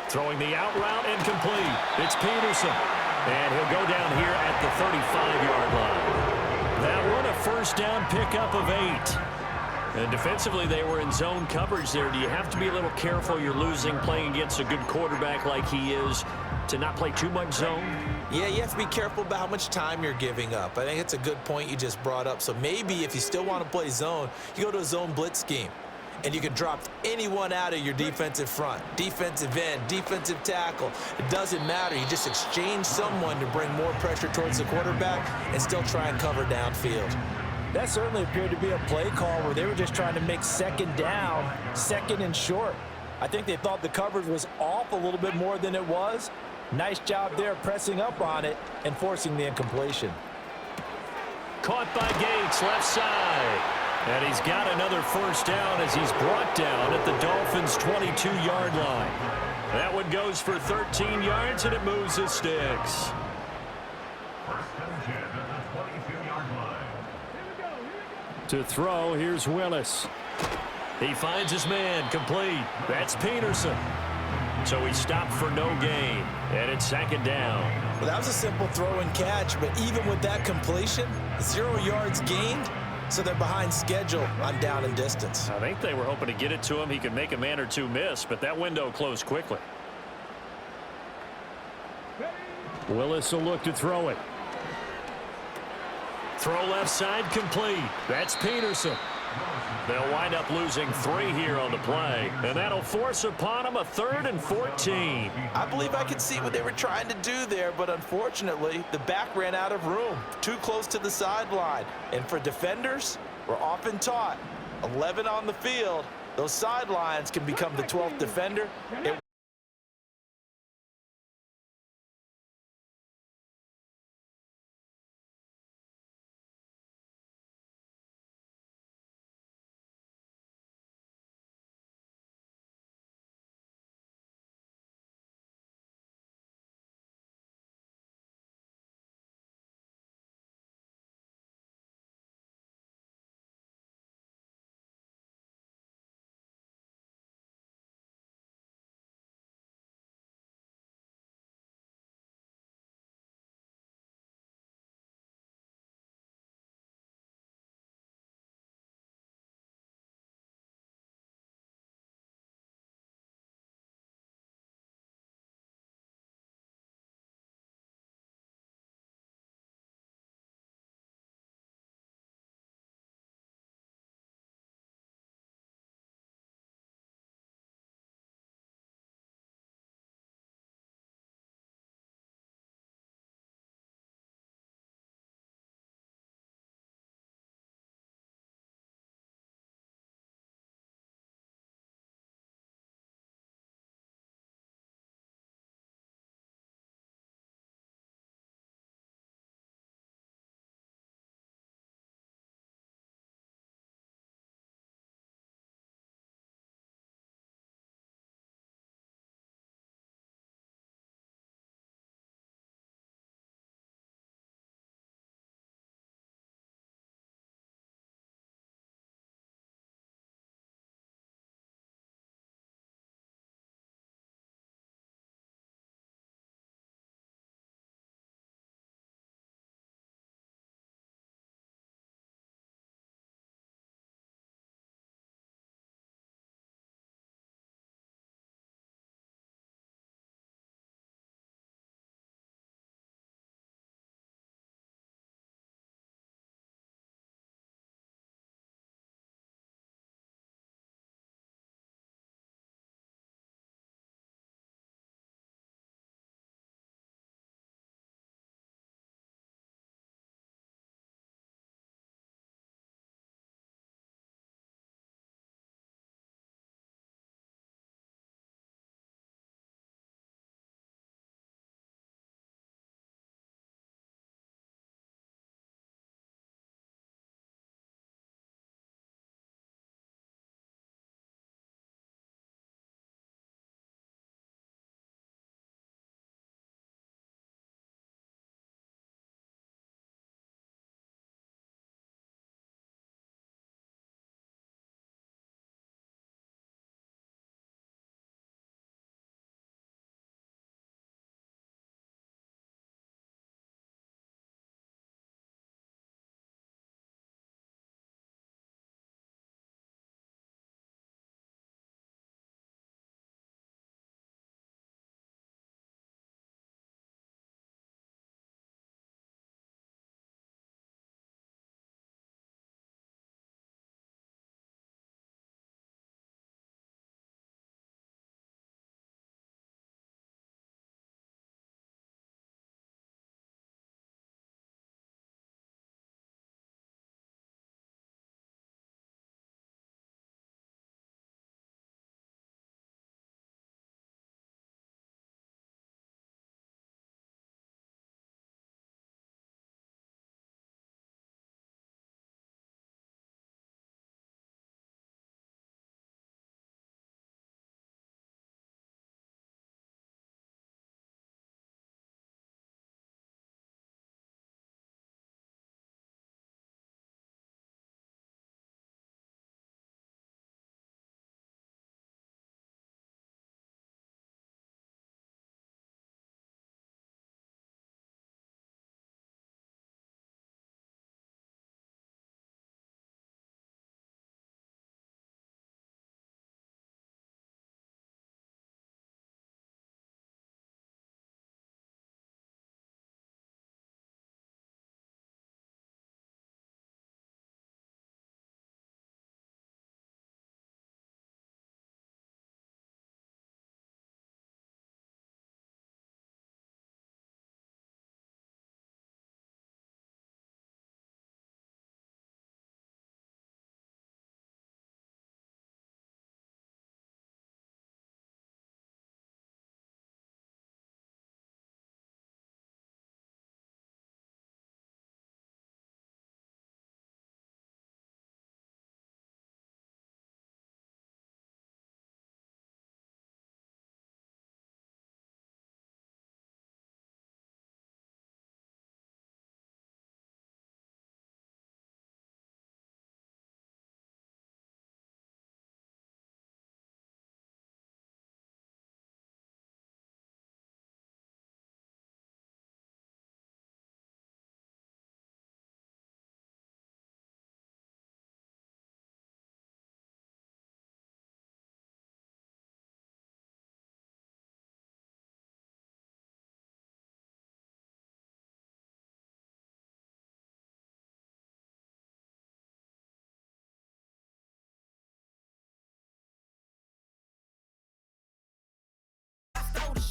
Throwing the out route incomplete. It's Peterson. And he'll go down here at the 35-yard line. That one a first down pickup of 8. And defensively, they were in zone coverage there. Do you have to be a little careful? You're losing playing against a good quarterback like he is to not play too much zone? Yeah, you have to be careful about how much time you're giving up. I think it's a good point you just brought up. So maybe if you still want to play zone, you go to a zone blitz scheme. And you can drop anyone out of your defensive front, defensive end, defensive tackle. It doesn't matter. You just exchange someone to bring more pressure towards the quarterback and still try and cover downfield. That certainly appeared to be a play call where they were just trying to make second down, 2nd and short. I think they thought the coverage was off a little bit more than it was. Nice job there pressing up on it and forcing the incompletion. Caught by Gates, left side. And he's got another first down as he's brought down at the Dolphins' 22-yard line. That one goes for 13 yards, and it moves the sticks. To throw, here's Willis. He finds his man, complete. That's Peterson. So he stopped for no gain, and it's second down. Well, that was a simple throw and catch, but even with that completion, 0 yards gained, so they're behind schedule on down and distance. I think they were hoping to get it to him. He could make a man or two miss, but that window closed quickly. Willis will look to throw it. Throw left side, complete. That's Peterson. They'll wind up losing 3 here on the play, and that'll force upon them a 3rd and 14. I believe I could see what they were trying to do there, but unfortunately, the back ran out of room, too close to the sideline. And for defenders, we're often taught, 11 on the field, those sidelines can become the 12th defender.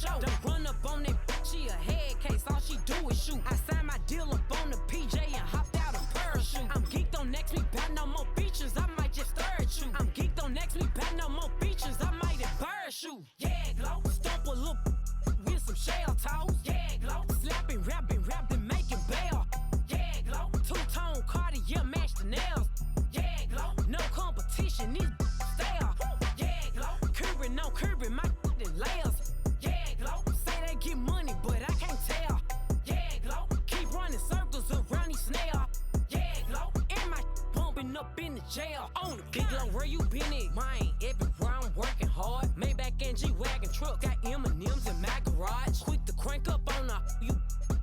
show. Don't run up on that bitch, she a head case, all she do is shoot. I signed my deal up on the PJ and hopped out a parachute. I'm geeked on next week, back no more features, I might just stir at you. I'm geeked on next week, back no more features, I might embarrass you. Yeah, glow, stomp a little with some shell toes. Yeah, glow, slapping, rapping, making bail. Yeah, glow, two-tone Cartier match the nails. Yeah, glow, no competition, these stale. Yeah, glow, curbing, no curbing, my layers. Yeah, glow, say they get money, but I can't tell. Yeah, glow, keep running circles around these snail. Yeah, glow, and my bumping up in the jail. On the big glow, where you been at? Mine, everywhere I'm working hard. Maybach and G-Wagon truck, got M&M's in my garage. Quick to crank up on her, you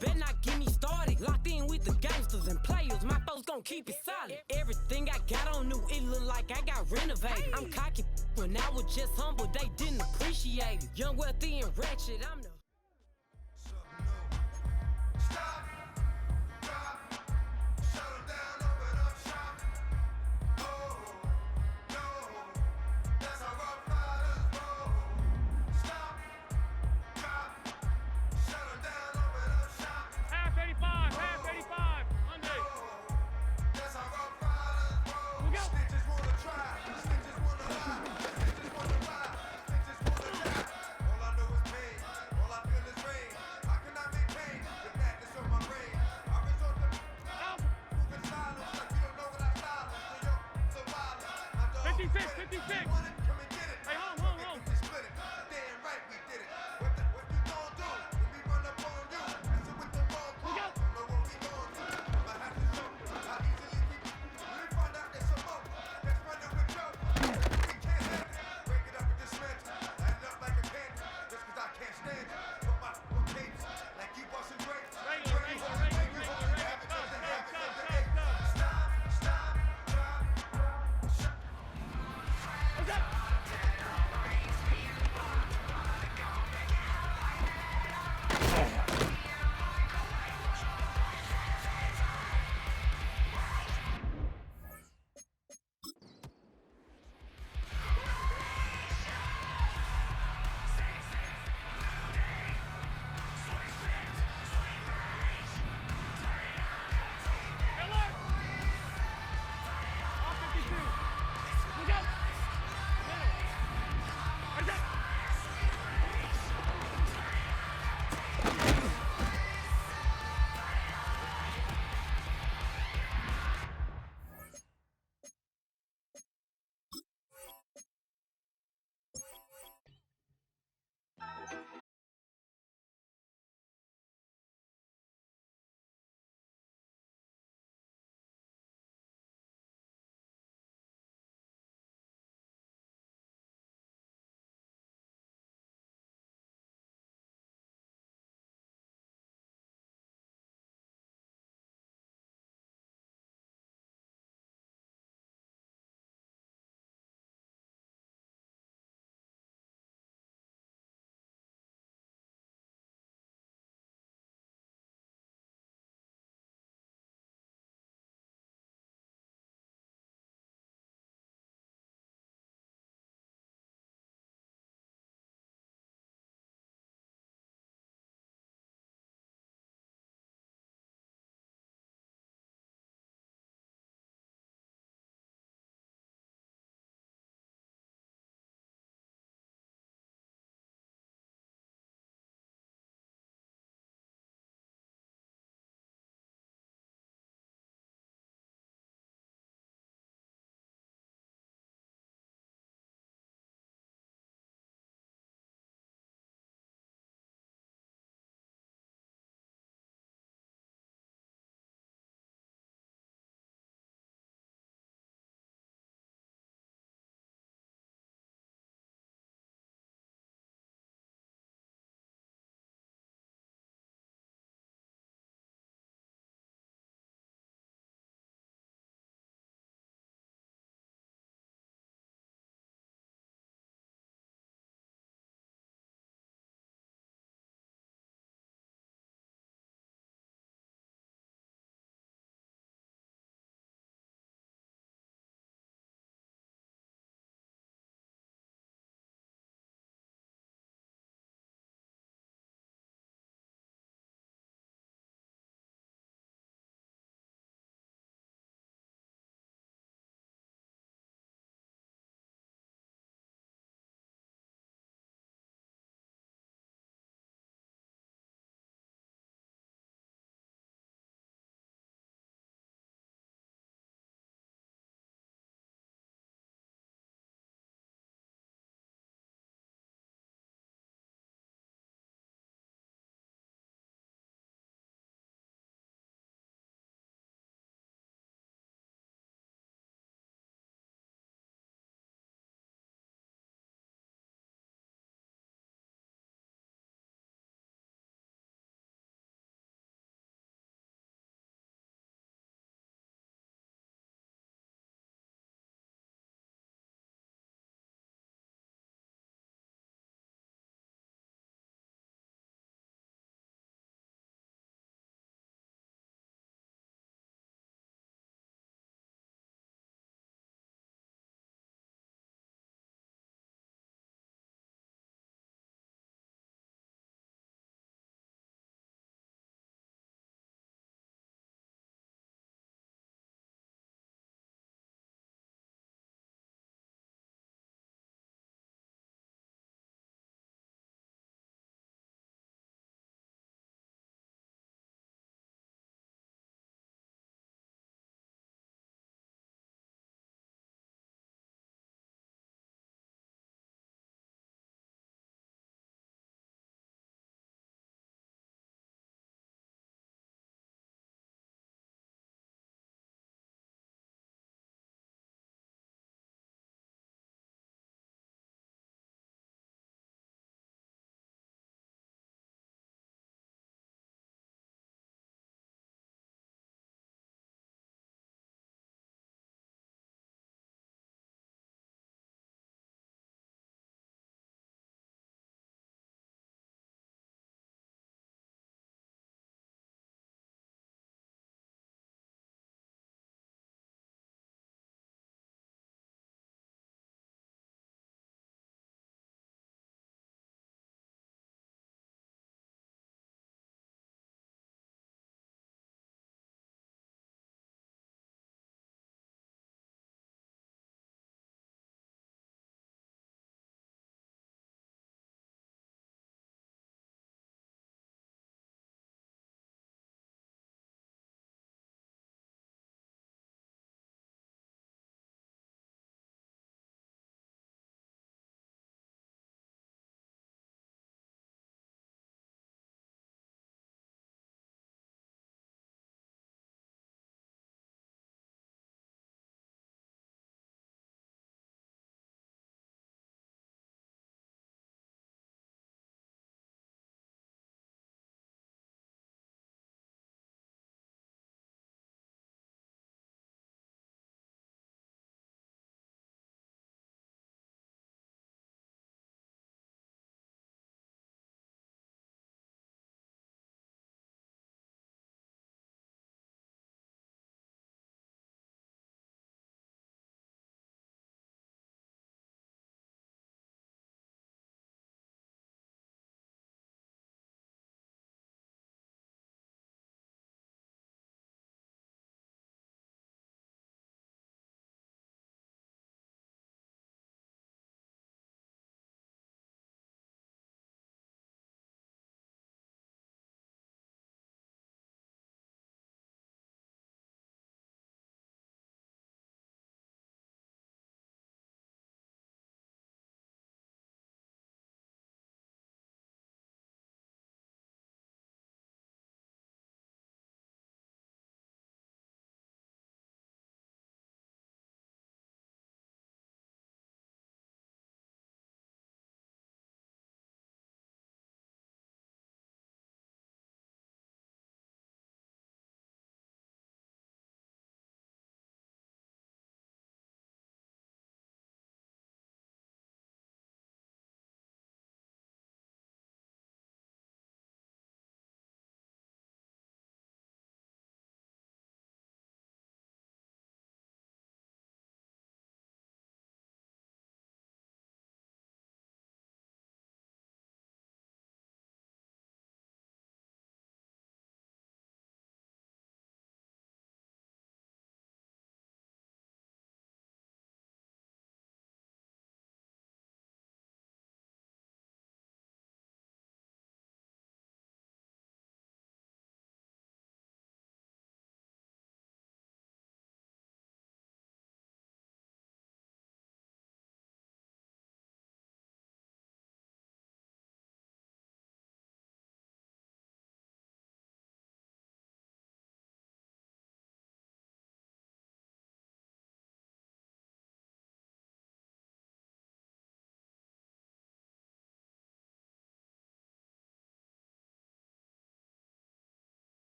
better not get me started. Locked in with the gangsters and players, my folks gon' keep it solid. Everything I got on new, it look like I got renovated. I'm cocky when I was just humble, they didn't appreciate it. Young, wealthy, and wretched, I'm the... All I know is pain, all I feel is rain. I cannot maintain the madness of my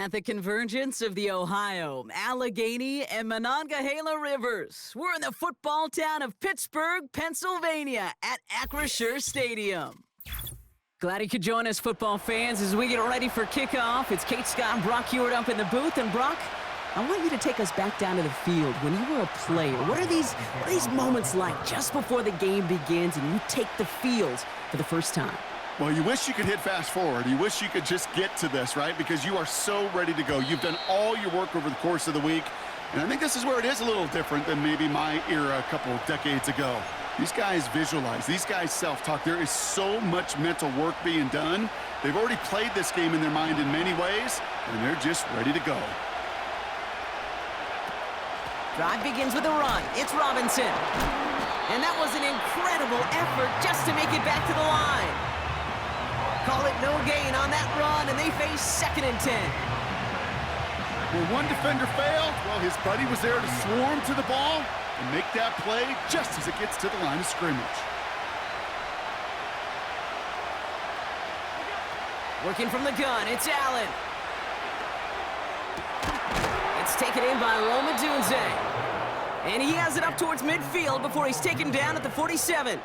At the convergence of the Ohio, Allegheny, and Monongahela Rivers, we're in the football town of Pittsburgh, Pennsylvania, at Acrisure Stadium. Glad you could join us, football fans, as we get ready for kickoff. It's Kate Scott and Brock Hewitt up in the booth. And Brock, I want you to take us back down to the field. When you were a player, what are these moments like just before the game begins and you take the field for the first time? Well, you wish you could hit fast forward. You wish you could just get to this, right? Because you are so ready to go. You've done all your work over the course of the week. And I think this is where it is a little different than maybe my era a couple of decades ago. These guys visualize. These guys self-talk. There is so much mental work being done. They've already played this game in their mind in many ways, and they're just ready to go. Drive begins with a run. It's Robinson. And that was an incredible effort just to make it back to the line. Call it no gain on that run, and they face 2nd and 10. When one defender failed, well, his buddy was there to swarm to the ball and make that play just as it gets to the line of scrimmage. Working from the gun, it's Allen. It's taken in by Roma Dunze. And he has it up towards midfield before he's taken down at the 47.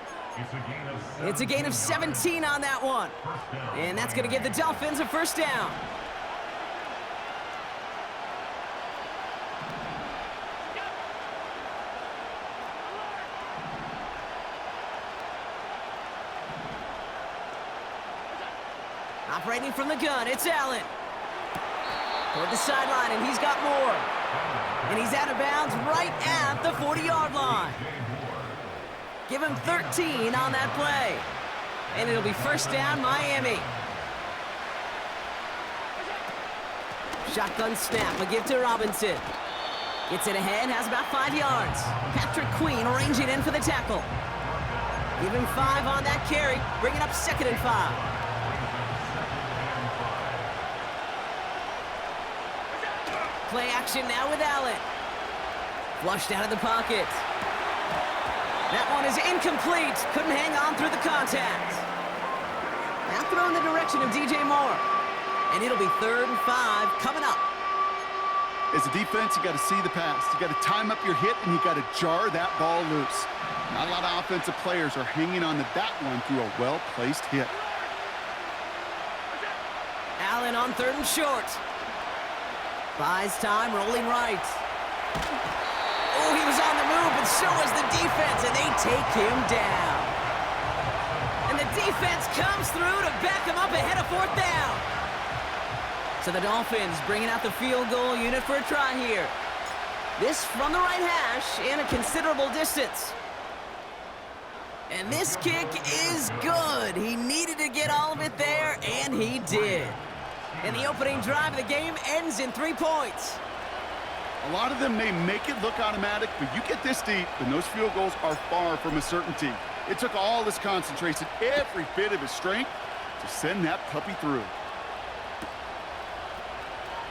It's a gain of 17 on that one. And that's going to give the Dolphins a first down. Operating from the gun, it's Allen. Toward the sideline, and he's got more. And he's out of bounds right at the 40-yard line. Give him 13 on that play. And it'll be first down, Miami. Shotgun snap, a give to Robinson. Gets it ahead, has about 5 yards. Patrick Queen arranging in for the tackle. Give him 5 on that carry, bringing up 2nd and 5. Play action now with Allen. Flushed out of the pocket. That one is incomplete. Couldn't hang on through the contact. Now throw in the direction of DJ Moore. And it'll be 3rd and 5 coming up. As a defense, you got to see the pass. You got to time up your hit, and you got to jar that ball loose. Not a lot of offensive players are hanging on to that one through a well-placed hit. Allen on 3rd and short. Buys time, rolling right. Oh, he was on the move, but so was the defense, and they take him down. And the defense comes through to back him up ahead of 4th down. So the Dolphins bringing out the field goal unit for a try here. This from the right hash in a considerable distance. And this kick is good. He needed to get all of it there, and he did. And the opening drive of the game ends in 3 points. A lot of them may make it look automatic, but you get this deep, and those field goals are far from a certainty. It took all his concentration, every bit of his strength, to send that puppy through.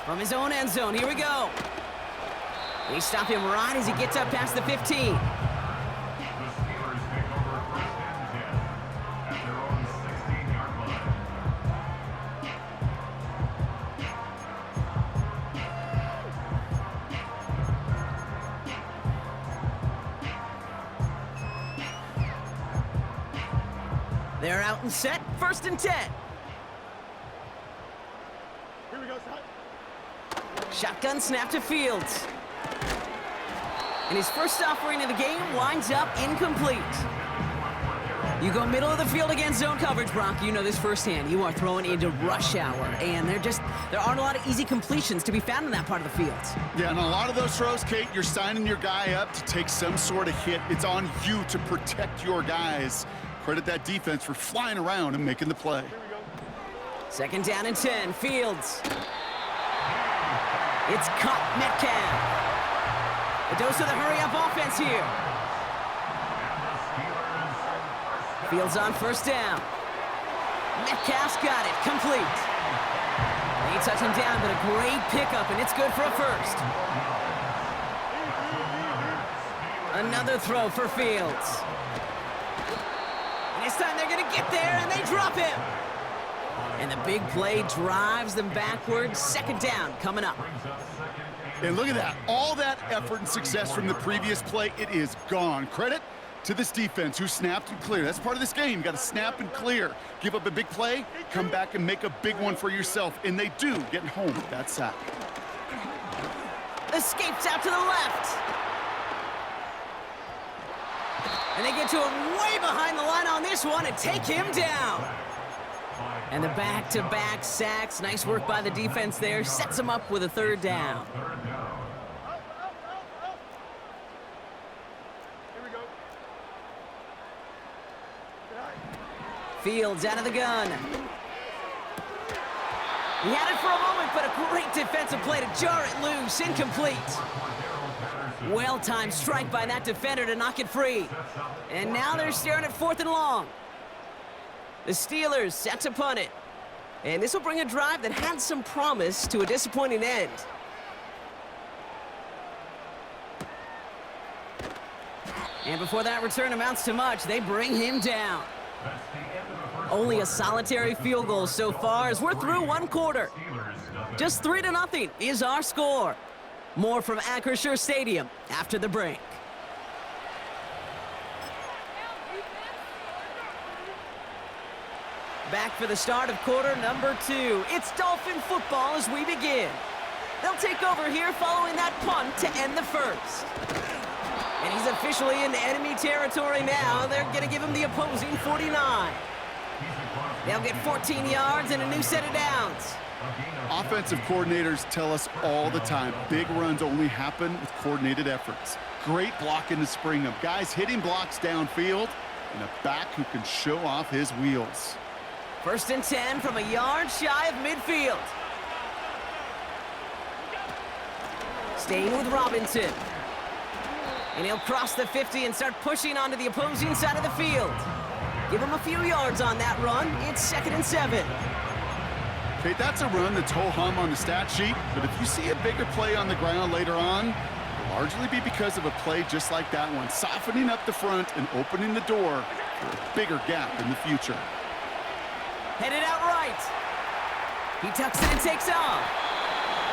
From his own end zone, here we go. They stop him right as he gets up past the 15. They're out and set, 1st and 10. Here we go, Shotgun snap to Fields. And his first offering of the game winds up incomplete. You go middle of the field against zone coverage, Brock. You know this firsthand. You are throwing into rush hour, and there aren't a lot of easy completions to be found in that part of the field. Yeah, and a lot of those throws, Kate, you're signing your guy up to take some sort of hit. It's on you to protect your guys. Credit that defense for flying around and making the play. 2nd down and 10, Fields. It's caught Metcalf. A dose of the hurry-up offense here. Fields on 1st down. Metcalf's got it, complete. They touch him down, but a great pickup, and it's good for a first. Another throw for Fields. And this time they're going to get there, and they drop him. And the big play drives them backwards. Second down coming up. And look at that. All that effort and success from the previous play, it is gone. Credit to this defense who snapped and cleared. That's part of this game. You got to snap and clear. Give up a big play, come back and make a big one for yourself. And they do, getting home with that sack. Escapes out to the left. And they get to him way behind the line on this one and take him down. And the back-to-back sacks. Nice work by the defense there. Sets him up with a third down. Fields out of the gun. He had it for a moment, but a great defensive play to jar it loose. Incomplete. Well-timed strike by that defender to knock it free. And now they're staring at 4th and long. The Steelers set to punt it. And this will bring a drive that had some promise to a disappointing end. And before that return amounts to much, they bring him down. Only a solitary field goal so far as we're through one quarter. Just 3-0 is our score. More from Acrisure Stadium after the break. Back for the start of quarter number 2. It's Dolphin football as we begin. They'll take over here following that punt to end the first. And he's officially in enemy territory now. They're going to give him the opposing 49. They'll get 14 yards and a new set of downs. Offensive coordinators tell us all the time, big runs only happen with coordinated efforts. Great blocking to spring them. Guys hitting blocks downfield, and a back who can show off his wheels. 1st and 10 from a yard shy of midfield. Staying with Robinson. And he'll cross the 50 and start pushing onto the opposing side of the field. Give him a few yards on that run. It's 2nd and 7. Okay, that's a run that's ho-hum on the stat sheet, but if you see a bigger play on the ground later on, it'll largely be because of a play just like that one, softening up the front and opening the door for a bigger gap in the future. Headed out right. He tucks it and takes off.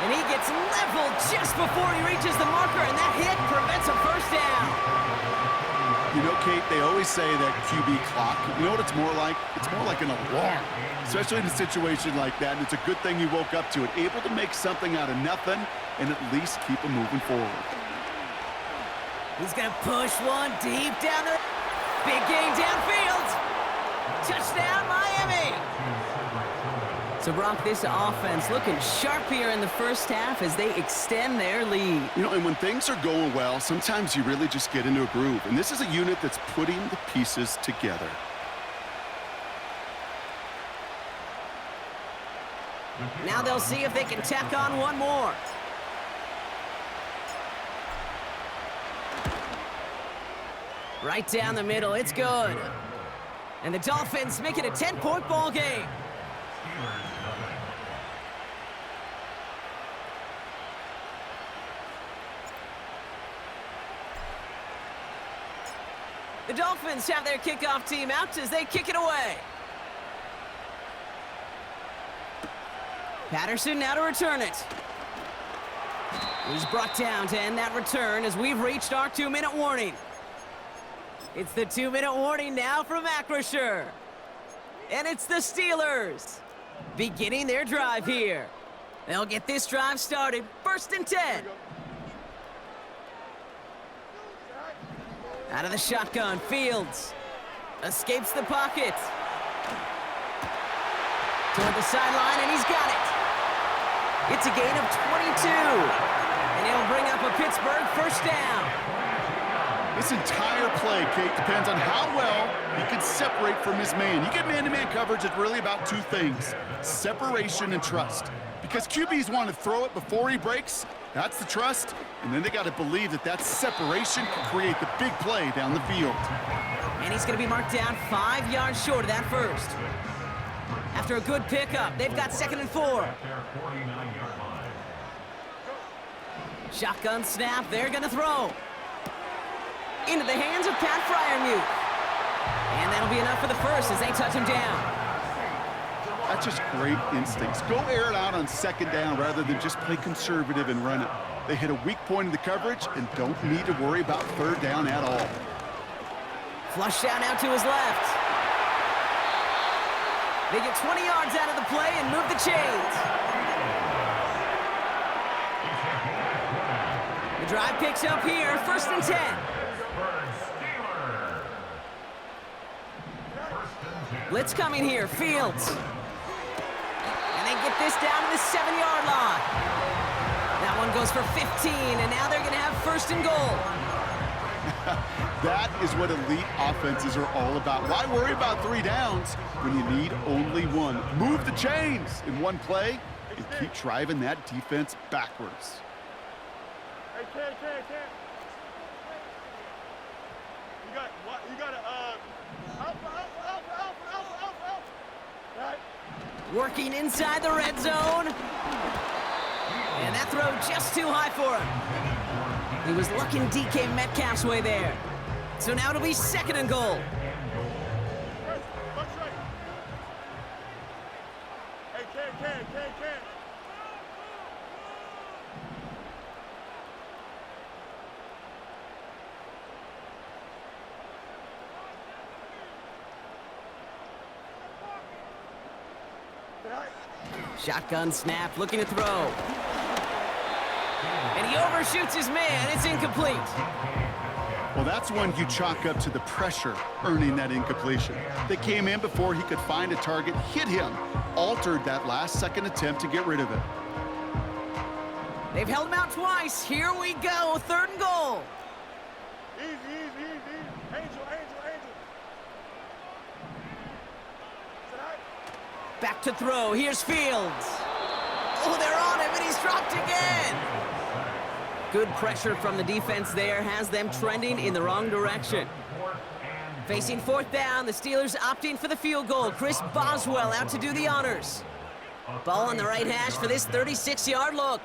And he gets leveled just before he reaches the marker, and that hit prevents a first down. You know, Kate, they always say that QB clock, you know what it's more like? It's more like an alarm, especially in a situation like that. And it's a good thing you woke up to it, able to make something out of nothing and at least keep them moving forward. He's going to push one deep down the... Big gain downfield. Touchdown, Miami. So, Brock, this offense looking sharp here in the first half as they extend their lead. You know, and when things are going well, sometimes you really just get into a groove. And this is a unit that's putting the pieces together. Now they'll see if they can tack on one more. Right down the middle, it's good. And the Dolphins make it a 10-point ball game. The Dolphins have their kickoff team out as they kick it away. Patterson now to return it. He's brought down to end that return as we've reached our 2-minute warning. It's the 2-minute warning now from Acrisure. And it's the Steelers beginning their drive here. They'll get this drive started. 1st and 10. Out of the shotgun, Fields escapes the pocket. Toward the sideline, and he's got it. It's a gain of 22. And he'll bring up a Pittsburgh first down. This entire play, Kate, depends on how well he can separate from his man. You get man-to-man coverage, it's really about two things, separation and trust. Because QBs want to throw it before he breaks, that's the trust, and then they got to believe that that separation can create the big play down the field. And he's going to be marked down 5 yards short of that first. After a good pickup, they've got 2nd and 4. Shotgun snap, they're going to throw. Into the hands of Pat Fryermuth. And that'll be enough for the first as they touch him down. That That's just great instincts. Go air it out on second down rather than just play conservative and run it. They hit a weak point in the coverage and don't need to worry about third down at all. Flush down out to his left. They get 20 yards out of the play and move the chains. The drive picks up here, 1st and 10. Blitz coming here, Fields. And they get this down to the 7-yard line. That one goes for 15, and now they're going to have 1st and goal. That is what elite offenses are all about. Why worry about 3 downs when you need only 1? Move the chains in one play and keep driving that defense backwards. Hey, Ken. You got to, Right. Working inside the red zone. And that throw just too high for him. He was looking DK Metcalf's way there. So now it'll be 2nd and goal. Hey, Ken. Shotgun snap, looking to throw. And he overshoots his man. It's incomplete. Well, that's one you chalk up to the pressure earning that incompletion. They came in before he could find a target, hit him, altered that last-second attempt to get rid of it. They've held him out twice. Here we go, 3rd and goal. Easy. Angel. Back to throw. Here's Fields. Oh, they're on him, and he's dropped again. Good pressure from the defense there has them trending in the wrong direction. Facing 4th down, the Steelers opting for the field goal. Chris Boswell out to do the honors. Ball on the right hash for this 36-yard look.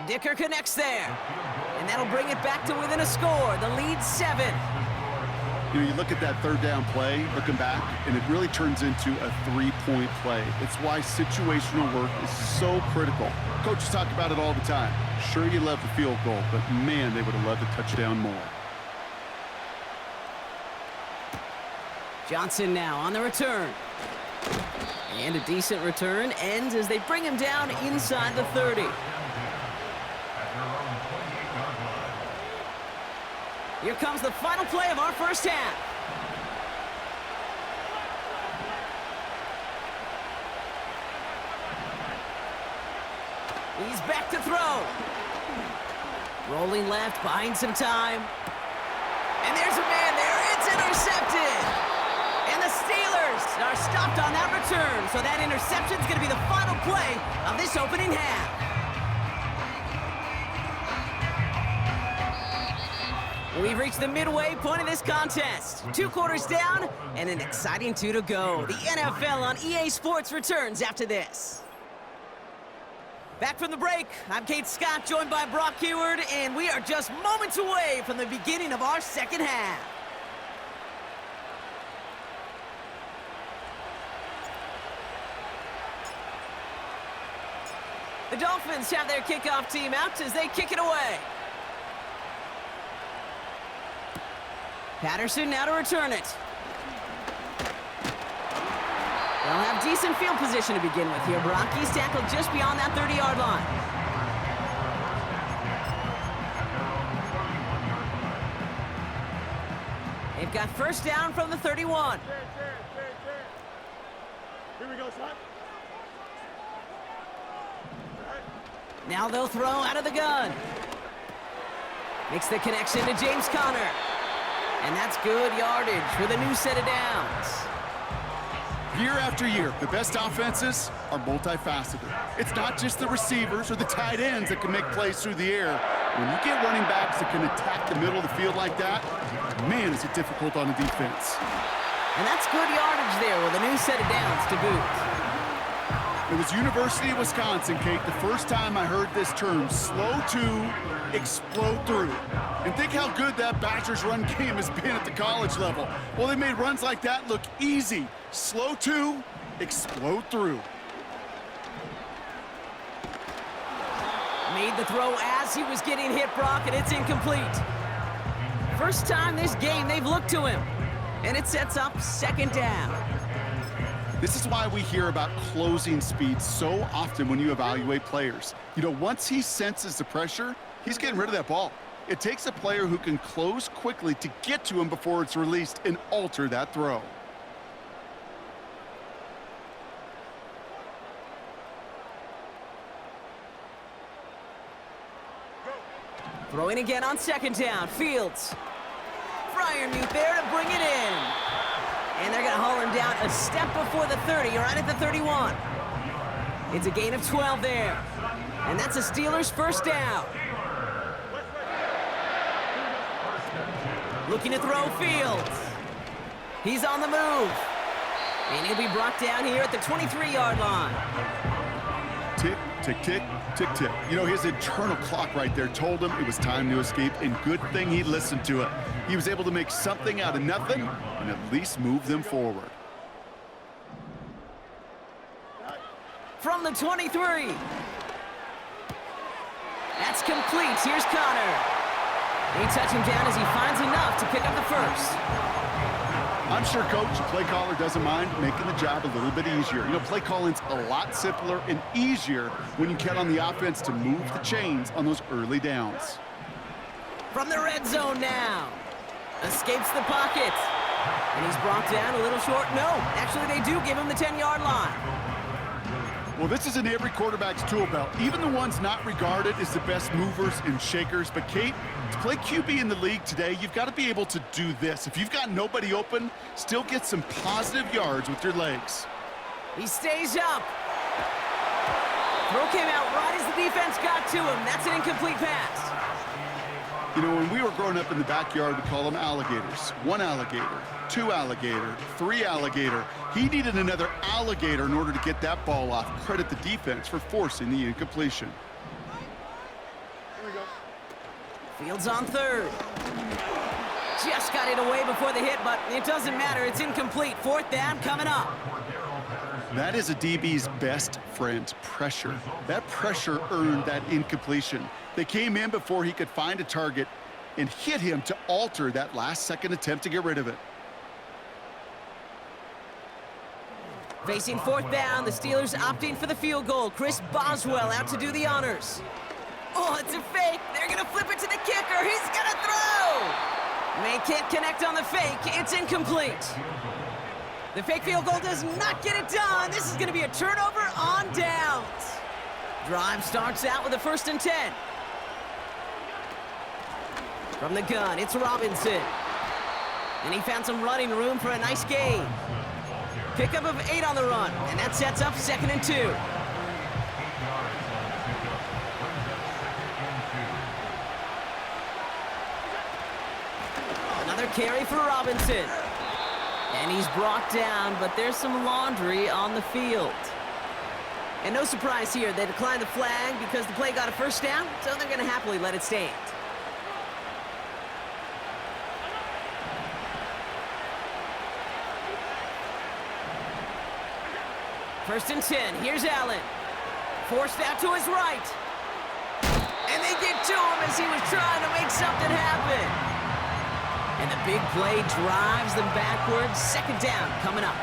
Dicker connects there, and that'll bring it back to within a score. The lead 7. You know, you look at that 3rd down play, looking back, and it really turns into a 3-point play. It's why situational work is so critical. Coaches talk about it all the time. Sure, you love the field goal, but man, they would have loved a touchdown more. Johnson now on the return. And a decent return ends as they bring him down inside the 30. Here comes the final play of our first half. He's back to throw. Rolling left, buying some time. And there's a man there. It's intercepted. And the Steelers are stopped on that return. So that interception is going to be the final play of this opening half. We've reached the midway point of this contest. 2 quarters down and an exciting 2 to go. The NFL on EA Sports returns after this. Back from the break, I'm Kate Scott, joined by Brock Heward, and we are just moments away from the beginning of our second half. The Dolphins have their kickoff team out as they kick it away. Patterson now to return it. They'll have decent field position to begin with here. Brock, he's tackled just beyond that 30-yard line. They've got 1st down from the 31. Here we go, son. Now they'll throw out of the gun. Makes the connection to James Conner. And that's good yardage with a new set of downs. Year after year, the best offenses are multifaceted. It's not just the receivers or the tight ends that can make plays through the air. When you get running backs that can attack the middle of the field like that, man, is it difficult on the defense. And that's good yardage there with a new set of downs to boot. It was University of Wisconsin, Kate, the first time I heard this term, slow to explode through. And think how good that Badgers run game has been at the college level. Well, they made runs like that look easy. Slow to explode through. Made the throw as he was getting hit, Brock, and it's incomplete. First time this game they've looked to him, and it sets up second down. This is why we hear about closing speed so often when you evaluate players. You know, once he senses the pressure, he's getting rid of that ball. It takes a player who can close quickly to get to him before it's released and alter that throw. Throwing again on second down. Fields. Fryermuth there to bring it in. And they're going to haul him down a step before the 30, right at the 31. It's a gain of 12 there. And that's a Steelers first down. Looking to throw Fields. He's on the move. And he'll be brought down here at the 23-yard line. Tick, tick, tick, tick, tick. You know, his internal clock right there told him it was time to escape, and good thing he listened to it. He was able to make something out of nothing and at least move them forward. From the 23. That's complete. Here's Connor. They touch him down as he finds enough to pick up the first. I'm sure Coach, the play caller, doesn't mind making the job a little bit easier. You know, play calling's a lot simpler and easier when you count on the offense to move the chains on those early downs. From the red zone now. Escapes the pocket. And he's brought down a little short. No, actually they do give him the 10-yard line. Well, this is in every quarterback's tool belt, even the ones not regarded as the best movers and shakers. But, Kate, to play QB in the league today, you've got to be able to do this. If you've got nobody open, still get some positive yards with your legs. He stays up. Throw came out right as the defense got to him. That's an incomplete pass. You know, when we were growing up in the backyard, we call them alligators. One alligator, two alligator, three alligator. He needed another alligator in order to get that ball off. Credit the defense for forcing the incompletion. Here we go. Fields on third. Just got it away before the hit, but it doesn't matter. It's incomplete. Fourth down coming up. That is a DB's best friend, pressure. That pressure earned that incompletion. They came in before he could find a target and hit him to alter that last-second attempt to get rid of it. Facing fourth down, the Steelers opting for the field goal. Chris Boswell out to do the honors. Oh, it's a fake. They're going to flip it to the kicker. He's going to throw. They can't connect on the fake. It's incomplete. The fake field goal does not get it done. This is going to be a turnover on downs. Drive starts out with a 1st and 10. From the gun, it's Robinson. And he found some running room for a nice gain. Pickup of 8 on the run, and that sets up 2nd and 2. Another carry for Robinson. And he's brought down, but there's some laundry on the field. And no surprise here, they declined the flag because the play got a 1st down, so they're going to happily let it stand. First and 10, here's Allen. Forced out to his right. And they get to him as he was trying to make something happen. And the big play drives them backwards. 2nd down coming up.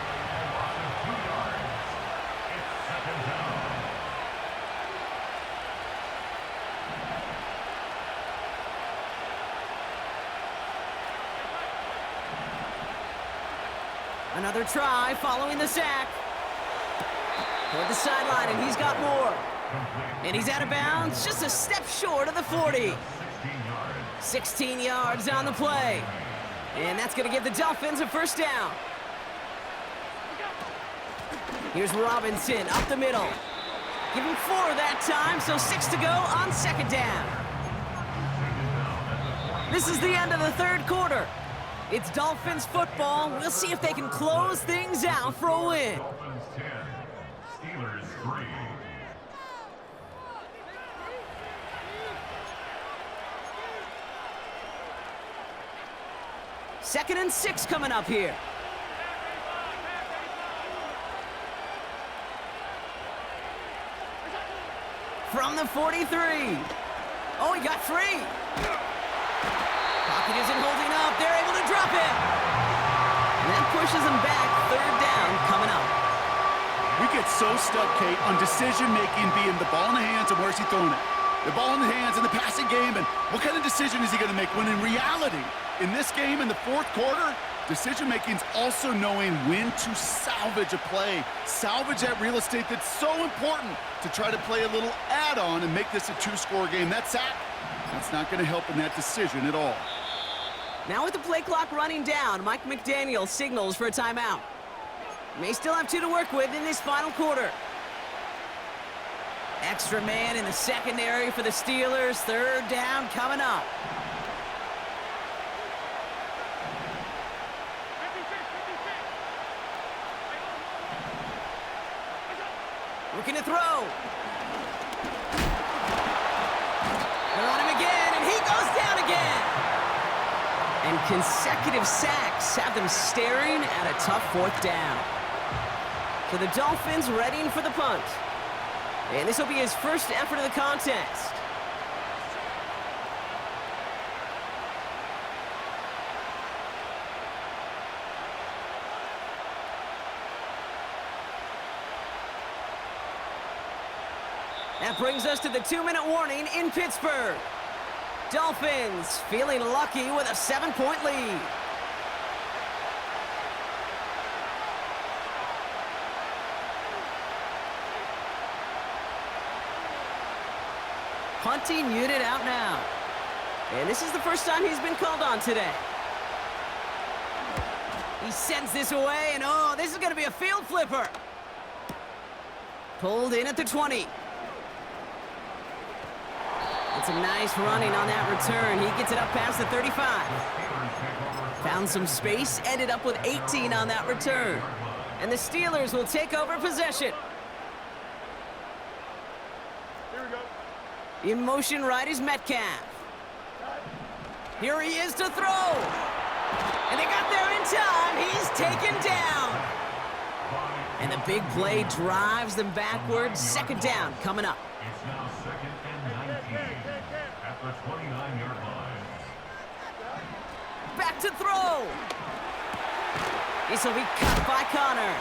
Another try following the sack. Toward the sideline, and he's got more. And he's out of bounds, just a step short of the 40. 16 yards on the play. And that's going to give the Dolphins a 1st down. Here's Robinson up the middle. Give him 4 that time, so 6 to go on 2nd down. This is the end of the third quarter. It's Dolphins football. We'll see if they can close things out for a win. Dolphins 10, Steelers 3. Second and 6 coming up here. From the 43. Oh, he got free. Pocket isn't holding up. They're able to drop it. And that pushes them back. Third down coming up. We get so stuck, Kate, on decision-making being the ball in the hands and where's he throwing it. The ball in the hands in the passing game, and what kind of decision is he going to make? When in reality, in this game, in the fourth quarter, decision-making is also knowing when to salvage a play. Salvage that real estate that's so important to try to play a little add-on and make this a two-score game. That sack, that's not going to help in that decision at all. Now with the play clock running down, Mike McDaniel signals for a timeout. May still have 2 to work with in this final quarter. Extra man in the secondary for the Steelers. Third down coming up. Looking to throw. They're on him again, and he goes down again. And consecutive sacks have them staring at a tough fourth down. So the Dolphins readying for the punt. And this will be his first effort of the contest. That brings us to the 2-minute warning in Pittsburgh. Dolphins feeling lucky with a 7-point lead. Punting unit out now. And this is the first time he's been called on today. He sends this away, and oh, this is going to be a field flipper. Pulled in at the 20. And some nice running on that return. He gets it up past the 35. Found some space, ended up with 18 on that return. And the Steelers will take over possession. In motion right is Metcalf. Here he is to throw. And they got there in time. He's taken down. And the big play drives them backwards. Second down coming up. It's now 2nd and 19 at the 29-yard line. Back to throw. This will be cut by Connor.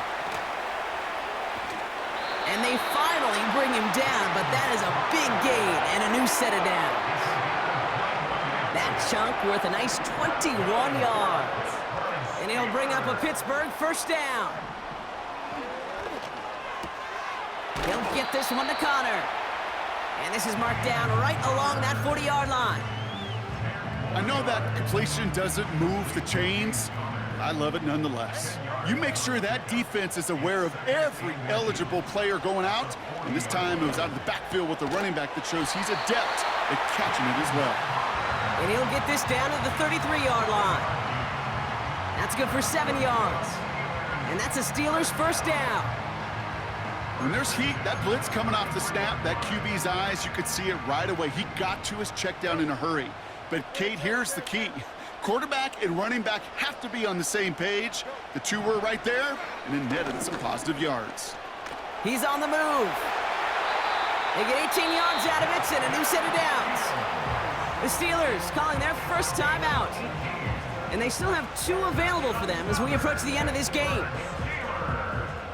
And they finally bring him down, but that is a big gain and a new set of downs. That chunk worth a nice 21 yards. And he'll bring up a Pittsburgh first down. He'll get this one to Connor. And this is marked down right along that 40-yard line. I know that completion doesn't move the chains. I love it nonetheless. You make sure that defense is aware of every eligible player going out. And this time it was out of the backfield with the running back that shows he's adept at catching it as well. And he'll get this down to the 33-yard line. That's good for 7 yards. And that's a Steelers first down. When there's heat, that blitz coming off the snap, that QB's eyes, you could see it right away. He got to his check down in a hurry. But Kate, here's the key. Quarterback and running back have to be on the same page. The two were right there, and it netted some positive yards. He's on the move. They get 18 yards out of it and a new set of downs. The Steelers calling their first timeout. And they still have 2 available for them as we approach the end of this game.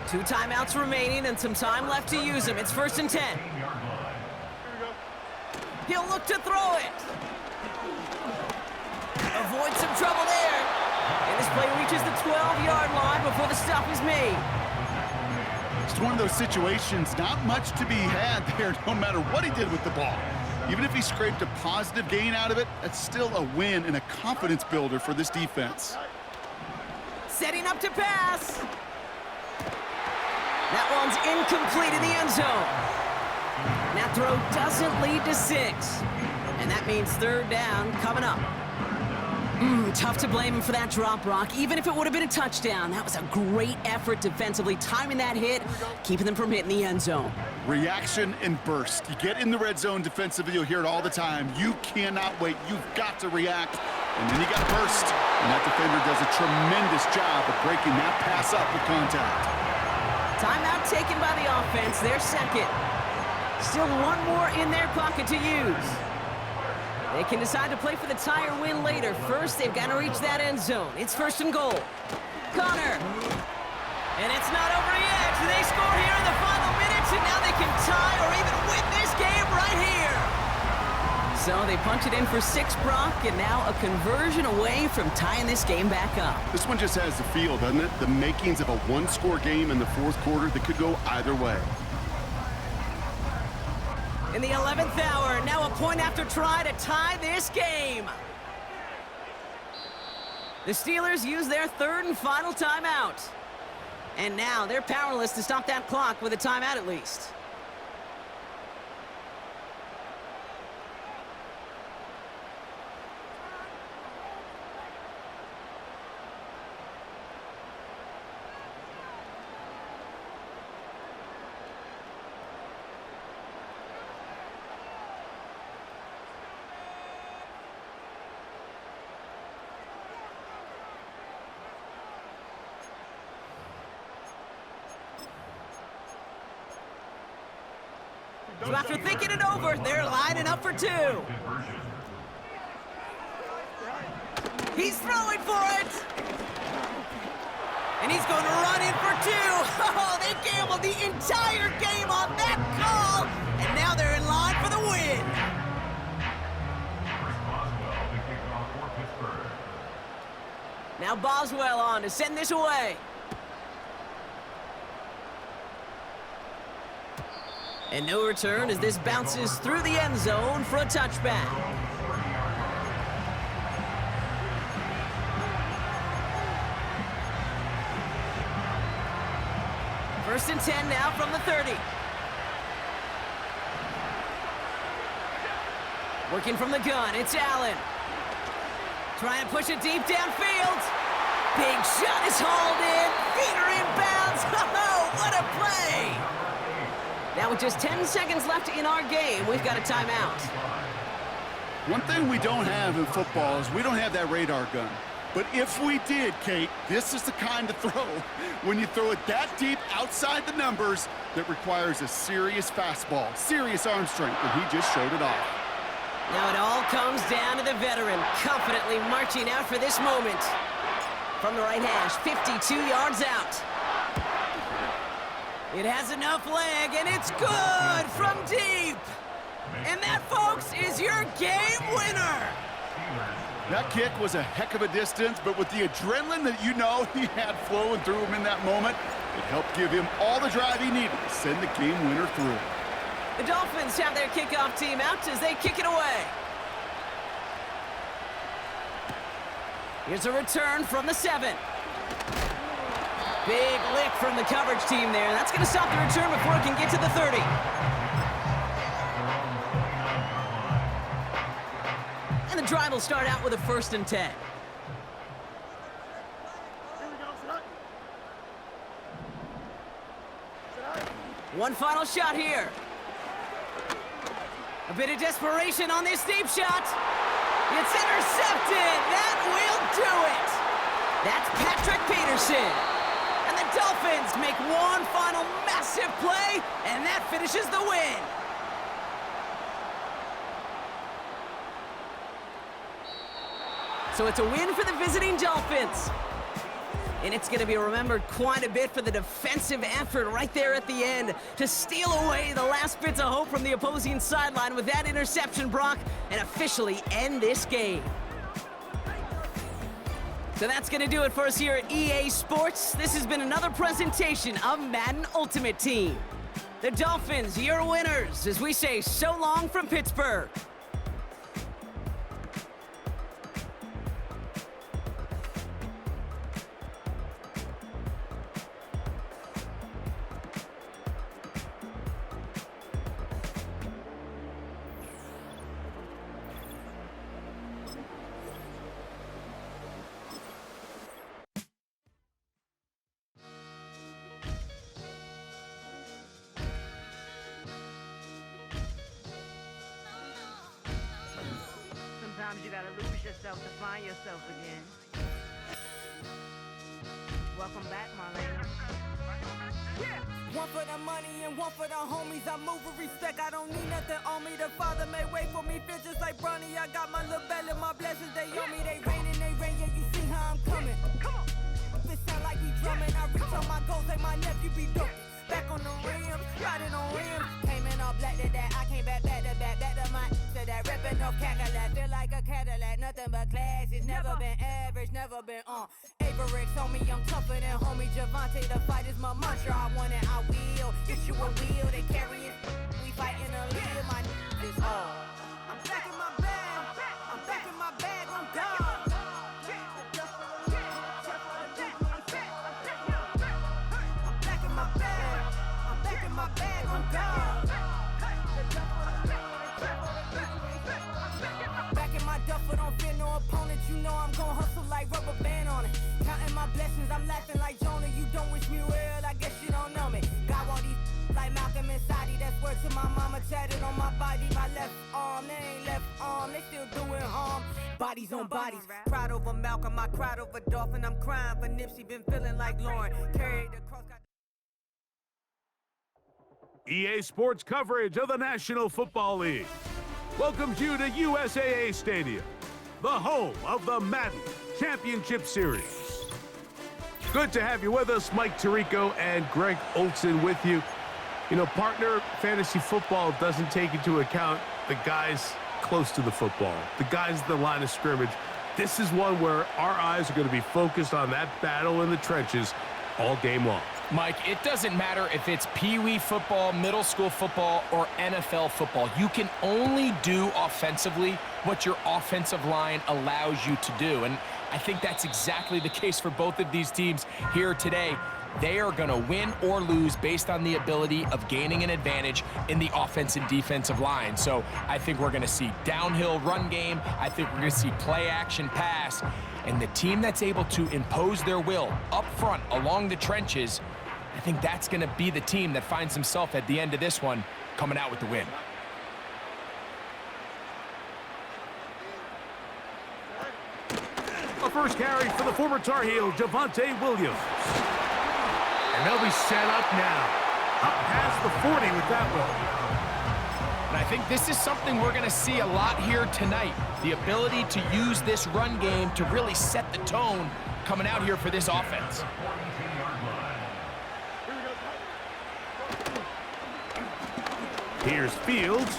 2 timeouts remaining and some time left to use them. It's 1st and 10. He'll look to throw it. Avoid some trouble there. And this play reaches the 12-yard line before the stop is made. It's one of those situations, not much to be had there no matter what he did with the ball. Even if he scraped a positive gain out of it, that's still a win and a confidence builder for this defense. Setting up to pass. That one's incomplete in the end zone. And that throw doesn't lead to 6. And that means third down coming up. Tough to blame him for that drop, Brock. Even if it would have been a touchdown, that was a great effort defensively, timing that hit, keeping them from hitting the end zone. Reaction and burst. You get in the red zone defensively, you'll hear it all the time. You cannot wait. You've got to react, and then you got to burst. And that defender does a tremendous job of breaking that pass up with contact. Timeout taken by the offense, their second. Still one more in their pocket to use. They can decide to play for the tie or win later. First, they've got to reach that end zone. It's 1st and goal. Connor. And it's not over yet. They score here in the final minutes, and now they can tie or even win this game right here. So they punch it in for 6, Brock, and now a conversion away from tying this game back up. This one just has the feel, doesn't it? The makings of a one-score game in the 4th quarter that could go either way. In the 11th hour, now a point after try to tie this game. The Steelers use their 3rd and final timeout. And now they're powerless to stop that clock with a timeout at least. So after thinking it over, they're lining up for 2. He's throwing for it. And he's going to run in for 2. Oh, they gambled the entire game on that call. And now they're in line for the win. Now Boswell on to send this away. And no return as this bounces through the end zone for a touchback. First and 10 now from the 30. Working from the gun, it's Allen. Trying to push it deep downfield. Big shot is hauled in. Feet are inbounds. Oh, what a play! Now with just 10 seconds left in our game, we've got a timeout. One thing we don't have in football is we don't have that radar gun. But if we did, Kate, this is the kind of throw when you throw it that deep outside the numbers that requires a serious fastball, serious arm strength, and he just showed it off. Now it all comes down to the veteran, confidently marching out for this moment. From the right hash, 52 yards out. It has enough leg, and it's good from deep. And that, folks, is your game winner. That kick was a heck of a distance, but with the adrenaline that you know he had flowing through him in that moment, it helped give him all the drive he needed to send the game winner through. The Dolphins have their kickoff team out as they kick it away. Here's a return from the 7. Big lick from the coverage team there. That's going to stop the return before it can get to the 30. And the drive will start out with a 1st and 10. One final shot here. A bit of desperation on this deep shot. It's intercepted. That will do it. That's Patrick Peterson. And the Dolphins make one final massive play, and that finishes the win. So it's a win for the visiting Dolphins. And it's going to be remembered quite a bit for the defensive effort right there at the end to steal away the last bits of hope from the opposing sideline with that interception, Brock, and officially end this game. So that's going to do it for us here at EA Sports. This has been another presentation of Madden Ultimate Team. The Dolphins, your winners, as we say so long from Pittsburgh. yourself to find yourself again. Welcome back, my lady. Yeah. One for the money and one for the homies. I move with respect, I don't need nothing on me. The Father may wait for me, feel just like Bronny. I got my little belly, my blessings, they on me. They rain, yeah, you see how I'm coming. Come on. It sound like we drumming. I reach on my goals like my nephew be dope. Back on the rims, riding on rims. Came in all black to that, I came back to my to that ripping off Cadillac. Feel like a Cadillac, nothing but class. It's never been average, never been on. Averix on me, I'm tougher than homie Javante. The fight is my mantra, I want it, I will. Get you a wheel, they carry it. We fighting a lead, my is all. I'm back in my bag, I'm back in my bag, I'm gone. My bag, I'm gone. Back in my duffel, don't fear no opponent. You know I'm gon' hustle like rubber band on it. Counting my blessings, I'm laughing like Jonah. You don't wish me well, I guess you don't know me. Got all these like Malcolm and Sadi. That's word to my mama, tatted on my body. My left arm, they ain't left arm, they still doing harm. Bodies on bodies. Cried over Malcolm, I cried over Dolphin. I'm crying for Nipsey, been feeling like Lauren. Carried across. EA Sports coverage of the National Football League welcomes you to USAA Stadium, the home of the Madden Championship Series. Good to have you with us. Mike Tirico and Greg Olson with you. You know, partner, fantasy football doesn't take into account the guys close to the football, the guys at the line of scrimmage. This is one where our eyes are going to be focused on that battle in the trenches all game long. Mike, it doesn't matter if it's Pee-wee football, middle school football, or NFL football. You can only do offensively what your offensive line allows you to do. And I think that's exactly the case for both of these teams here today. They are going to win or lose based on the ability of gaining an advantage in the offense and defensive line. So I think we're going to see downhill run game. I think we're going to see play action pass. And the team that's able to impose their will up front along the trenches, I think that's going to be the team that finds himself at the end of this one coming out with the win. A first carry for the former Tar Heel, Javonte Williams. And they'll be set up now. Up past the 40 with that one. And I think this is something we're going to see a lot here tonight. The ability to use this run game to really set the tone coming out here for this offense. Here's Fields,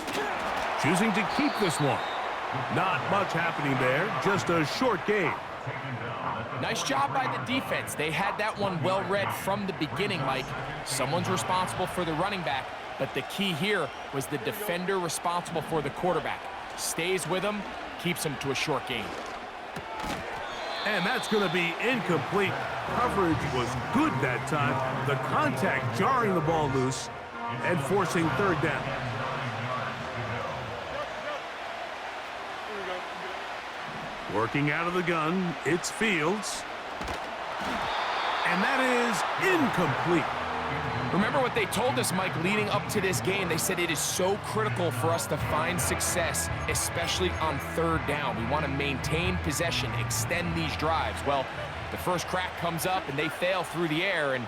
choosing to keep this one. Not much happening there, just a short game. Nice job by the defense. They had that one well read from the beginning, Mike. Someone's responsible for the running back, but the key here was the defender responsible for the quarterback. Stays with him, keeps him to a short game. And that's going to be incomplete. Coverage was good that time. The contact jarring the ball loose and forcing third down. Working out of the gun, it's Fields. And that is incomplete. Remember what they told us, Mike, leading up to this game. They said it is so critical for us to find success, especially on third down. We want to maintain possession, extend these drives. Well, the first crack comes up and they fail through the air, and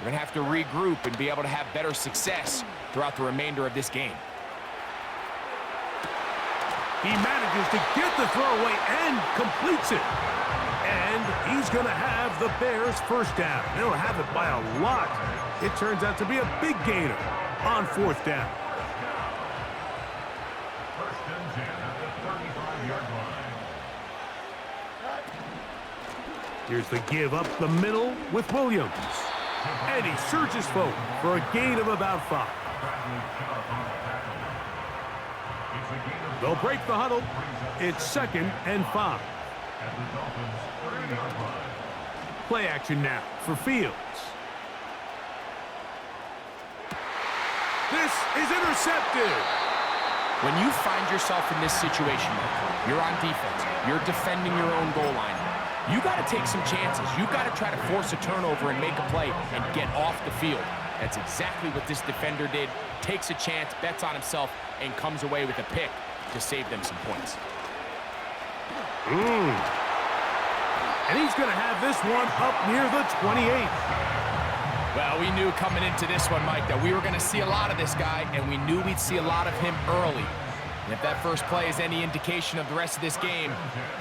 we're going to have to regroup and be able to have better success throughout the remainder of this game. He manages to get the throwaway and completes it. And he's going to have the Bears first down. They'll have it by a lot. It turns out to be a big gainer on fourth down. First and 10 at the 35-yard line. Here's the give up the middle with Williams. And he surges forward for a gain of about 5. They'll break the huddle. It's 2nd and 5. Play action now for Fields. This is intercepted. When you find yourself in this situation, you're on defense, you're defending your own goal line, you got to take some chances. You got to try to force a turnover and make a play and get off the field. That's exactly what this defender did. Takes a chance, bets on himself, and comes away with a pick to save them some points. And he's going to have this one up near the 28. Well, we knew coming into this one, Mike, that we were going to see a lot of this guy, and we knew we'd see a lot of him early. And if that first play is any indication of the rest of this game,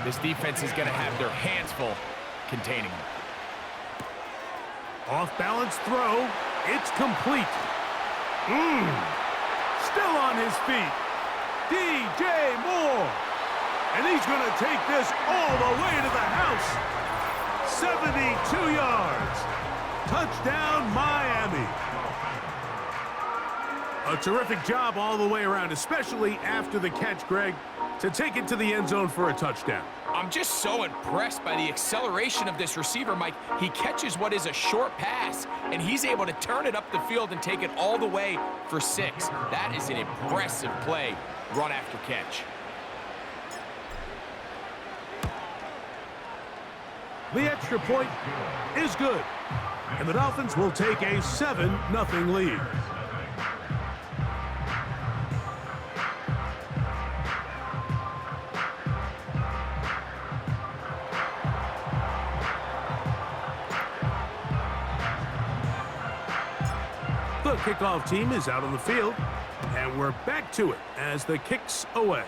this defense is going to have their hands full containing him. Off-balance throw. It's complete. Still on his feet. DJ Moore. And he's going to take this all the way to the house. 72 yards. Touchdown, Miami. A terrific job all the way around, especially after the catch, Greg, to take it to the end zone for a touchdown. I'm just so impressed by the acceleration of this receiver, Mike. He catches what is a short pass, and he's able to turn it up the field and take it all the way for 6. That is an impressive play, run after catch. The extra point is good, and the Dolphins will take a 7-0 lead. The kickoff team is out on the field, and we're back to it as the kick's away.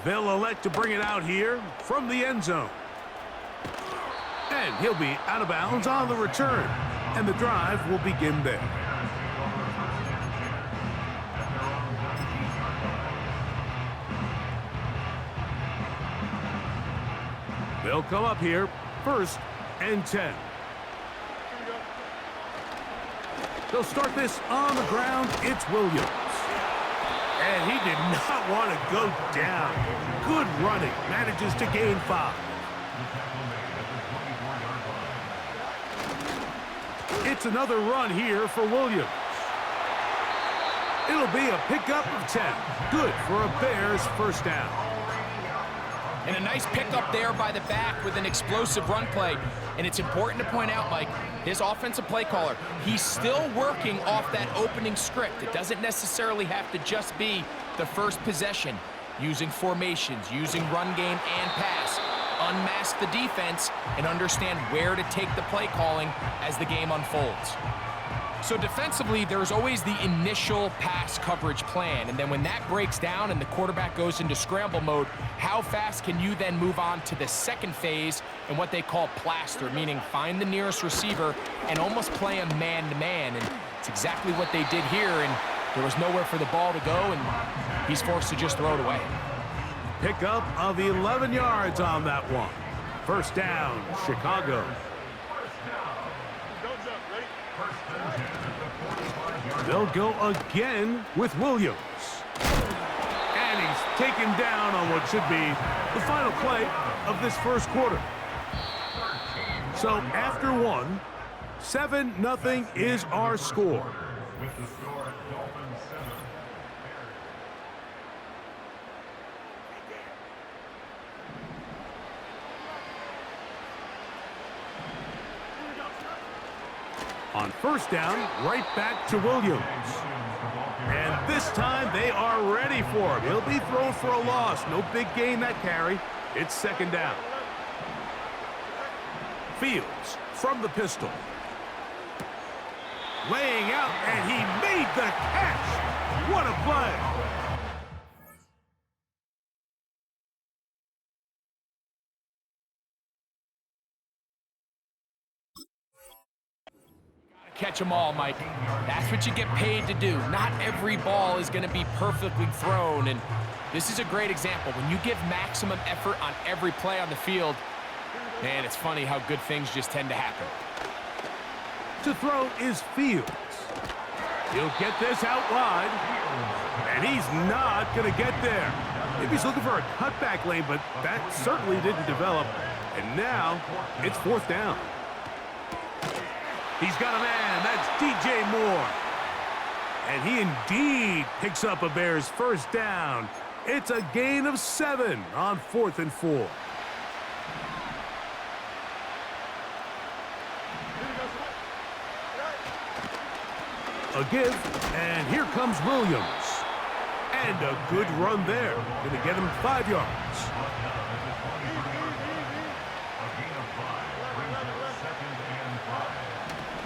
They'll elect to bring it out here from the end zone. And he'll be out of bounds on the return, and the drive will begin there. They'll come up here, 1st and 10. They'll start this on the ground. It's Williams. And he did not want to go down. Good running. Manages to gain 5. It's another run here for Williams. It'll be a pickup of 10. Good for a Bears first down. And a nice pickup there by the back with an explosive run play. And it's important to point out, Mike, his offensive play caller, he's still working off that opening script. It doesn't necessarily have to just be the first possession. Using formations, using run game and pass. Unmask the defense and understand where to take the play calling as the game unfolds. So defensively, there's always the initial pass coverage plan, and then when that breaks down and the quarterback goes into scramble mode, how fast can you then move on to the second phase and what they call plaster, meaning find the nearest receiver and almost play a man-to-man, and it's exactly what they did here, and there was nowhere for the ball to go, and he's forced to just throw it away. Pickup of 11 yards on that one. First down, Chicago. They'll go again with Williams. And he's taken down on what should be the final play of this first quarter. So after 1, 7-0 is our score. On first down, right back to Williams. And this time they are ready for him. He'll be thrown for a loss. No big gain that carry. It's second down. Fields from the pistol. Laying out, and he made the catch. What a play. Catch them all, Mike. That's what you get paid to do. Not every ball is going to be perfectly thrown, and this is a great example. When you give maximum effort on every play on the field, man, it's funny how good things just tend to happen. To throw is Fields. He'll get this out wide, and he's not going to get there. Maybe he's looking for a cutback lane, but that certainly didn't develop. And now it's 4th down. He's got a man. That's DJ Moore. And he indeed picks up a Bears first down. It's a gain of 7 on 4th and 4. A give, and here comes Williams. And a good run there. Going to get him 5 yards.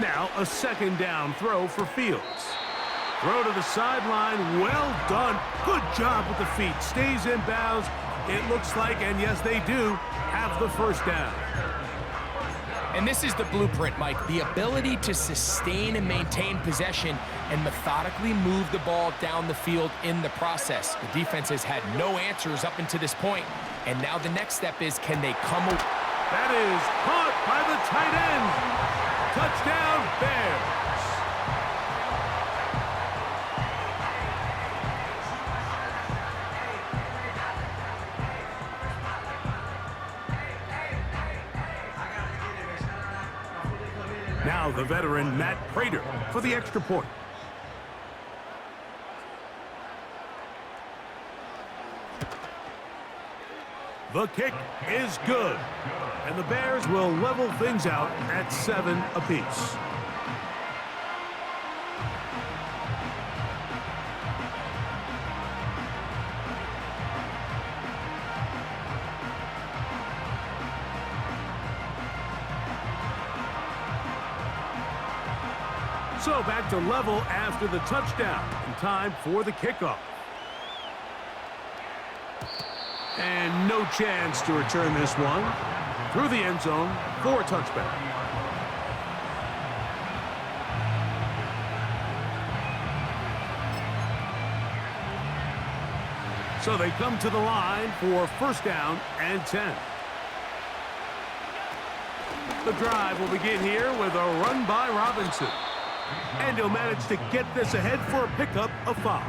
Now a second down throw for Fields. Throw to the sideline. Well done. Good job with the feet. Stays in bounds. It looks like, and yes, they do, have the first down. And this is the blueprint, Mike. The ability to sustain and maintain possession and methodically move the ball down the field in the process. The defense has had no answers up until this point, and now the next step is, can they come? That is caught by the tight end. Touchdown, Bears. Now the veteran Matt Prater for the extra point. The kick is good, and the Bears will level things out at 7 apiece. So back to level after the touchdown, and time for the kickoff. And no chance to return this one. Through the end zone for a touchback. So they come to the line for first down and 10. The drive will begin here with a run by Robinson. And he'll manage to get this ahead for a pickup of 5.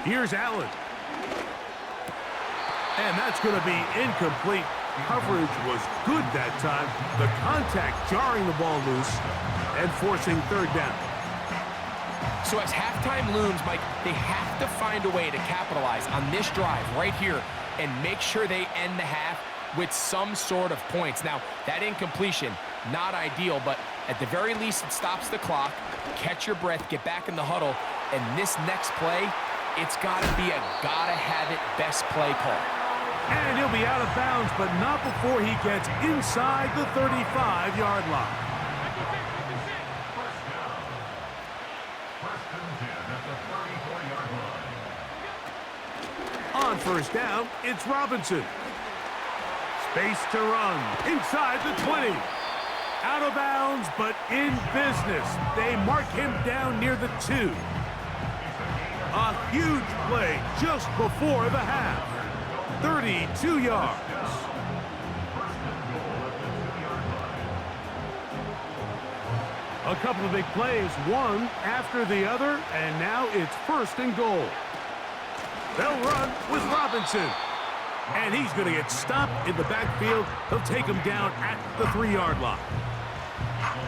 Here's Allen. And that's going to be incomplete. Coverage was good that time. The contact jarring the ball loose and forcing third down. So as halftime looms, Mike, they have to find a way to capitalize on this drive right here and make sure they end the half with some sort of points. Now, that incompletion, not ideal, but at the very least, it stops the clock. Catch your breath, get back in the huddle, and this next play, it's got to be a gotta-have-it best play call. And he'll be out of bounds, but not before he gets inside the 35-yard line. On first down, it's Robinson. Space to run inside the 20. Out of bounds, but in business. They mark him down near the 2. A huge play just before the half. 32 yards. A couple of big plays, one after the other, and now it's first and goal. They'll run with Robinson. And he's going to get stopped in the backfield. He'll take him down at the 3-yard line.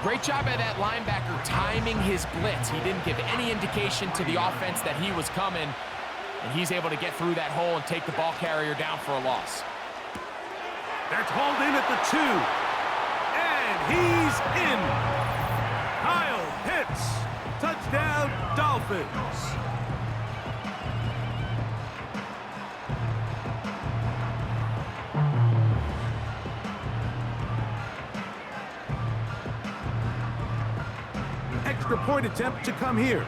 Great job by that linebacker timing his blitz. He didn't give any indication to the offense that he was coming. And he's able to get through that hole and take the ball carrier down for a loss. That's hauled in at the 2. And he's in. Kyle Pitts. Touchdown, Dolphins. Extra point attempt to come here.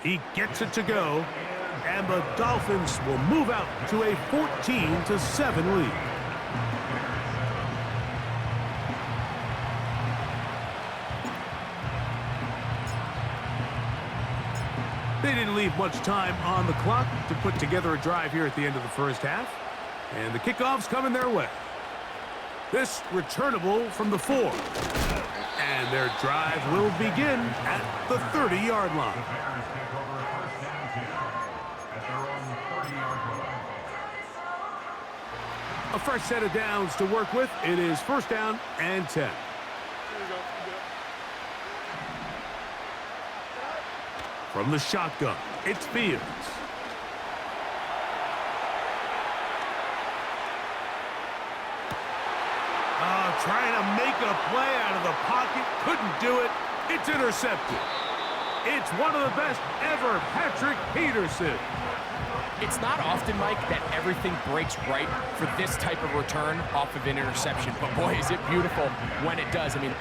He gets it to go, and the Dolphins will move out to a 14-7 lead. They didn't leave much time on the clock to put together a drive here at the end of the first half, and the kickoff's coming their way. This returnable from the 4. And their drive will begin at the 30-yard line. A fresh set of downs to work with. It is 1st down and 10. From the shotgun, it's Fields. Trying to make a play out of the pocket. Couldn't do it. It's intercepted. It's one of the best ever, Patrick Peterson. It's not often, Mike, that everything breaks right for this type of return off of an interception. But boy, is it beautiful when it does. I mean,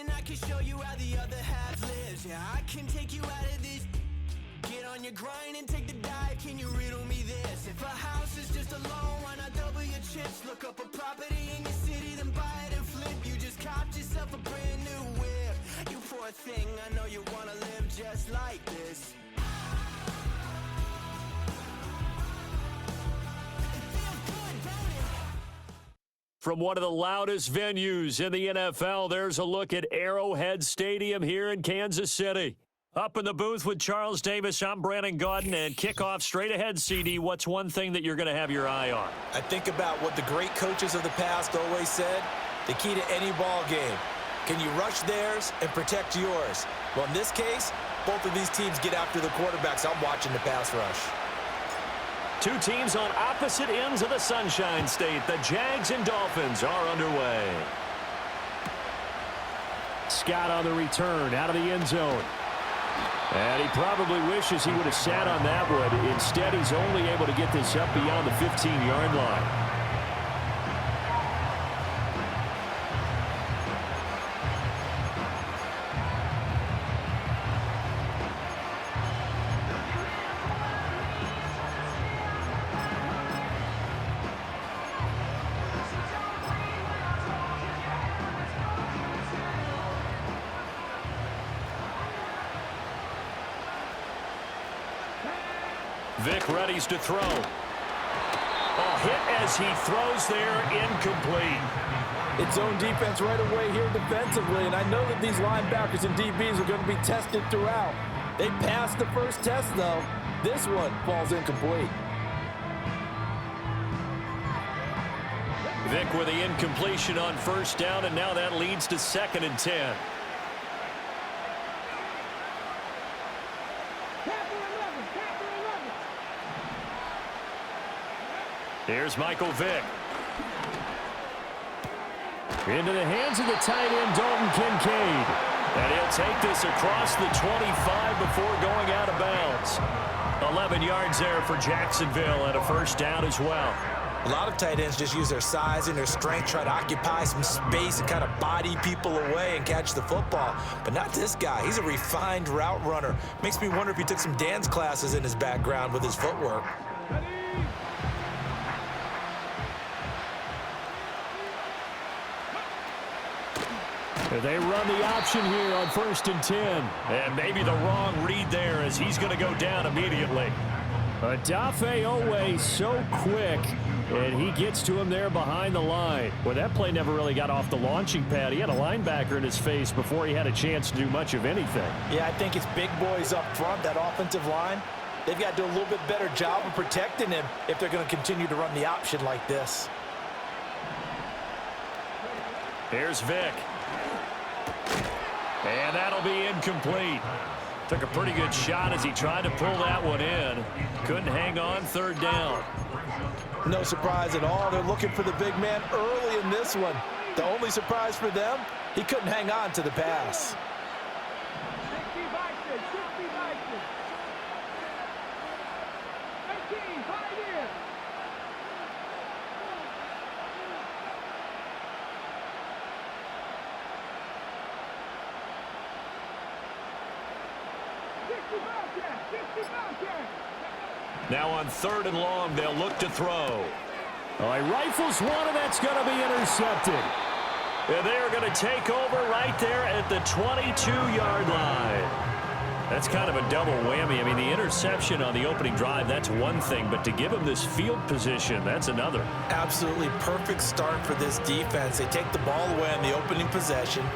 and I can show you how the other half lives. Yeah, I can take you out of this. Get on your grind and take the dive. Can you riddle me this? If a house is just a loan, why not double your chips? Look up a property in your city, then buy it and flip. You just copped yourself a brand new whip. You poor thing, I know you wanna live just like this. From one of the loudest venues in the NFL, there's a look at Arrowhead Stadium here in Kansas City. Up in the booth with Charles Davis, I'm Brandon Gaudin, and kickoff straight ahead, CD. What's one thing that you're going to have your eye on? I think about what the great coaches of the past always said, the key to any ball game. Can you rush theirs and protect yours? Well, in this case, both of these teams get after the quarterbacks. I'm watching the pass rush. Two teams on opposite ends of the Sunshine State. The Jags and Dolphins are underway. Scott on the return out of the end zone. And he probably wishes he would have sat on that one. Instead, he's only able to get this up beyond the 15-yard line. Vic readies to throw. A hit as he throws there, incomplete. It's zone defense right away here defensively, and I know that these linebackers and DBs are going to be tested throughout. They passed the first test, though. This one falls incomplete. Vic with the incompletion on first down, and now that leads to 2nd and 10. Here's Michael Vick. Into the hands of the tight end, Dalton Kincaid. And he'll take this across the 25 before going out of bounds. 11 yards there for Jacksonville and a first down as well. A lot of tight ends just use their size and their strength, try to occupy some space and kind of body people away and catch the football. But not this guy. He's a refined route runner. Makes me wonder if he took some dance classes in his background with his footwork. They run the option here on 1st and 10. And maybe the wrong read there as he's going to go down immediately. Adafe Owe so quick, and he gets to him there behind the line. Well, that play never really got off the launching pad. He had a linebacker in his face before he had a chance to do much of anything. Yeah, I think it's big boys up front, that offensive line. They've got to do a little bit better job of protecting him if they're going to continue to run the option like this. Here's Vic. And that'll be incomplete. Took a pretty good shot as he tried to pull that one in. Couldn't hang on, 3rd down. No surprise at all. They're looking for the big man early in this one. The only surprise for them, he couldn't hang on to the pass. Now on 3rd and long, they'll look to throw. Oh, he rifles one, and that's going to be intercepted. And they are going to take over right there at the 22-yard line. That's kind of a double whammy. I mean, the interception on the opening drive, that's one thing, but to give him this field position, that's another. Absolutely perfect start for this defense. They take the ball away on the opening possession.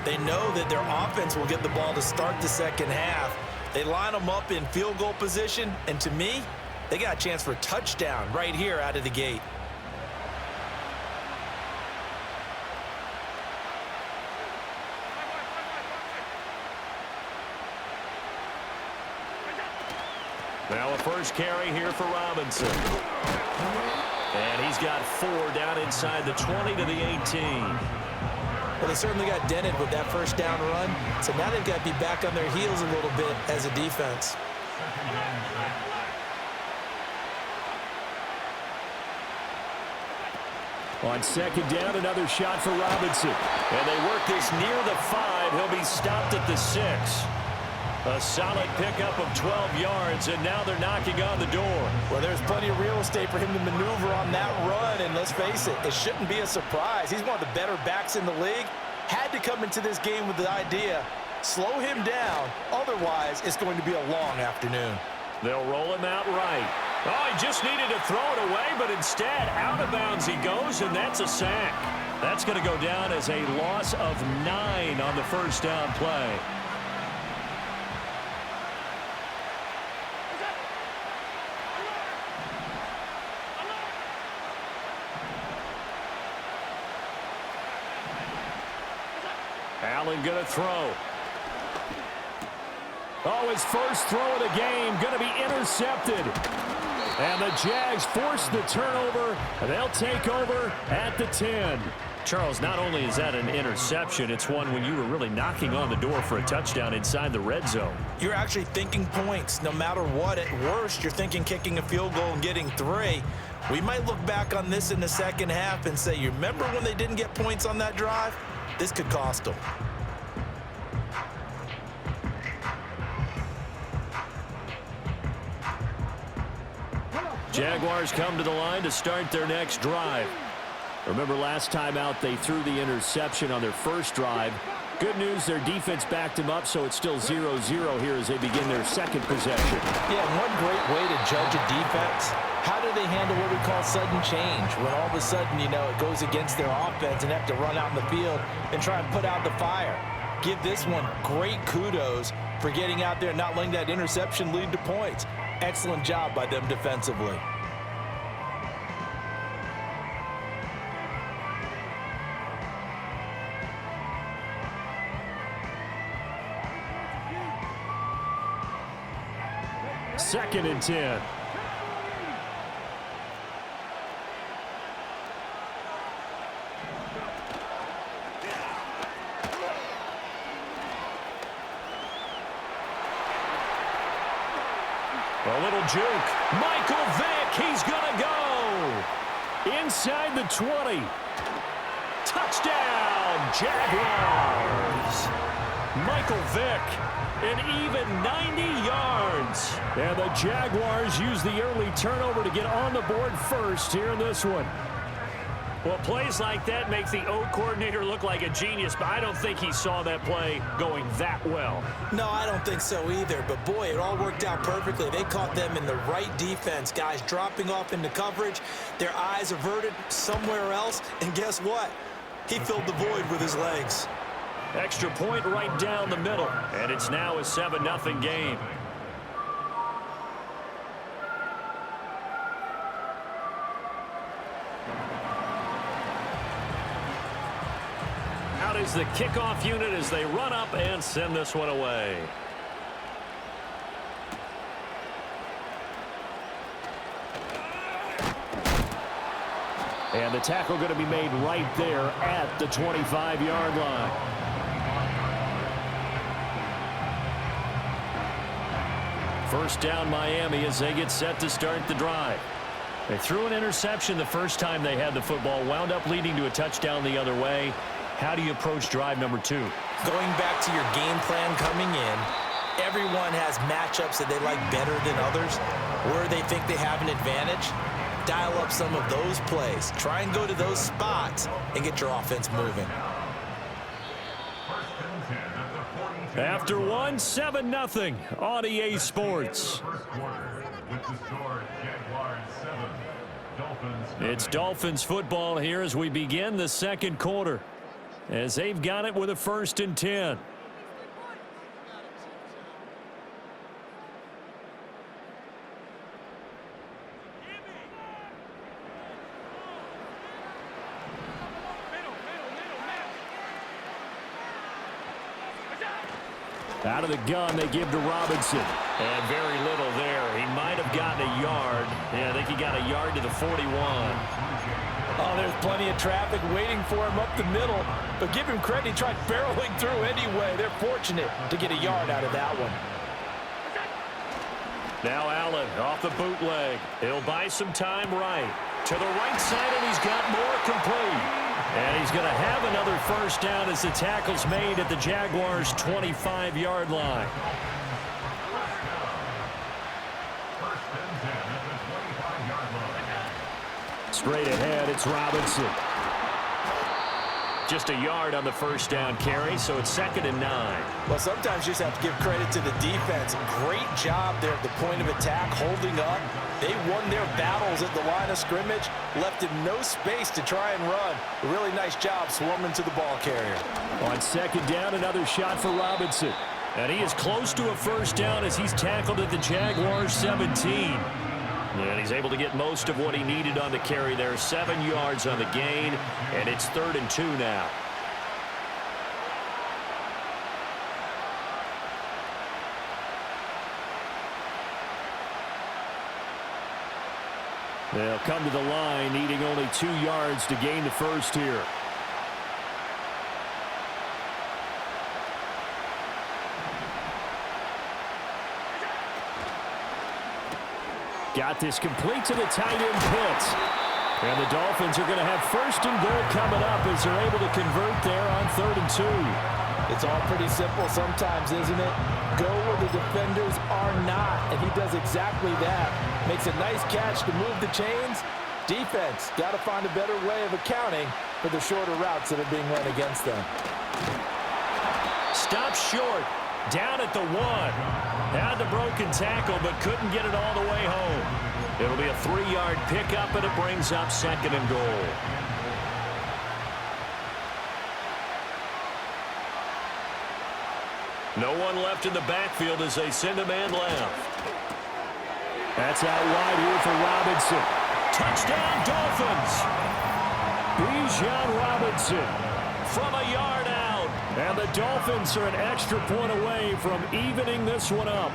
They know that their offense will get the ball to start the second half. They line them up in field goal position, and to me, they got a chance for a touchdown right here out of the gate. Now a first carry here for Robinson. And he's got 4 down inside the 20 to the 18. Well, they certainly got dented with that first down run, so now they've got to be back on their heels a little bit as a defense. On 2nd down, another shot for Robinson. And they work this near the 5. He'll be stopped at the 6. A solid pickup of 12 yards, and now they're knocking on the door. Well, there's plenty of real estate for him to maneuver on that run, and let's face it, it shouldn't be a surprise. He's one of the better backs in the league. Had to come into this game with the idea, slow him down, otherwise it's going to be a long afternoon. They'll roll him out right. Oh, he just needed to throw it away, but instead, out of bounds he goes, and that's a sack. That's going to go down as a loss of 9 on the first down play. Allen going to throw. Oh, his first throw of the game going to be intercepted. And the Jags force the turnover, and they'll take over at the 10. Charles, not only is that an interception, it's one when you were really knocking on the door for a touchdown inside the red zone. You're actually thinking points. No matter what, at worst, you're thinking kicking a field goal and getting 3. We might look back on this in the second half and say, you remember when they didn't get points on that drive? This could cost them. Jaguars come to the line to start their next drive. Remember last time out they threw the interception on their first drive. Good news, their defense backed them up, so it's still 0-0 here as they begin their second possession. Yeah, one great way to judge a defense. How do they handle what we call sudden change? When all of a sudden, you know, it goes against their offense and have to run out in the field and try and put out the fire. Give this one great kudos for getting out there and not letting that interception lead to points. Excellent job by them defensively. Second and 10. A little juke. Michael Vick, he's going to go. Inside the 20. Touchdown, Jaguars. Michael Vick, an even 90 yards. And the Jaguars use the early turnover to get on the board first here in this one. Well, plays like that make the O coordinator look like a genius, but I don't think he saw that play going that well. No, I don't think so either, but boy, it all worked out perfectly. They caught them in the right defense, guys dropping off into coverage, their eyes averted somewhere else, and guess what? He filled the void with his legs. Extra point right down the middle, and it's now a 7-0 game. Out is the kickoff unit as they run up and send this one away. And the tackle going to be made right there at the 25-yard line. First down Miami as they get set to start the drive. They threw an interception the first time they had the football, wound up leading to a touchdown the other way. How do you approach drive number 2? Going back to your game plan coming in, everyone has matchups that they like better than others, where they think they have an advantage. Dial up some of those plays. Try and go to those spots and get your offense moving. After one, 7-0 on EA Sports. It's Dolphins football here as we begin the second quarter, as they've got it with a 1st and 10. Out of the gun, they give to Robinson. And very little there. He might have gotten a yard. Yeah, I think he got a yard to the 41. Oh, there's plenty of traffic waiting for him up the middle. But give him credit, he tried barreling through anyway. They're fortunate to get a yard out of that one. Now Allen off the bootleg. He'll buy some time right. To the right side, and he's got more complete. And he's going to have another 1st down as the tackle's made at the Jaguars' 25-yard line. Straight ahead, it's Robinson. Just a yard on the 1st down carry, so it's 2nd and 9. Well, sometimes you just have to give credit to the defense. Great job there at the point of attack, holding up. They won their battles at the line of scrimmage, left him no space to try and run. A really nice job swarming to the ball carrier. On 2nd down, another shot for Robinson. And he is close to a 1st down as he's tackled at the Jaguars' 17. And he's able to get most of what he needed on the carry there. 7 yards on the gain, and it's 3rd and 2 now. They'll come to the line, needing only 2 yards to gain the 1st here. Got this complete to the tight end Pitts. And the Dolphins are going to have 1st and goal coming up as they're able to convert there on 3rd and 2. It's all pretty simple sometimes, isn't it? Go where the defenders are not, and he does exactly that. Makes a nice catch to move the chains. Defense got to find a better way of accounting for the shorter routes that are being run against them. Stop short. Down at the 1. Had the broken tackle, but couldn't get it all the way home. It'll be a 3-yard pickup, and it brings up 2nd and goal. No one left in the backfield as they send a man left. That's out wide here for Robinson. Touchdown, Dolphins! Bijan Robinson from a yard out. And the Dolphins are an extra point away from evening this one up.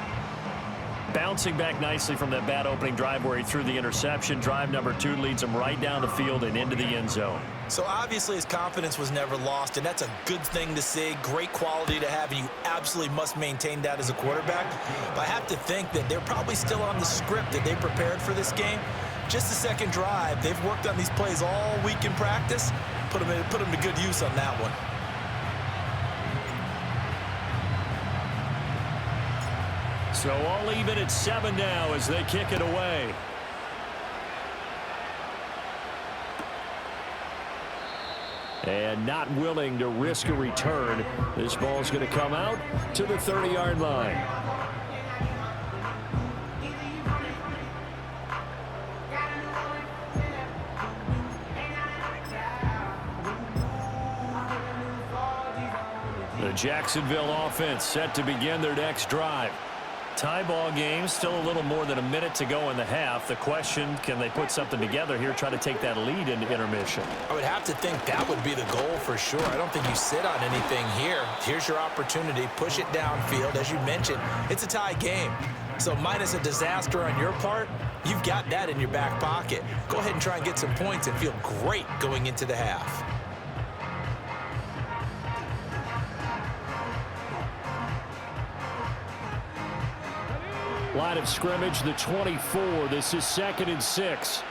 Bouncing back nicely from that bad opening drive where he threw the interception. Drive number 2 leads him right down the field and into the end zone. So obviously his confidence was never lost, and that's a good thing to see. Great quality to have, and you absolutely must maintain that as a quarterback. But I have to think that they're probably still on the script that they prepared for this game. Just the 2nd drive. They've worked on these plays all week in practice. Put them to good use on that one. So all even at 7 now as they kick it away. And not willing to risk a return. This ball's going to come out to the 30-yard line. The Jacksonville offense set to begin their next drive. Tie ball game, still a little more than a minute to go in the half. The question, can they put something together here, try to take that lead into intermission? I would have to think that would be the goal for sure. I don't think you sit on anything here. Here's your opportunity. Push it downfield. As you mentioned, it's a tie game. So minus a disaster on your part, you've got that in your back pocket. Go ahead and try and get some points and feel great going into the half. Line of scrimmage, the 24. This is 2nd and 6.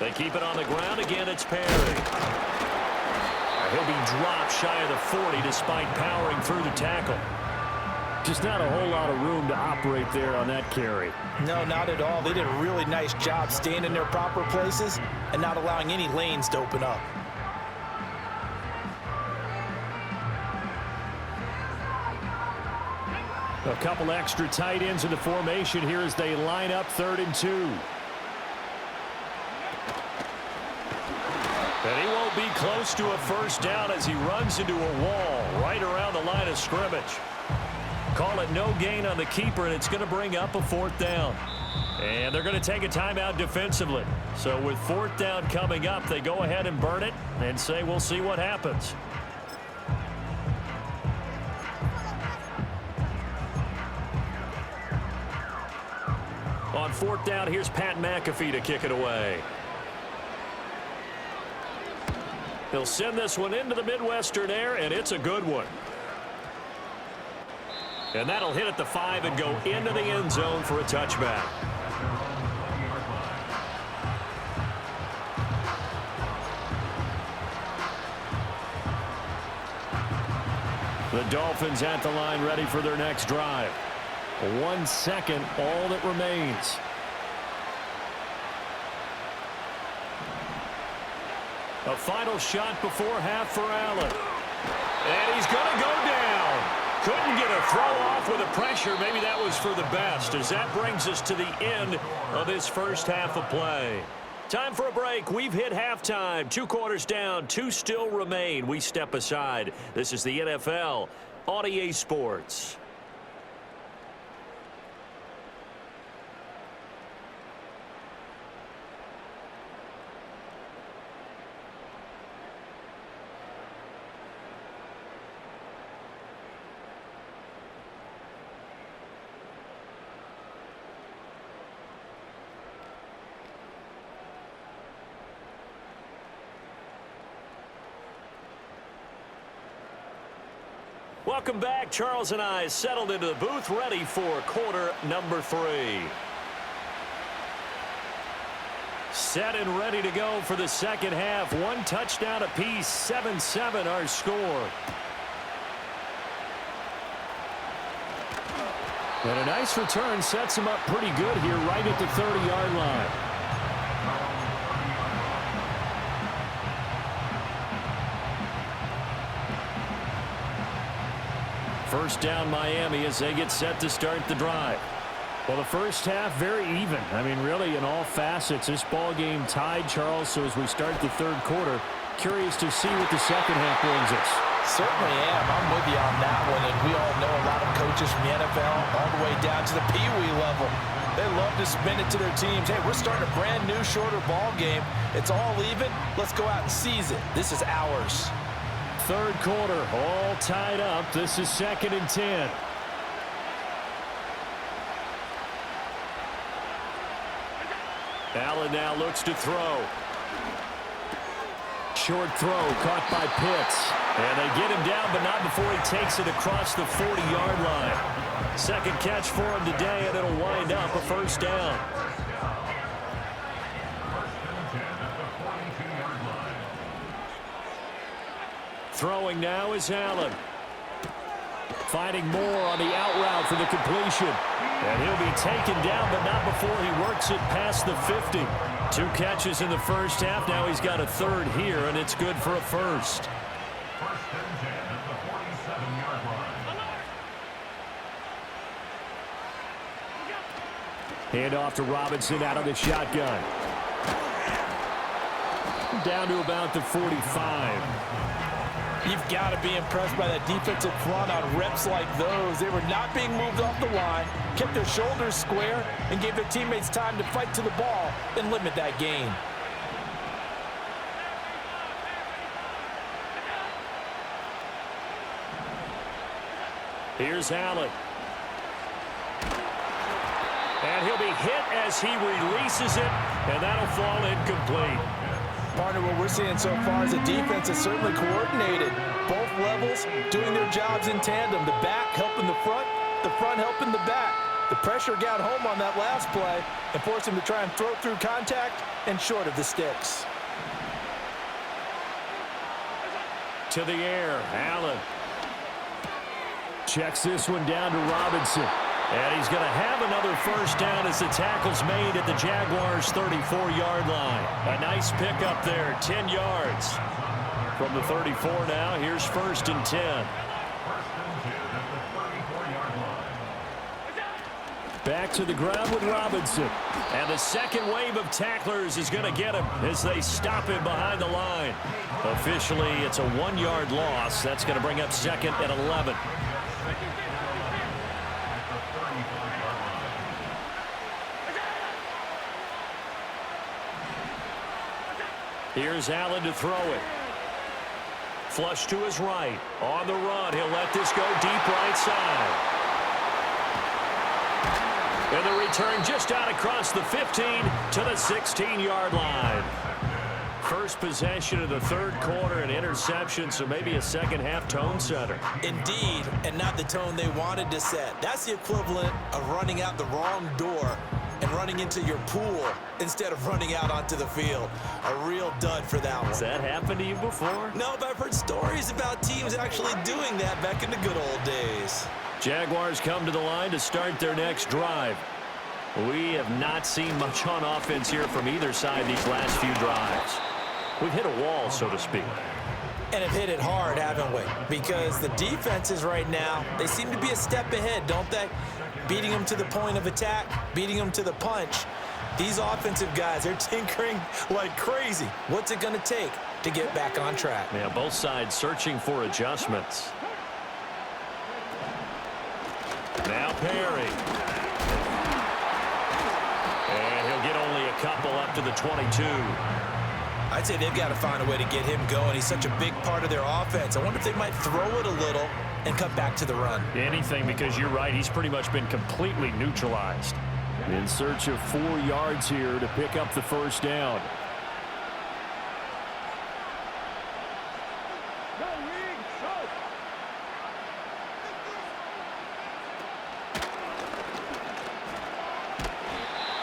They keep it on the ground again. It's Perry. He'll be dropped shy of the 40 despite powering through the tackle. Just not a whole lot of room to operate there on that carry. No, not at all. They did a really nice job staying in their proper places and not allowing any lanes to open up. A couple extra tight ends in the formation here as they line up 3rd and 2. And he won't be close to a first down as he runs into a wall right around the line of scrimmage. Call it no gain on the keeper, and it's going to bring up a 4th down. And they're going to take a timeout defensively. So with 4th down coming up, they go ahead and burn it and say we'll see what happens. On 4th down, here's Pat McAfee to kick it away. He'll send this one into the Midwestern air, and it's a good one. And that'll hit at the 5 and go into the end zone for a touchback. The Dolphins at the line ready for their next drive. 1 second, all that remains. A final shot before half for Allen. And he's going to go down. Couldn't get a throw off with the pressure. Maybe that was for the best, as that brings us to the end of this first half of play. Time for a break. We've hit halftime. 2 quarters down, 2 still remain. We step aside. This is the NFL on EA Sports. Welcome back. Charles and I settled into the booth, ready for quarter number 3. Set and ready to go for the second half. 1 touchdown apiece, 7-7 our score. And a nice return sets him up pretty good here right at the 30-yard line. First down Miami as they get set to start the drive. Well, the first half very even. I mean, really in all facets, this ball game tied, Charles. So as we start the 3rd quarter, curious to see what the second half brings us. Certainly am. I'm with you on that one. And we all know a lot of coaches from the NFL all the way down to the Pee-wee level. They love to spin it to their teams. Hey, we're starting a brand new, shorter ball game. It's all even. Let's go out and seize it. This is ours. 3rd quarter, all tied up. This is 2nd and 10. Allen now looks to throw. Short throw caught by Pitts. And they get him down, but not before he takes it across the 40-yard line. Second catch for him today, and it'll wind up a first down. Throwing now is Allen. Finding more on the out route for the completion. And he'll be taken down, but not before he works it past the 50. 2 catches in the first half. Now he's got a 3rd here, and it's good for a first. Hand off to Robinson out of the shotgun. Down to about the 45. You've got to be impressed by that defensive front on reps like those. They were not being moved off the line, kept their shoulders square, and gave their teammates time to fight to the ball and limit that gain. Here's Allen. And he'll be hit as he releases it, and that'll fall incomplete. Partner, what we're seeing so far is the defense is certainly coordinated. Both levels doing their jobs in tandem. The back helping the front helping the back. The pressure got home on that last play and forced him to try and throw through contact and short of the sticks. to the air. Allen checks this one down to Robinson. And he's going to have another first down as the tackle's made at the Jaguars' 34-yard line. A nice pickup there, 10 yards. From the 34 now, here's 1st and 10. Back to the ground with Robinson. And the second wave of tacklers is going to get him as they stop him behind the line. Officially, it's a 1-yard loss. That's going to bring up 2nd and 11. Here's Allen to throw it. Flush to his right. On the run, he'll let this go deep right side. And the return just out across the 15 to the 16-yard line. First possession of the third quarter, an interception, so maybe a second-half tone setter. Indeed, and not the tone they wanted to set. That's the equivalent of running out the wrong door and running into your pool instead of running out onto the field. A real dud for that one. Has that happened to you before? No, but I've heard stories about teams actually doing that back in the good old days. Jaguars come to the line to start their next drive. We have not seen much on offense here from either side these last few drives. We've hit a wall, so to speak. And have hit it hard, haven't we? Because the defenses right now, they seem to be a step ahead, don't they? Beating them to the point of attack, beating them to the punch. These offensive guys, they're tinkering like crazy. What's it going to take to get back on track? Yeah, both sides searching for adjustments. Now Perry. And he'll get only a couple up to the 22. I'd say they've got to find a way to get him going. He's such a big part of their offense. I wonder if they might throw it a little and cut back to the run. Anything, because you're right, he's pretty much been completely neutralized. In search of 4 yards here to pick up the first down.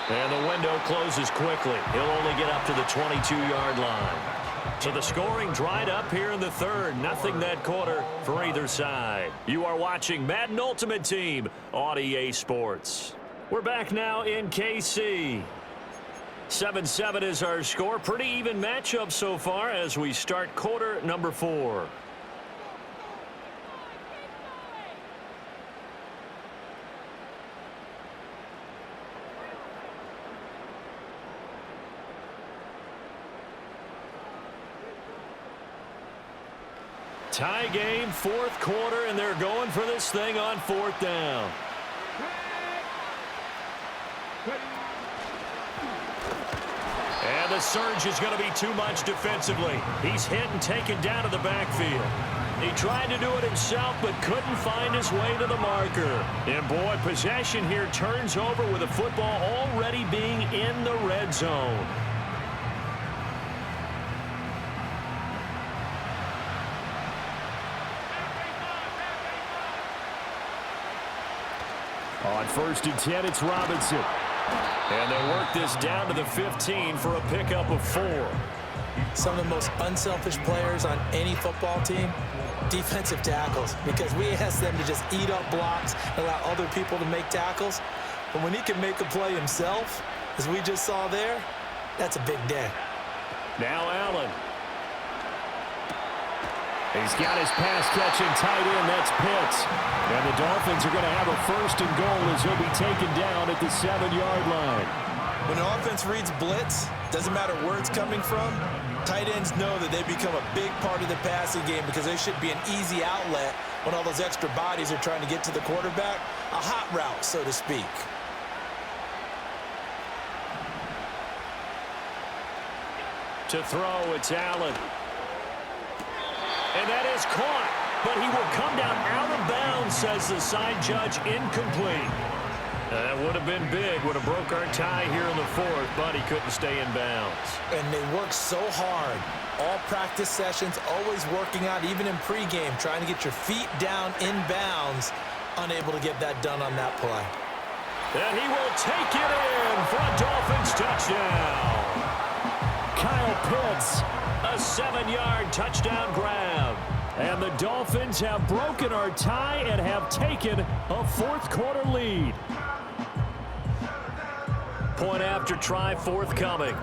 And the window closes quickly. He'll only get up to the 22-yard line. So the scoring dried up here in the third. Nothing that quarter for either side. You are watching Madden Ultimate Team on EA Sports. We're back now in KC. 7-7 is our score. Pretty even matchup so far as we start quarter number 4. Tie game, 4th quarter, and they're going for this thing on 4th down. And the surge is going to be too much defensively. He's hit and taken down to the backfield. He tried to do it himself, but couldn't find his way to the marker. And boy, possession here turns over with the football already being in the red zone. On 1st and 10, it's Robinson. And they work this down to the 15 for a pickup of 4. Some of the most unselfish players on any football team, defensive tackles, because we ask them to just eat up blocks and allow other people to make tackles. But when he can make a play himself, as we just saw there, that's a big day. Now Allen. He's got his pass-catching tight end. That's Pitts. And the Dolphins are going to have a 1st and goal as he'll be taken down at the 7-yard line. When an offense reads blitz, doesn't matter where it's coming from, tight ends know that they become a big part of the passing game because they should be an easy outlet when all those extra bodies are trying to get to the quarterback. A hot route, so to speak. To throw, it's Allen. And that is caught, but he will come down out of bounds, says the side judge, incomplete. That would have been big, would have broke our tie here in the 4th, but he couldn't stay in bounds. And they work so hard. All practice sessions, always working out, even in pregame, trying to get your feet down in bounds, unable to get that done on that play. And he will take it in for a Dolphins touchdown. Kyle Pitts, a 7-yard touchdown grab. Dolphins have broken our tie and have taken a fourth-quarter lead. Point after try forthcoming.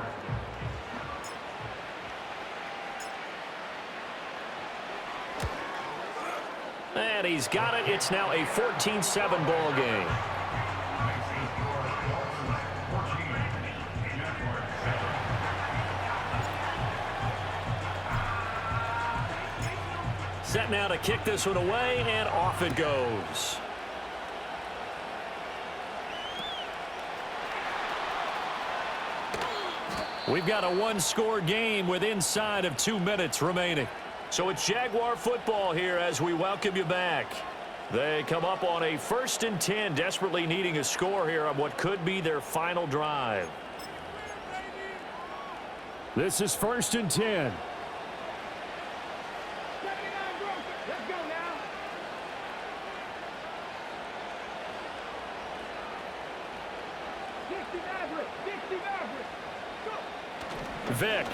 And he's got it. It's now a 14-7 ball game. Set now to kick this one away, and off it goes. We've got a one-score game with inside of 2 minutes remaining. So it's Jaguar football here as we welcome you back. They come up on a 1st and 10, desperately needing a score here on what could be their final drive. This is 1st and 10. Vic.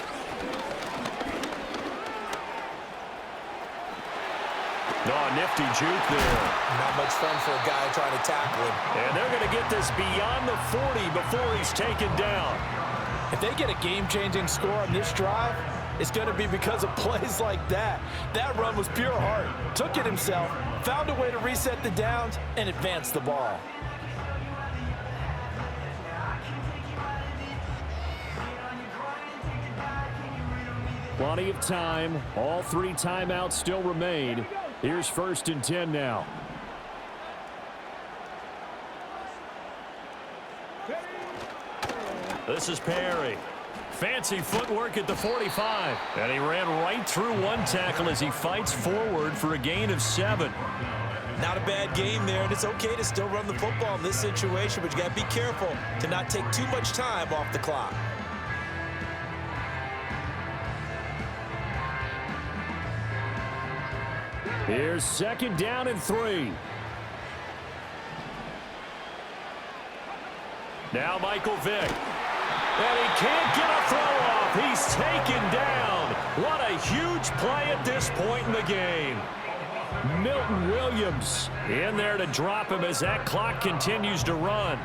Oh, nifty juke there. Not much fun for a guy trying to tackle him. And they're going to get this beyond the 40 before he's taken down. If they get a game-changing score on this drive, it's going to be because of plays like that. That run was pure heart. Took it himself, found a way to reset the downs, and advance the ball. Plenty of time. All 3 timeouts still remain. Here's 1st and 10 now. This is Perry. Fancy footwork at the 45. And he ran right through one tackle as he fights forward for a gain of 7. Not a bad game there, and it's okay to still run the football in this situation, but you got to be careful to not take too much time off the clock. Here's 2nd down and 3. Now Michael Vick. And he can't get a throw off. He's taken down. What a huge play at this point in the game. Milton Williams in there to drop him as that clock continues to run.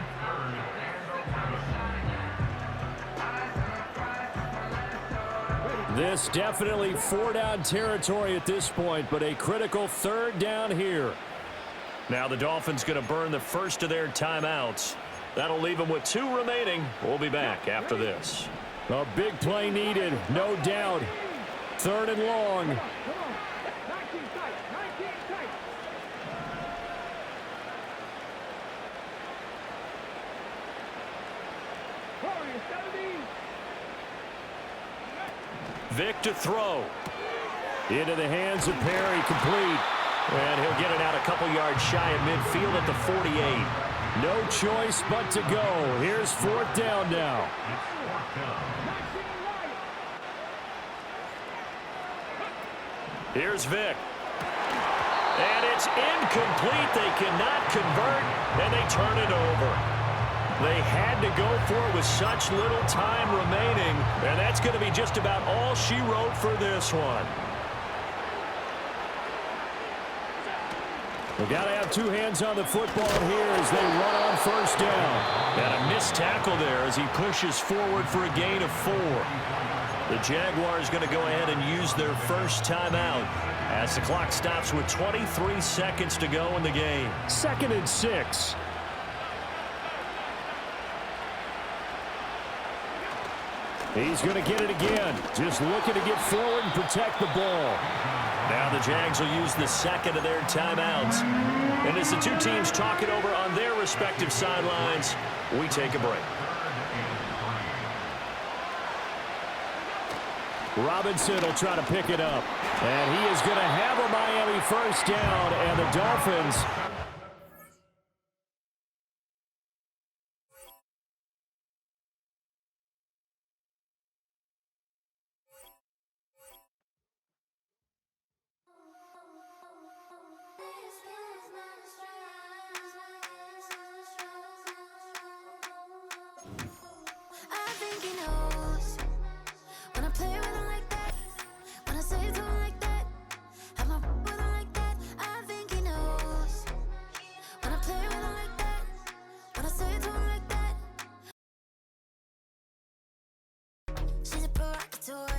This definitely 4-down territory at this point, but a critical 3rd down here. Now the Dolphins going to burn the first of their timeouts. That'll leave them with 2 remaining. We'll be back after this. A big play needed, no doubt. 3rd and long. Vic to throw. Into the hands of Perry, complete. And he'll get it out a couple yards shy of midfield at the 48. No choice but to go. Here's 4th down now. Here's Vic. And it's incomplete. They cannot convert, and they turn it over. They had to go for it with such little time remaining, and that's going to be just about all she wrote for this one. We've got to have 2 hands on the football here as they run on 1st down. And a missed tackle there as he pushes forward for a gain of 4. The Jaguars going to go ahead and use their first timeout as the clock stops with 23 seconds to go in the game. 2nd and 6. He's going to get it again. Just looking to get forward and protect the ball. Now the Jags will use the 2nd of their timeouts. And as the 2 teams talk it over on their respective sidelines, we take a break. Robinson will try to pick it up. And he is going to have a Miami 1st down, and the Dolphins When I play with him like that, when I say to him like that, have my with him work to work.